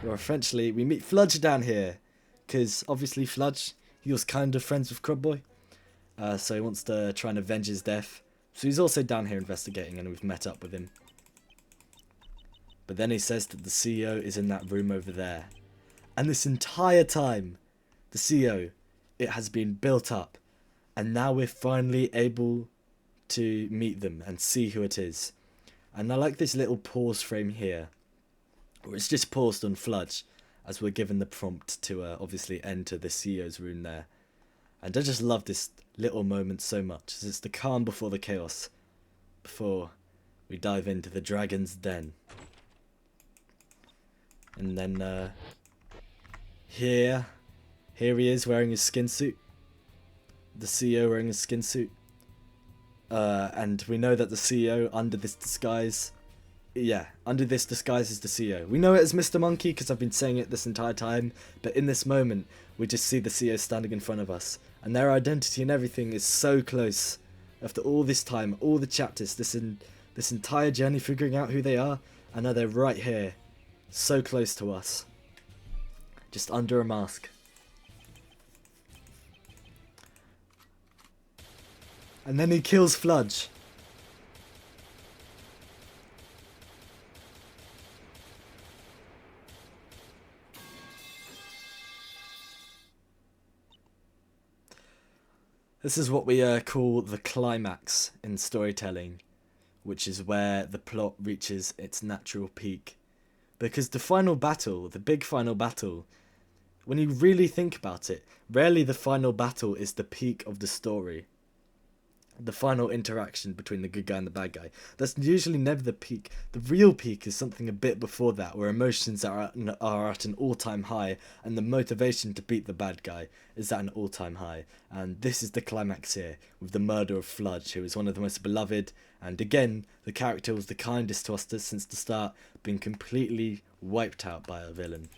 Or eventually we meet Fludge down here, because obviously Fludge, he was kind of friends with Crabboy, so he wants to try and avenge his death. So he's also down here investigating, and we've met up with him. But then he says that the CEO is in that room over there. And this entire time, the CEO, it has been built up. And now we're finally able to meet them and see who it is. And I like this little pause frame here, where it's just paused on Fludge, as we're given the prompt to obviously enter the CEO's room there. And I just love this little moment so much, as it's the calm before the chaos, before we dive into the dragon's den. And then here he is wearing his skin suit. The CEO wearing his skin suit. And we know that the CEO under this disguise, under this disguise is the CEO. We know it as Mr. Monkey because I've been saying it this entire time, but in this moment, we just see the CEO standing in front of us. And their identity and everything is so close. After all this time, all the chapters, this entire journey figuring out who they are, and now they're right here, so close to us. Just under a mask. And then he kills Fludge. This is what we call the climax in storytelling, which is where the plot reaches its natural peak. Because the final battle, the big final battle, when you really think about it, rarely the final battle is the peak of the story. The final interaction between the good guy and the bad guy. That's usually never the peak. The real peak is something a bit before that, where emotions are at an all-time high, and the motivation to beat the bad guy is at an all-time high. And this is the climax here, with the murder of Fludge, who is one of the most beloved, and again, the character was the kindest to us since the start, being completely wiped out by a villain.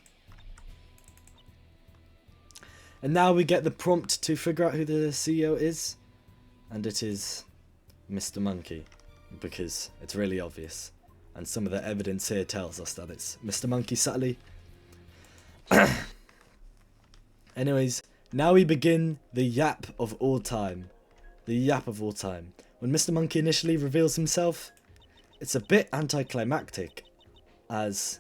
And now we get the prompt to figure out who the CEO is. And it is Mr. Monkey, because it's really obvious. And some of the evidence here tells us that it's Mr. Monkey subtly. Anyways, now we begin the yap of all time. The yap of all time. When Mr. Monkey initially reveals himself, it's a bit anticlimactic, as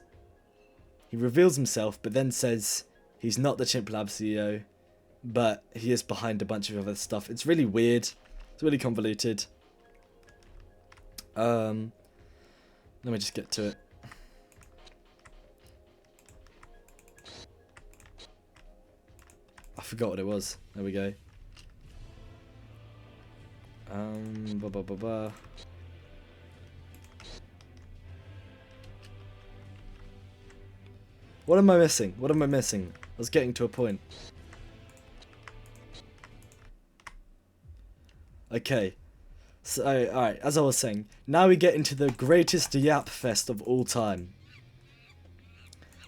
he reveals himself but then says he's not the Chimp Lab CEO, but he is behind a bunch of other stuff. It's really weird. It's really convoluted. Let me just get to it. I forgot what it was. There we go. What am I missing? What am I missing? I was getting to a point. Okay, so, alright, as I was saying, now we get into the greatest yap fest of all time.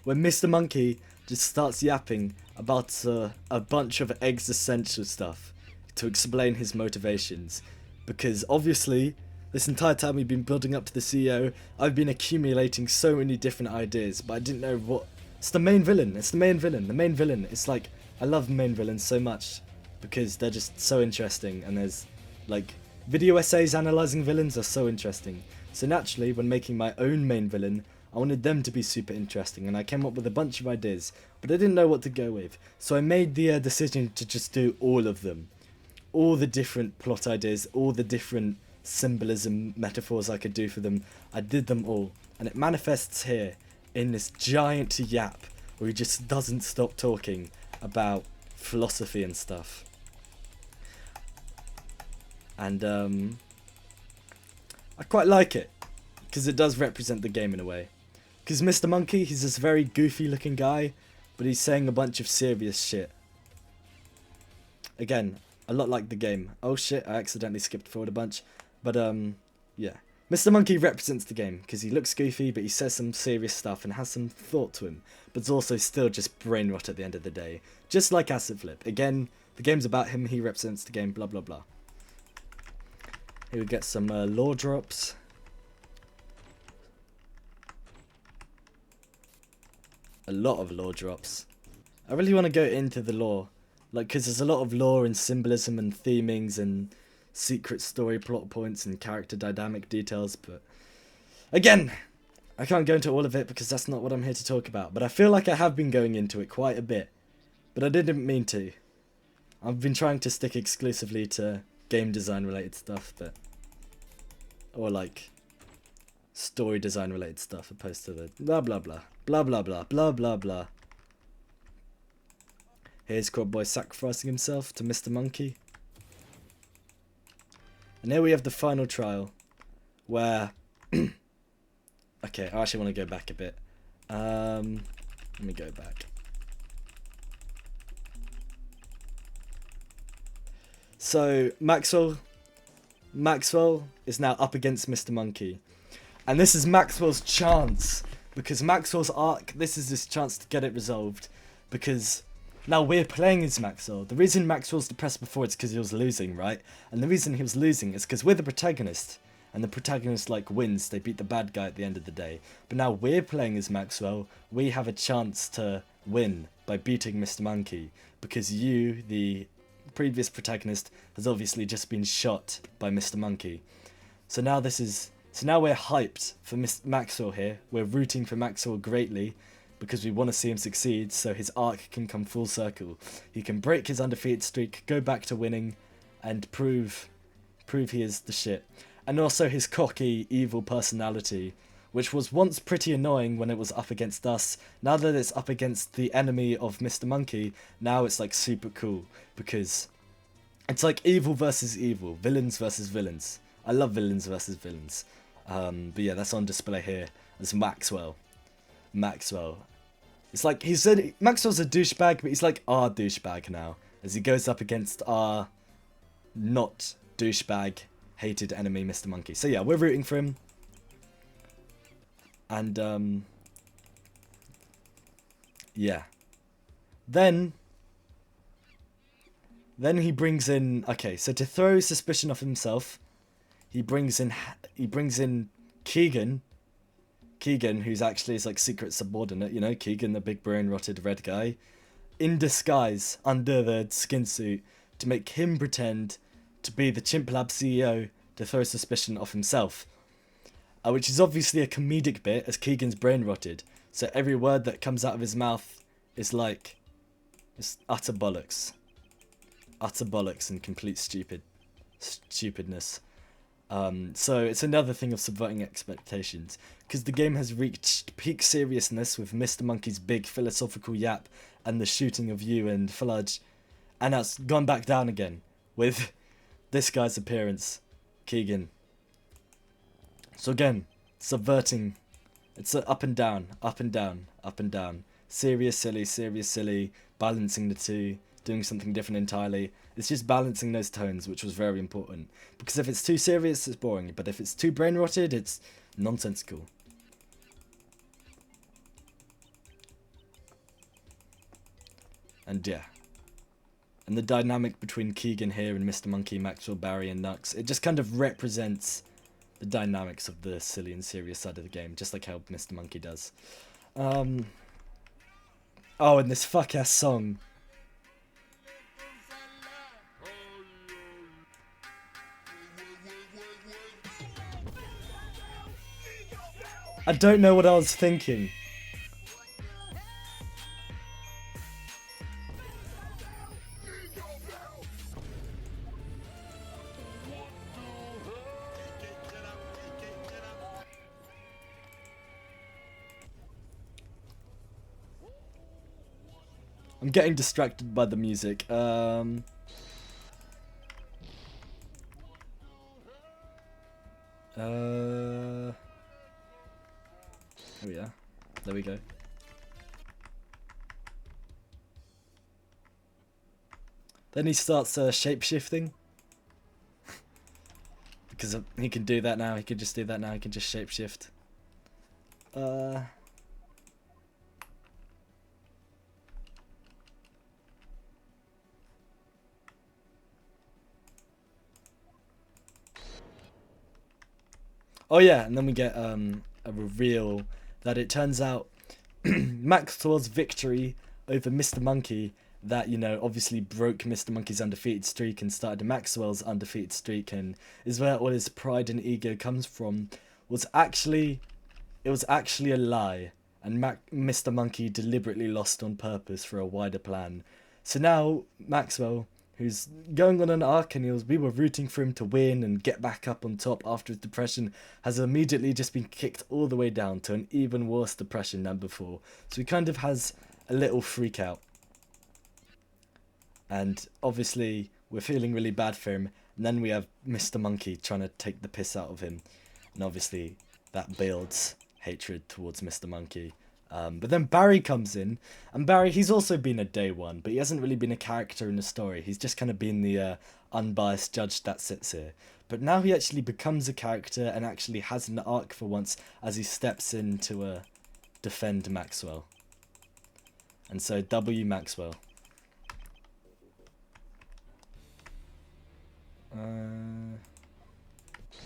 When Mr. Monkey just starts yapping about a bunch of existential stuff to explain his motivations. Because obviously, this entire time we've been building up to the CEO, I've been accumulating so many different ideas, but I didn't know what... It's the main villain, it's the main villain, the main villain. It's like, I love main villains so much, because they're just so interesting, and there's... Like, video essays analysing villains are so interesting. So naturally, when making my own main villain, I wanted them to be super interesting, and I came up with a bunch of ideas, but I didn't know what to go with. So I made the decision to just do all of them. All the different plot ideas, all the different symbolism, metaphors I could do for them, I did them all. And it manifests here in this giant yap, where he just doesn't stop talking about philosophy and stuff. And I quite like it, because it does represent the game in a way. Because Mr. Monkey, he's this very goofy looking guy, but he's saying a bunch of serious shit. Again, a lot like the game. Oh shit, I accidentally skipped forward a bunch. But yeah. Mr. Monkey represents the game, because he looks goofy, but he says some serious stuff and has some thought to him. But it's also still just brain rot at the end of the day. Just like Assetflip. Again, the game's about him, he represents the game, blah blah blah. Here we get some lore drops. A lot of lore drops. I really want to go into the lore. Like, because there's a lot of lore and symbolism and themings and secret story plot points and character dynamic details, but again, I can't go into all of it because that's not what I'm here to talk about. But I feel like I have been going into it quite a bit, but I didn't mean to. I've been trying to stick exclusively to game design related stuff, but or like story design related stuff opposed to the blah blah blah blah blah blah blah blah blah. Here's Crab Boy sacrificing himself to Mr. Monkey. And here we have the final trial where okay, I actually want to go back a bit. Let me go back. So Maxwell is now up against Mr. Monkey. And this is Maxwell's chance. Because Maxwell's arc, this is his chance to get it resolved. Because now we're playing as Maxwell. The reason Maxwell's depressed before is because he was losing, right? And the reason he was losing is because we're the protagonist. And the protagonist, like, wins. They beat the bad guy at the end of the day. But now we're playing as Maxwell. We have a chance to win by beating Mr. Monkey. Because you, the previous protagonist, has obviously just been shot by Mr. Monkey. So now we're hyped for Maxwell here. We're rooting for Maxwell greatly because we want to see him succeed so his arc can come full circle. He can break his undefeated streak, go back to winning, and prove he is the shit. And also his cocky, evil personality, which was once pretty annoying when it was up against us. Now that it's up against the enemy of Mr. Monkey, now it's like super cool because it's like evil versus evil, villains versus villains. I love villains versus villains. But yeah, that's on display here as Maxwell. It's like Maxwell's a douchebag, but he's like our douchebag now, as he goes up against our not douchebag hated enemy, Mr. Monkey. So yeah, we're rooting for him. And yeah. Then he brings in, okay, so to throw suspicion off himself, he brings in Keegan, who's actually his like secret subordinate, you know, Keegan, the big brain rotted red guy, in disguise under the skin suit to make him pretend to be the Chimp Lab CEO to throw suspicion off himself. Which is obviously a comedic bit as Keegan's brain rotted, so every word that comes out of his mouth is like, it's utter bollocks and complete stupidness. So it's another thing of subverting expectations, because the game has reached peak seriousness with Mr. Monkey's big philosophical yap and the shooting of you and Fludge, and it's gone back down again with this guy's appearance, Keegan. So again, subverting, it's up and down, up and down, up and down, serious, silly, balancing the two, doing something different entirely. It's just balancing those tones, which was very important. Because if it's too serious, it's boring. But if it's too brain-rotted, it's nonsensical. And yeah. And the dynamic between Keegan here and Mr. Monkey, Maxwell, Barry, and Nux, it just kind of represents the dynamics of the silly and serious side of the game, just like how Mr. Monkey does. Oh, and this fuck-ass song. I don't know what I was thinking. I'm getting distracted by the music. Oh yeah, there we go. Then he starts shape-shifting. Because he can do that now, he can just do that now, he can just shape-shift. Oh yeah, and then we get a reveal that it turns out Maxwell's victory over Mr. Monkey, that, you know, obviously broke Mr. Monkey's undefeated streak and started Maxwell's undefeated streak, and is where all his pride and ego comes from, was actually a lie, and Mr. Monkey deliberately lost on purpose for a wider plan. So now Maxwell, who's going on an arc, and we were rooting for him to win and get back up on top after his depression, has immediately just been kicked all the way down to an even worse depression than before. So he kind of has a little freak out. And obviously we're feeling really bad for him, and then we have Mr. Monkey trying to take the piss out of him, and obviously that builds hatred towards Mr. Monkey. But then Barry comes in, and Barry, he's also been a day one, but he hasn't really been a character in the story. He's just kind of been the unbiased judge that sits here. But now he actually becomes a character and actually has an arc for once as he steps in to defend Maxwell. And so W Maxwell.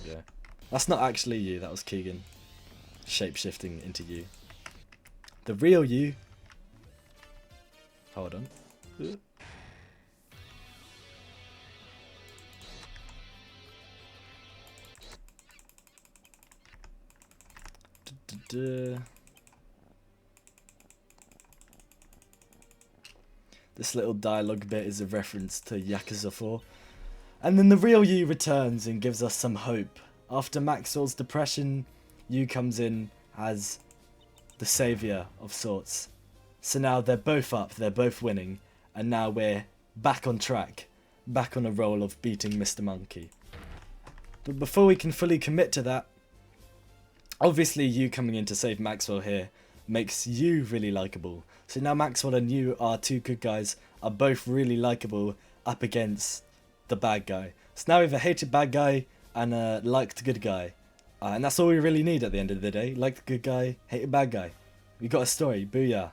Yeah. That's not actually you, that was Keegan. Shape-shifting into you. The real you. Hold on. This little dialogue bit is a reference to Yakuza 4. And then the real you returns and gives us some hope. After Maxwell's depression, you comes in as the saviour of sorts. So now they're both up, they're both winning, and now we're back on track, back on a roll of beating Mr. Monkey. But before we can fully commit to that, obviously you coming in to save Maxwell here makes you really likeable. So now Maxwell and you, our two good guys, are both really likeable up against the bad guy. So now we have a hated bad guy and a liked good guy. And that's all we really need at the end of the day. Liked good guy, hated bad guy. We got a story, booyah.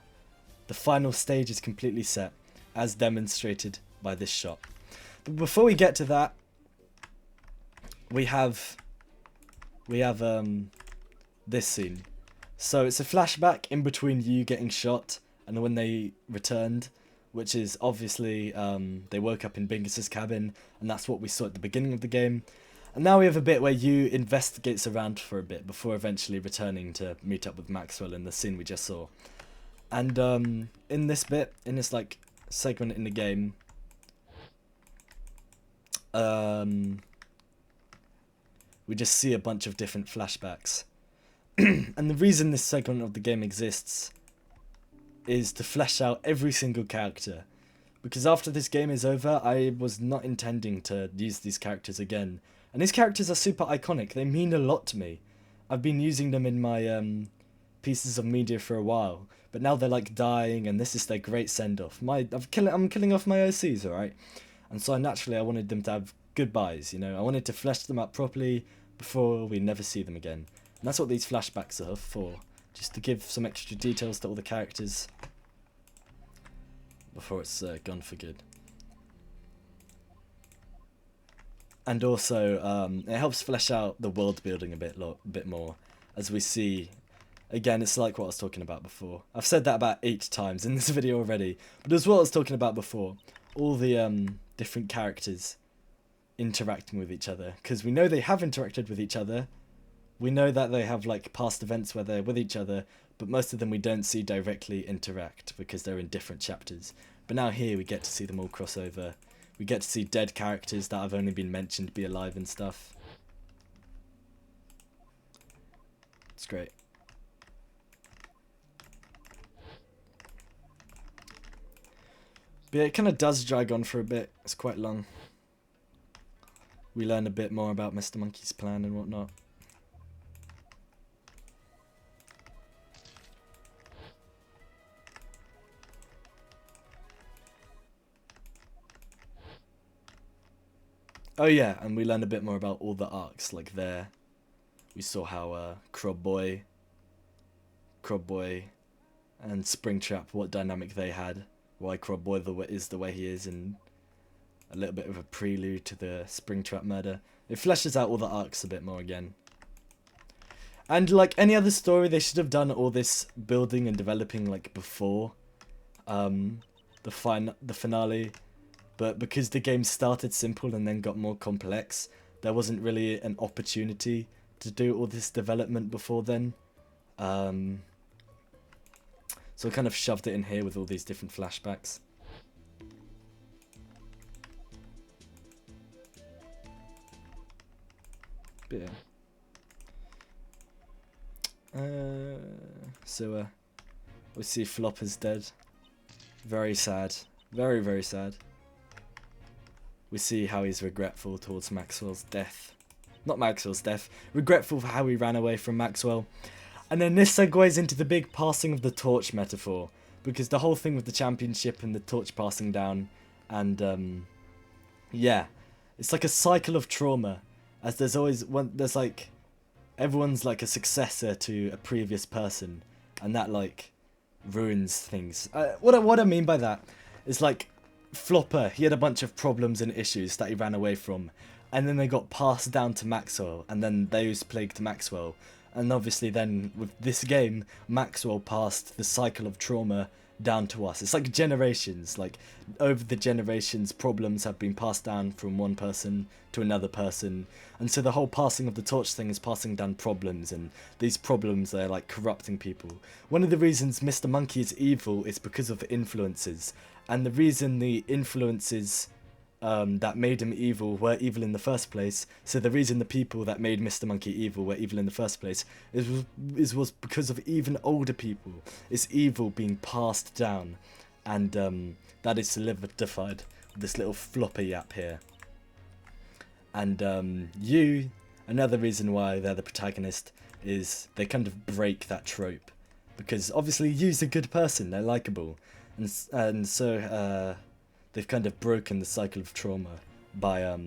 The final stage is completely set, as demonstrated by this shot. But before we get to that, we have this scene. So it's a flashback in between you getting shot and when they returned, which is obviously they woke up in Bingus's cabin, and that's what we saw at the beginning of the game. And now we have a bit where you investigates around for a bit before eventually returning to meet up with Maxwell in the scene we just saw. And in this bit, in this like segment in the game, we just see a bunch of different flashbacks. And the reason this segment of the game exists is to flesh out every single character. Because after this game is over, I was not intending to use these characters again. And these characters are super iconic, they mean a lot to me. I've been using them in my pieces of media for a while, but now they're like dying and this is their great send-off. I'm killing off my OCs, alright? And so naturally I wanted them to have goodbyes, you know? I wanted to flesh them up properly before we never see them again. And that's what these flashbacks are for, just to give some extra details to all the characters before it's gone for good. And also, it helps flesh out the world building a bit more, as we see. Again, it's like what I was talking about before. I've said that about 8 times in this video already, but as what I was talking about before, all the different characters interacting with each other, because we know they have interacted with each other. We know that they have like past events where they're with each other, but most of them we don't see directly interact because they're in different chapters. But now here we get to see them all cross over. We get to see dead characters that have only been mentioned be alive and stuff. It's great. But yeah, it kind of does drag on for a bit. It's quite long. We learn a bit more about Mr. Monkey's plan and whatnot. Oh yeah, and we learned a bit more about all the arcs, like there. We saw how Crab Boy and Springtrap, what dynamic they had, why Crab Boy is the way he is, and a little bit of a prelude to the Springtrap murder. It fleshes out all the arcs a bit more again. And like any other story, they should have done all this building and developing like before the finale. But because the game started simple and then got more complex, there wasn't really an opportunity to do all this development before then. So I kind of shoved it in here with all these different flashbacks. But yeah. So we see Flopper's dead. Very sad. Very, very sad. We see how he's regretful towards Maxwell's death. Not Maxwell's death. Regretful for how he ran away from Maxwell. And then this segues into the big passing of the torch metaphor, because the whole thing with the championship and the torch passing down, and yeah, it's like a cycle of trauma, as there's always one. There's like everyone's like a successor to a previous person, and that like ruins things. What I mean by that is like Flopper. He had a bunch of problems and issues that he ran away from, and then they got passed down to Maxwell, and then those plagued Maxwell. And obviously then with this game, Maxwell passed the cycle of trauma down to us. It's like generations, like over the generations problems have been passed down from one person to another person. And so the whole passing of the torch thing is passing down problems, and these problems are like corrupting people. One of the reasons Mr. Monkey is evil is because of influences. And the reason the influences that made him evil were evil in the first place. So the reason the people that made Mr. Monkey evil were evil in the first place was because of even older people. It's evil being passed down, and that is solidified with this little flopper yap here. And another reason why they're the protagonist is they kind of break that trope, because obviously Yu's a good person, they're likable, and so they've kind of broken the cycle of trauma by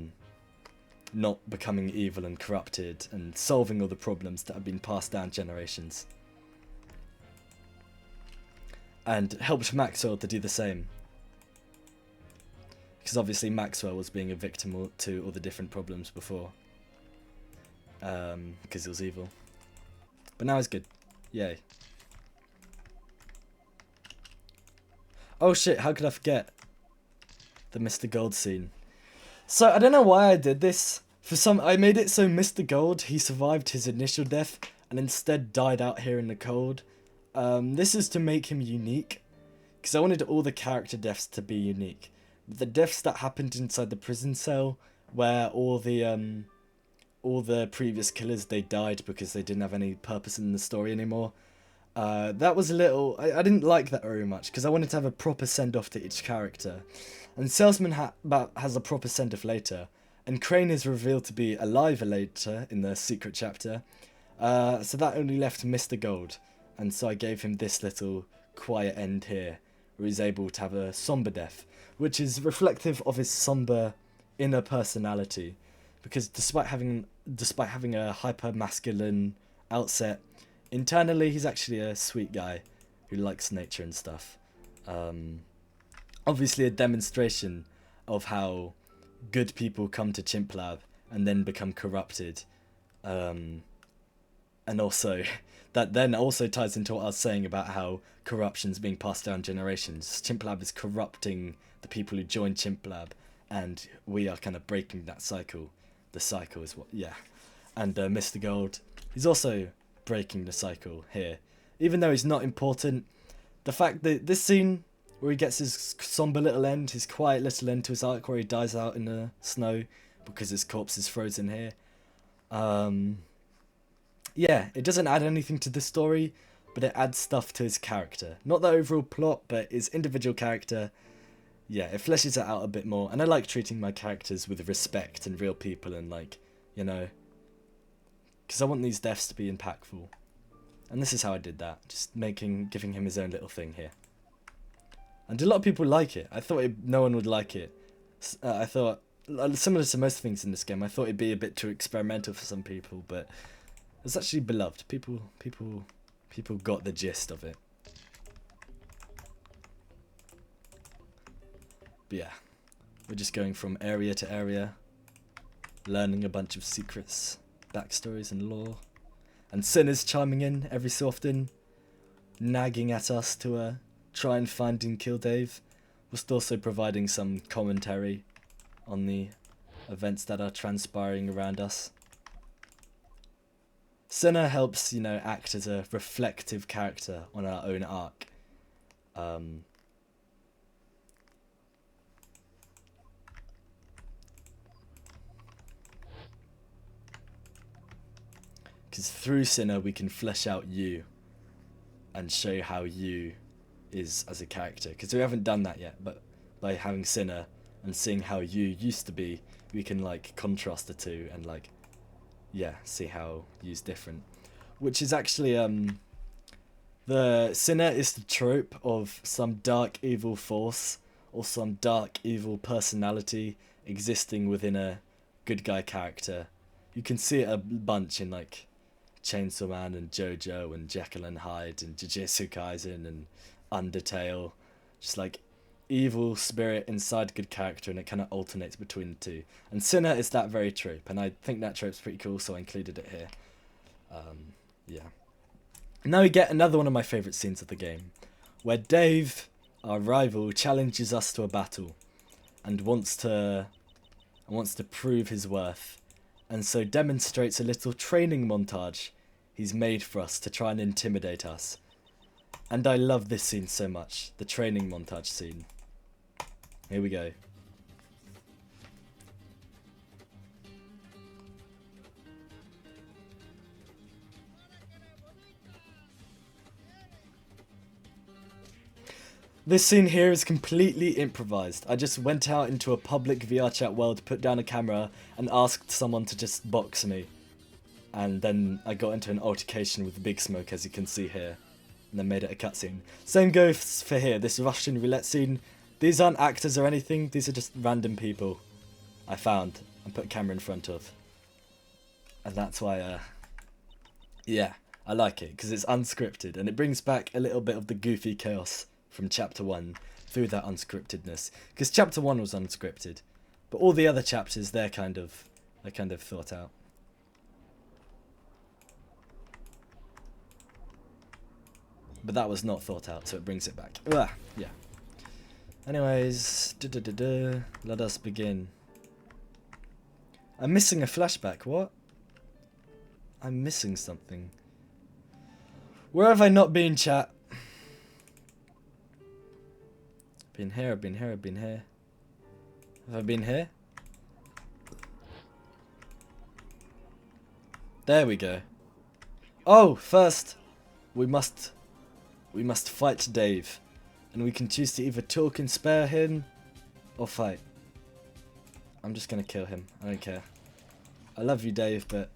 not becoming evil and corrupted and solving all the problems that have been passed down generations. And helped Maxwell to do the same. Because obviously Maxwell was being a victim to all the different problems before. Because he was evil. But now he's good. Yay. Oh shit, how could I forget? The Mr. Gold scene. So I don't know why I did this. I made it so Mr. Gold, he survived his initial death and instead died out here in the cold. This is to make him unique, because I wanted all the character deaths to be unique. The deaths that happened inside the prison cell, where all the previous killers, they died because they didn't have any purpose in the story anymore. That was a little... I didn't like that very much, because I wanted to have a proper send-off to each character. And Salesman has a proper send-off later, and Crane is revealed to be alive later in the secret chapter. So that only left Mr. Gold, and so I gave him this little quiet end here, where he's able to have a somber death, which is reflective of his somber inner personality, because despite having a hyper-masculine outset, internally he's actually a sweet guy who likes nature and stuff. Obviously a demonstration of how good people come to Chimp Lab and then become corrupted. And also, that then also ties into what I was saying about how corruption's being passed down generations. Chimp Lab is corrupting the people who join Chimp Lab, and we are kind of breaking that cycle. The cycle is what, yeah. And Mr. Gold, he's also breaking the cycle here. Even though he's not important, the fact that this scene where he gets his somber little end, his quiet little end to his arc where he dies out in the snow because his corpse is frozen here. Yeah, it doesn't add anything to the story, but it adds stuff to his character. Not the overall plot, but his individual character. Yeah, it fleshes it out a bit more. And I like treating my characters with respect and real people, and like, you know, because I want these deaths to be impactful. And this is how I did that, just giving him his own little thing here. And a lot of people like it. I thought no one would like it. I thought, similar to most things in this game, I thought it'd be a bit too experimental for some people, but it's actually beloved. People got the gist of it. But yeah, we're just going from area to area, learning a bunch of secrets, backstories and lore, and Sinner's chiming in every so often, nagging at us to try and find and kill Dave, whilst also providing some commentary on the events that are transpiring around us. Sinner helps, you know, act as a reflective character on our own arc. Because through Sinner we can flesh out you and show how you is as a character, because we haven't done that yet, but by having Sinner and seeing how you used to be, we can like contrast the two and like, yeah, see how you's different. which is actually the sinner is the trope of some dark evil force or some dark evil personality existing within a good guy character. You can see it a bunch in like Chainsaw Man and JoJo and Jekyll and Hyde and Jujutsu Kaisen and Undertale. Just like evil spirit inside good character, and it kind of alternates between the two. And Sinner is that very trope, and I think that trope's pretty cool, so I included it here. Yeah. Now we get another one of my favourite scenes of the game, where Dave, our rival, challenges us to a battle and wants to prove his worth, and so demonstrates a little training montage he's made for us to try and intimidate us. And I love this scene so much, the training montage scene. Here we go. This scene here is completely improvised. I just went out into a public VR chat world, put down a camera, and asked someone to just box me. And then I got into an altercation with Big Smoke, as you can see here. And then made it a cutscene. Same goes for here, this Russian roulette scene. These aren't actors or anything, these are just random people I found and put a camera in front of. And that's why, yeah, I like it, because it's unscripted, and it brings back a little bit of the goofy chaos from Chapter 1 through that unscriptedness. Because Chapter 1 was unscripted, but all the other chapters, they're kind of thought out. But that was not thought out, so it brings it back. Ugh, yeah. Anyways, let us begin. I'm missing a flashback, what? I'm missing something. Where have I not been, chat? Been here, I've been here, I've been here. Have I been here? There we go. Oh, first, we must fight Dave. And we can choose to either talk and spare him, or fight. I'm just gonna kill him, I don't care. I love you, Dave, but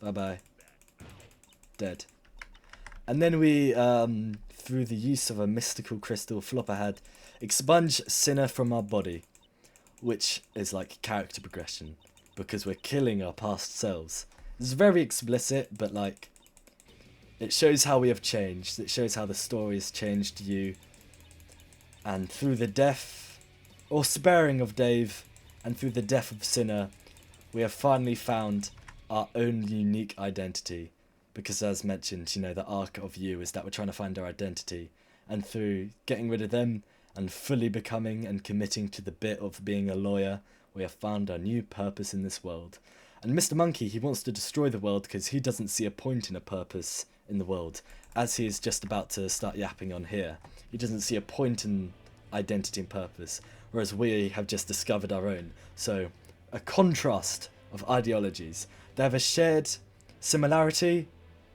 bye-bye. Dead. And then we, through the use of a mystical crystal Flopperhead, expunge Sinner from our body. Which is like character progression, because we're killing our past selves. It's very explicit, but like, it shows how we have changed. It shows how the story has changed you. And through the death, or sparing of Dave, and through the death of Sinner, we have finally found our own unique identity. Because as mentioned, you know, the arc of you is that we're trying to find our identity. And through getting rid of them, and fully becoming and committing to the bit of being a lawyer, we have found our new purpose in this world. And Mr. Monkey, he wants to destroy the world because he doesn't see a point in a purpose in the world, as he is just about to start yapping on here. He doesn't see a point in identity and purpose, whereas we have just discovered our own. So, a contrast of ideologies. They have a shared similarity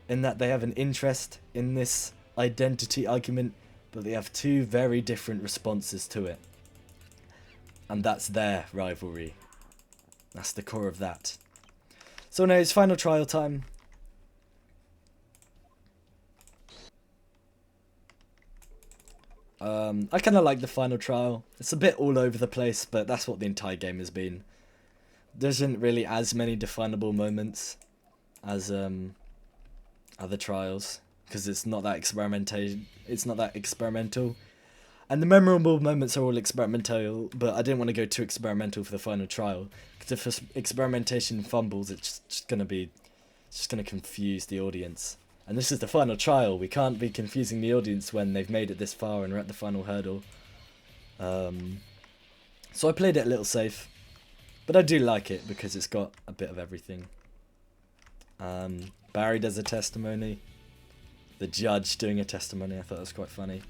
in that they have an interest in this identity argument, but they have two very different responses to it. And that's their rivalry. That's the core of that. So now it's final trial time. I kind of like the final trial. It's a bit all over the place, but that's what the entire game has been. There isn't really as many definable moments as other trials, because it's not that experimental. And the memorable moments are all experimental, but I didn't want to go too experimental for the final trial, because if experimentation fumbles, it's just going to confuse the audience. And this is the final trial. We can't be confusing the audience when they've made it this far and we're at the final hurdle. So I played it a little safe, but I do like it because it's got a bit of everything. Barry does a testimony. The judge doing a testimony, I thought that was quite funny.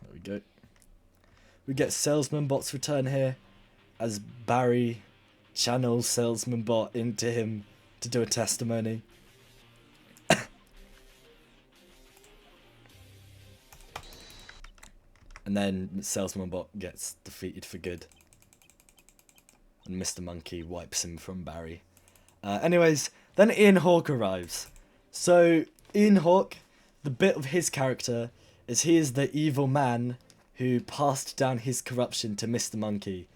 There we go. We get Salesman Bot's return here, as Barry channels Salesman Bot into him to do a testimony. And then Salesman Bot gets defeated for good. And Mr. Monkey wipes him from Barry. Anyways, then Ian Hawke arrives. So, Ian Hawke, the bit of his character is he is the evil man who passed down his corruption to Mr. Monkey.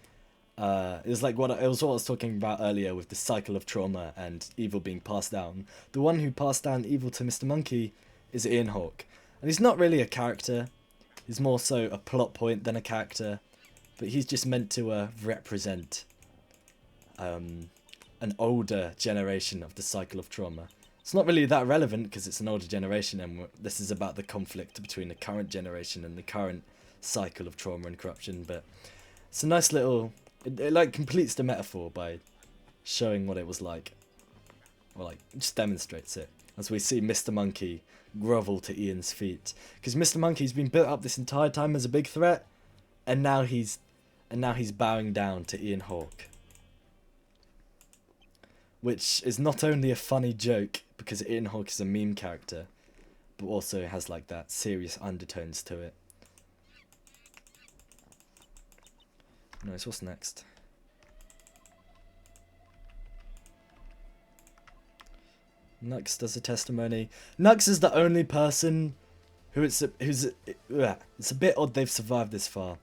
It was like what I was talking about earlier with the cycle of trauma and evil being passed down. The one who passed down evil to Mr. Monkey is Ian Hawke. And he's not really a character. He's more so a plot point than a character. But he's just meant to represent an older generation of the cycle of trauma. It's not really that relevant because it's an older generation, and this is about the conflict between the current generation and the current cycle of trauma and corruption. But it's a nice little... It like completes the metaphor by showing what it was like. Or like, just demonstrates it. As we see Mr. Monkey grovel to Ian's feet. Because Mr. Monkey's been built up this entire time as a big threat, and now he's bowing down to Ian Hawke. Which is not only a funny joke, because Ian Hawke is a meme character, but also has like that serious undertones to it. Nice, what's next? Nux does a testimony. Nux is the only person it's a bit odd they've survived this far.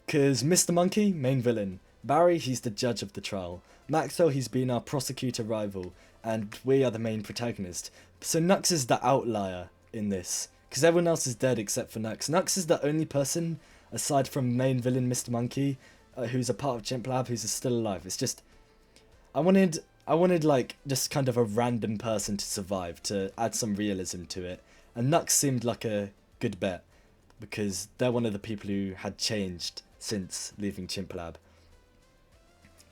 Because Mr. Monkey, main villain. Barry, he's the judge of the trial. Maxwell, he's been our prosecutor rival. And we are the main protagonist. So Nux is the outlier in this. Because everyone else is dead except for Nux. Nux is the only person, aside from main villain Mr. Monkey, who's a part of Chimp Lab, who's still alive. It's just... I wanted like, just kind of a random person to survive, to add some realism to it. And Nux seemed like a good bet. Because they're one of the people who had changed since leaving Chimp Lab.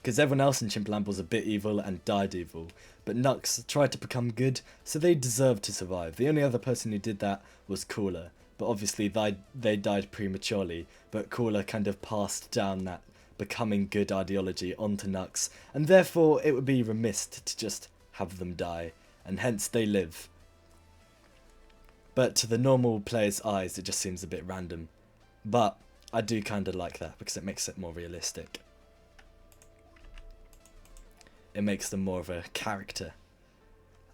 Because everyone else in Chimp Lab was a bit evil and died evil. But Nux tried to become good, so they deserved to survive. The only other person who did that was Cooler. But obviously they died prematurely. But Cooler kind of passed down that becoming good ideology onto Nux. And therefore it would be remiss to just have them die. And hence they live. But to the normal player's eyes it just seems a bit random. But I do kind of like that because it makes it more realistic. It makes them more of a character.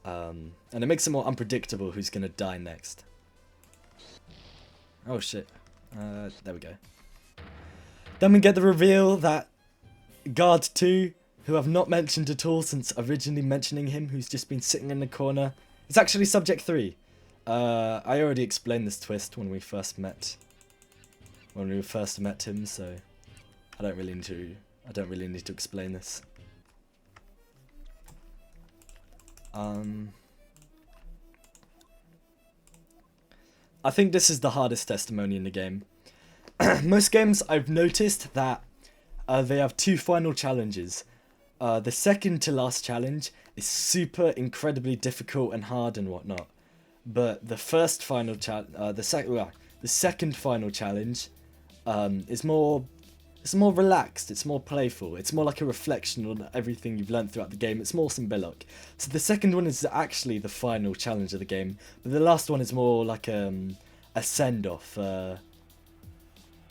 And it makes it more unpredictable who's going to die next. Oh shit. There we go. Then we get the reveal that Guard 2, who I've not mentioned at all since originally mentioning him, who's just been sitting in the corner, is actually Subject 3. I already explained this twist when we first met him, so I don't really need to explain this. I think this is the hardest testimony in the game. Most games I've noticed that they have two final challenges. The second to last challenge is super incredibly difficult and hard and whatnot. But the first final the second final challenge is more relaxed, it's more playful, it's more like a reflection on everything you've learned throughout the game, it's more symbolic. So the second one is actually the final challenge of the game, but the last one is more like a send-off,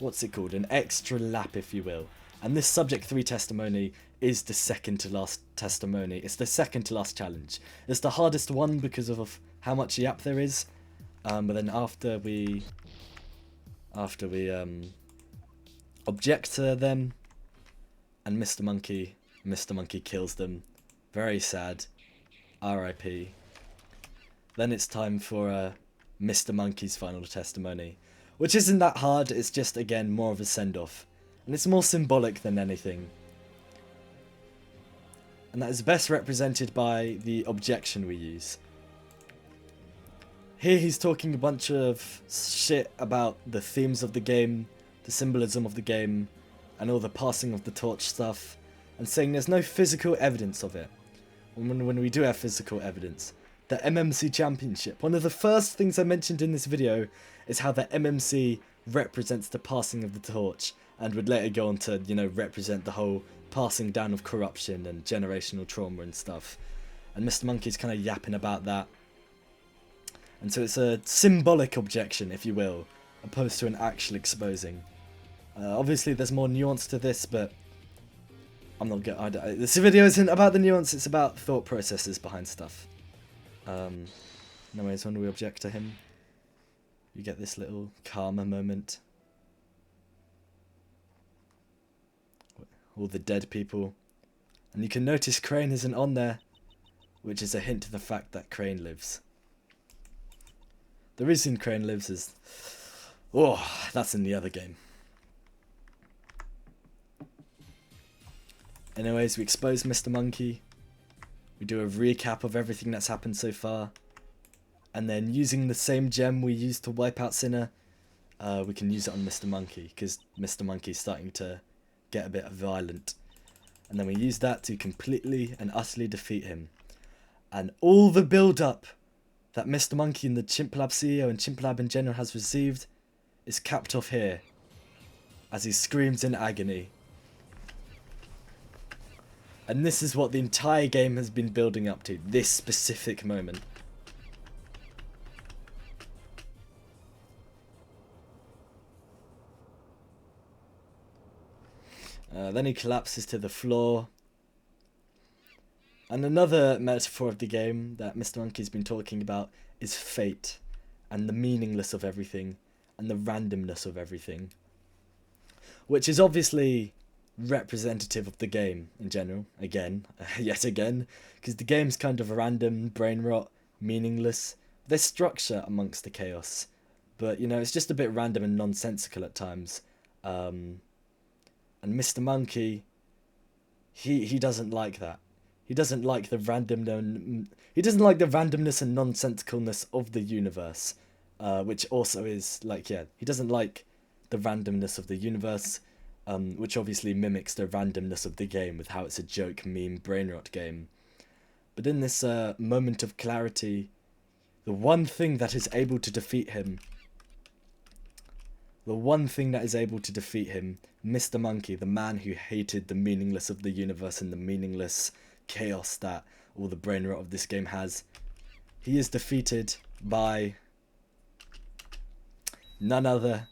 what's it called, an extra lap if you will. And this Subject 3 testimony is the second to last testimony, it's the second to last challenge. It's the hardest one because of how much yap there is, but then after we object to them, and Mr. Monkey kills them. Very sad. R.I.P. Then it's time for Mr. Monkey's final testimony, which isn't that hard, it's just again more of a send-off. And it's more symbolic than anything. And that is best represented by the objection we use. Here he's talking a bunch of shit about the themes of the game, the symbolism of the game, and all the passing of the torch stuff, and saying there's no physical evidence of it. When we do have physical evidence. The MMC Championship. One of the first things I mentioned in this video is how the MMC represents the passing of the torch, and would later go on to, you know, represent the whole passing down of corruption and generational trauma and stuff. And Mr. Monkey's kind of yapping about that. And so it's a symbolic objection, if you will, opposed to an actual exposing. Obviously there's more nuance to this, but I'm not getting... This video isn't about the nuance, it's about thought processes behind stuff. Anyways, when we object to him, you get this little karma moment. All the dead people. And you can notice Crane isn't on there, which is a hint to the fact that Crane lives. The reason Crane lives is... Oh, that's in the other game. Anyways, we expose Mr. Monkey. We do a recap of everything that's happened so far. And then using the same gem we used to wipe out Sinner, we can use it on Mr. Monkey, because Mr. Monkey's starting to get a bit violent. And then we use that to completely and utterly defeat him. And all the build-up that Mr. Monkey and the Chimp Lab CEO and Chimp Lab in general has received is capped off here, as he screams in agony. And this is what the entire game has been building up to, this specific moment. Then he collapses to the floor. And another metaphor of the game that Mr. Monkey's been talking about is fate, and the meaningless of everything, and the randomness of everything. Which is obviously representative of the game in general, again, yet again, because the game's kind of random, brain rot, meaningless. There's structure amongst the chaos, but you know, it's just a bit random and nonsensical at times. And Mr. Monkey, he doesn't like that. He doesn't like the randomness and nonsensicalness of the universe, which also is like, yeah, he doesn't like the randomness of the universe. Which obviously mimics the randomness of the game with how it's a joke, meme, brainrot game. But in this moment of clarity, the one thing that is able to defeat him, Mr. Monkey, the man who hated the meaningless of the universe and the meaningless chaos that all the brainrot of this game has, he is defeated by none other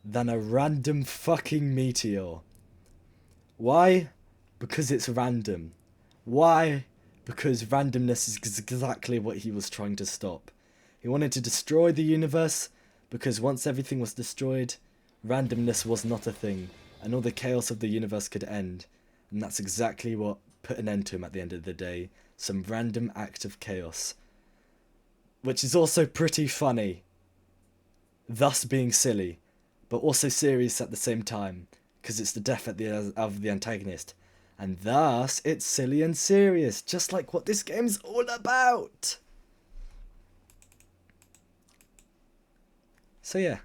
than a random fucking meteor. Why? Because it's random. Why? Because randomness is exactly what he was trying to stop. He wanted to destroy the universe, because once everything was destroyed, randomness was not a thing, and all the chaos of the universe could end. And that's exactly what put an end to him at the end of the day. Some random act of chaos. Which is also pretty funny, thus being silly, but also serious at the same time, because it's the death of the antagonist. And thus, it's silly and serious, just like what this game's all about. So yeah.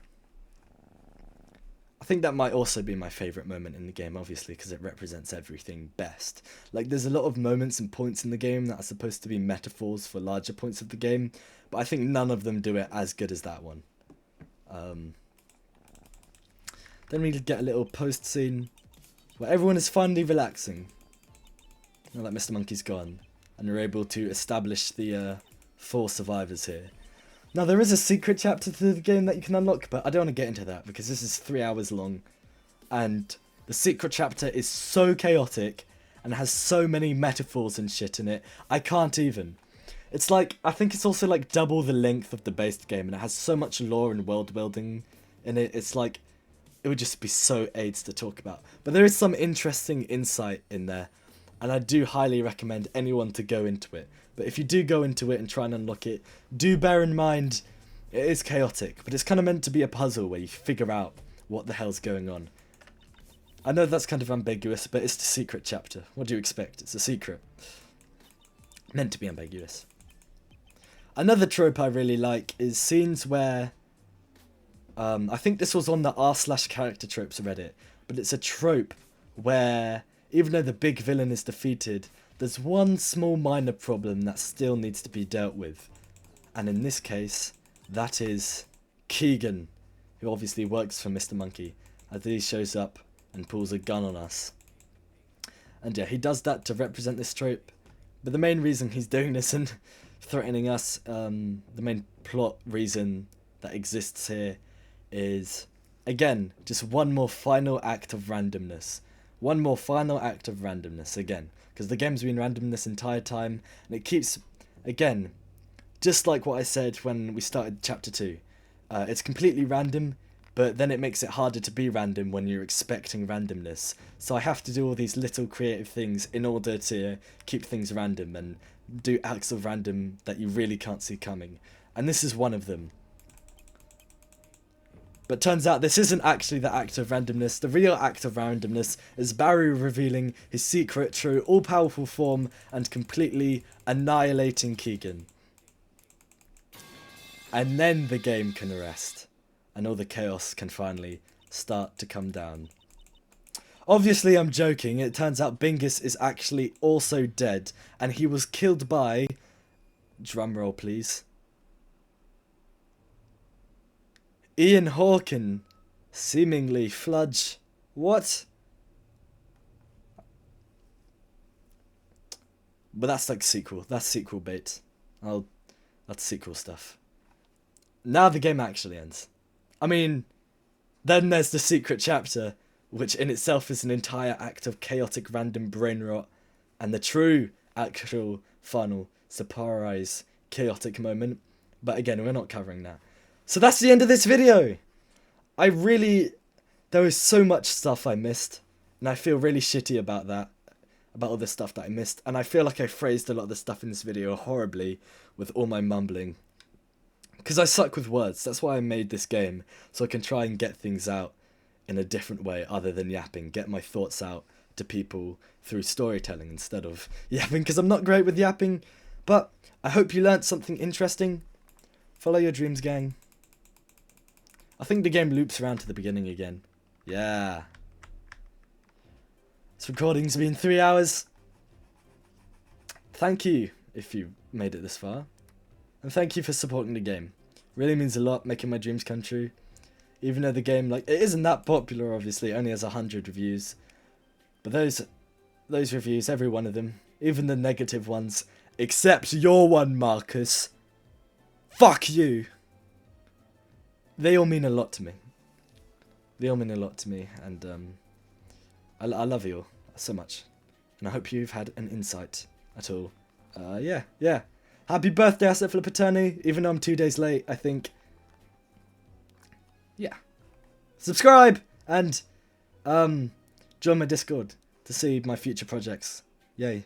I think that might also be my favourite moment in the game, obviously, because it represents everything best. Like, there's a lot of moments and points in the game that are supposed to be metaphors for larger points of the game, but I think none of them do it as good as that one. Then we get a little post scene where everyone is finally relaxing. Now that Mr. Monkey's gone, and we're able to establish the 4 survivors here. Now there is a secret chapter to the game that you can unlock, but I don't want to get into that because this is 3 hours long. And the secret chapter is so chaotic and has so many metaphors and shit in it, I can't even. It's like, I think it's also like double the length of the base game, and it has so much lore and world building in it, it's like, it would just be so AIDS to talk about. But there is some interesting insight in there, and I do highly recommend anyone to go into it. But if you do go into it and try and unlock it, do bear in mind it is chaotic, but it's kind of meant to be a puzzle where you figure out what the hell's going on. I know that's kind of ambiguous, but it's the secret chapter. What do you expect? It's a secret. Meant to be ambiguous. Another trope I really like is scenes where... I think this was on the r/character tropes Reddit, but it's a trope where even though the big villain is defeated, there's one small minor problem that still needs to be dealt with. And in this case, that is Keegan, who obviously works for Mr. Monkey, as he shows up and pulls a gun on us. And yeah, he does that to represent this trope, but the main reason he's doing this and threatening us, the main plot reason that exists here is, again, just one more final act of randomness. One more final act of randomness again, because the game's been random this entire time, and it keeps, again, just like what I said when we started chapter 2, it's completely random, but then it makes it harder to be random when you're expecting randomness. So I have to do all these little creative things in order to keep things random and do acts of random that you really can't see coming. And this is one of them. But turns out this isn't actually the act of randomness. The real act of randomness is Barry revealing his secret, true, all-powerful form and completely annihilating Keegan. And then the game can rest, and all the chaos can finally start to come down. Obviously, I'm joking. It turns out Bingus is actually also dead, and he was killed by... drumroll, please. Ian Hawken. Seemingly Fludge. What? But that's like sequel. That's sequel bait. That's sequel stuff. Now the game actually ends. I mean, then there's the secret chapter, which in itself is an entire act of chaotic random brain rot, and the true, actual, final, surprise, chaotic moment. But again, we're not covering that. So that's the end of this video! There was so much stuff I missed, and I feel really shitty about that, about all the stuff that I missed, and I feel like I phrased a lot of the stuff in this video horribly with all my mumbling. Because I suck with words, that's why I made this game, so I can try and get things out in a different way other than yapping, get my thoughts out to people through storytelling instead of yapping, because I'm not great with yapping, but I hope you learnt something interesting. Follow your dreams, gang. I think the game loops around to the beginning again. Yeah. This recording's been 3 hours. Thank you if you made it this far. And thank you for supporting the game. Really means a lot, making my dreams come true. Even though the game, like, it isn't that popular, obviously. It only has 100 reviews. But those reviews, every one of them, even the negative ones, except your one, Marcus. Fuck you. They all mean a lot to me. They all mean a lot to me, and I love you all so much. And I hope you've had an insight at all. Yeah. Happy birthday, Assetflip Attorney, even though I'm 2 days late, I think. Yeah. Subscribe, and join my Discord to see my future projects. Yay.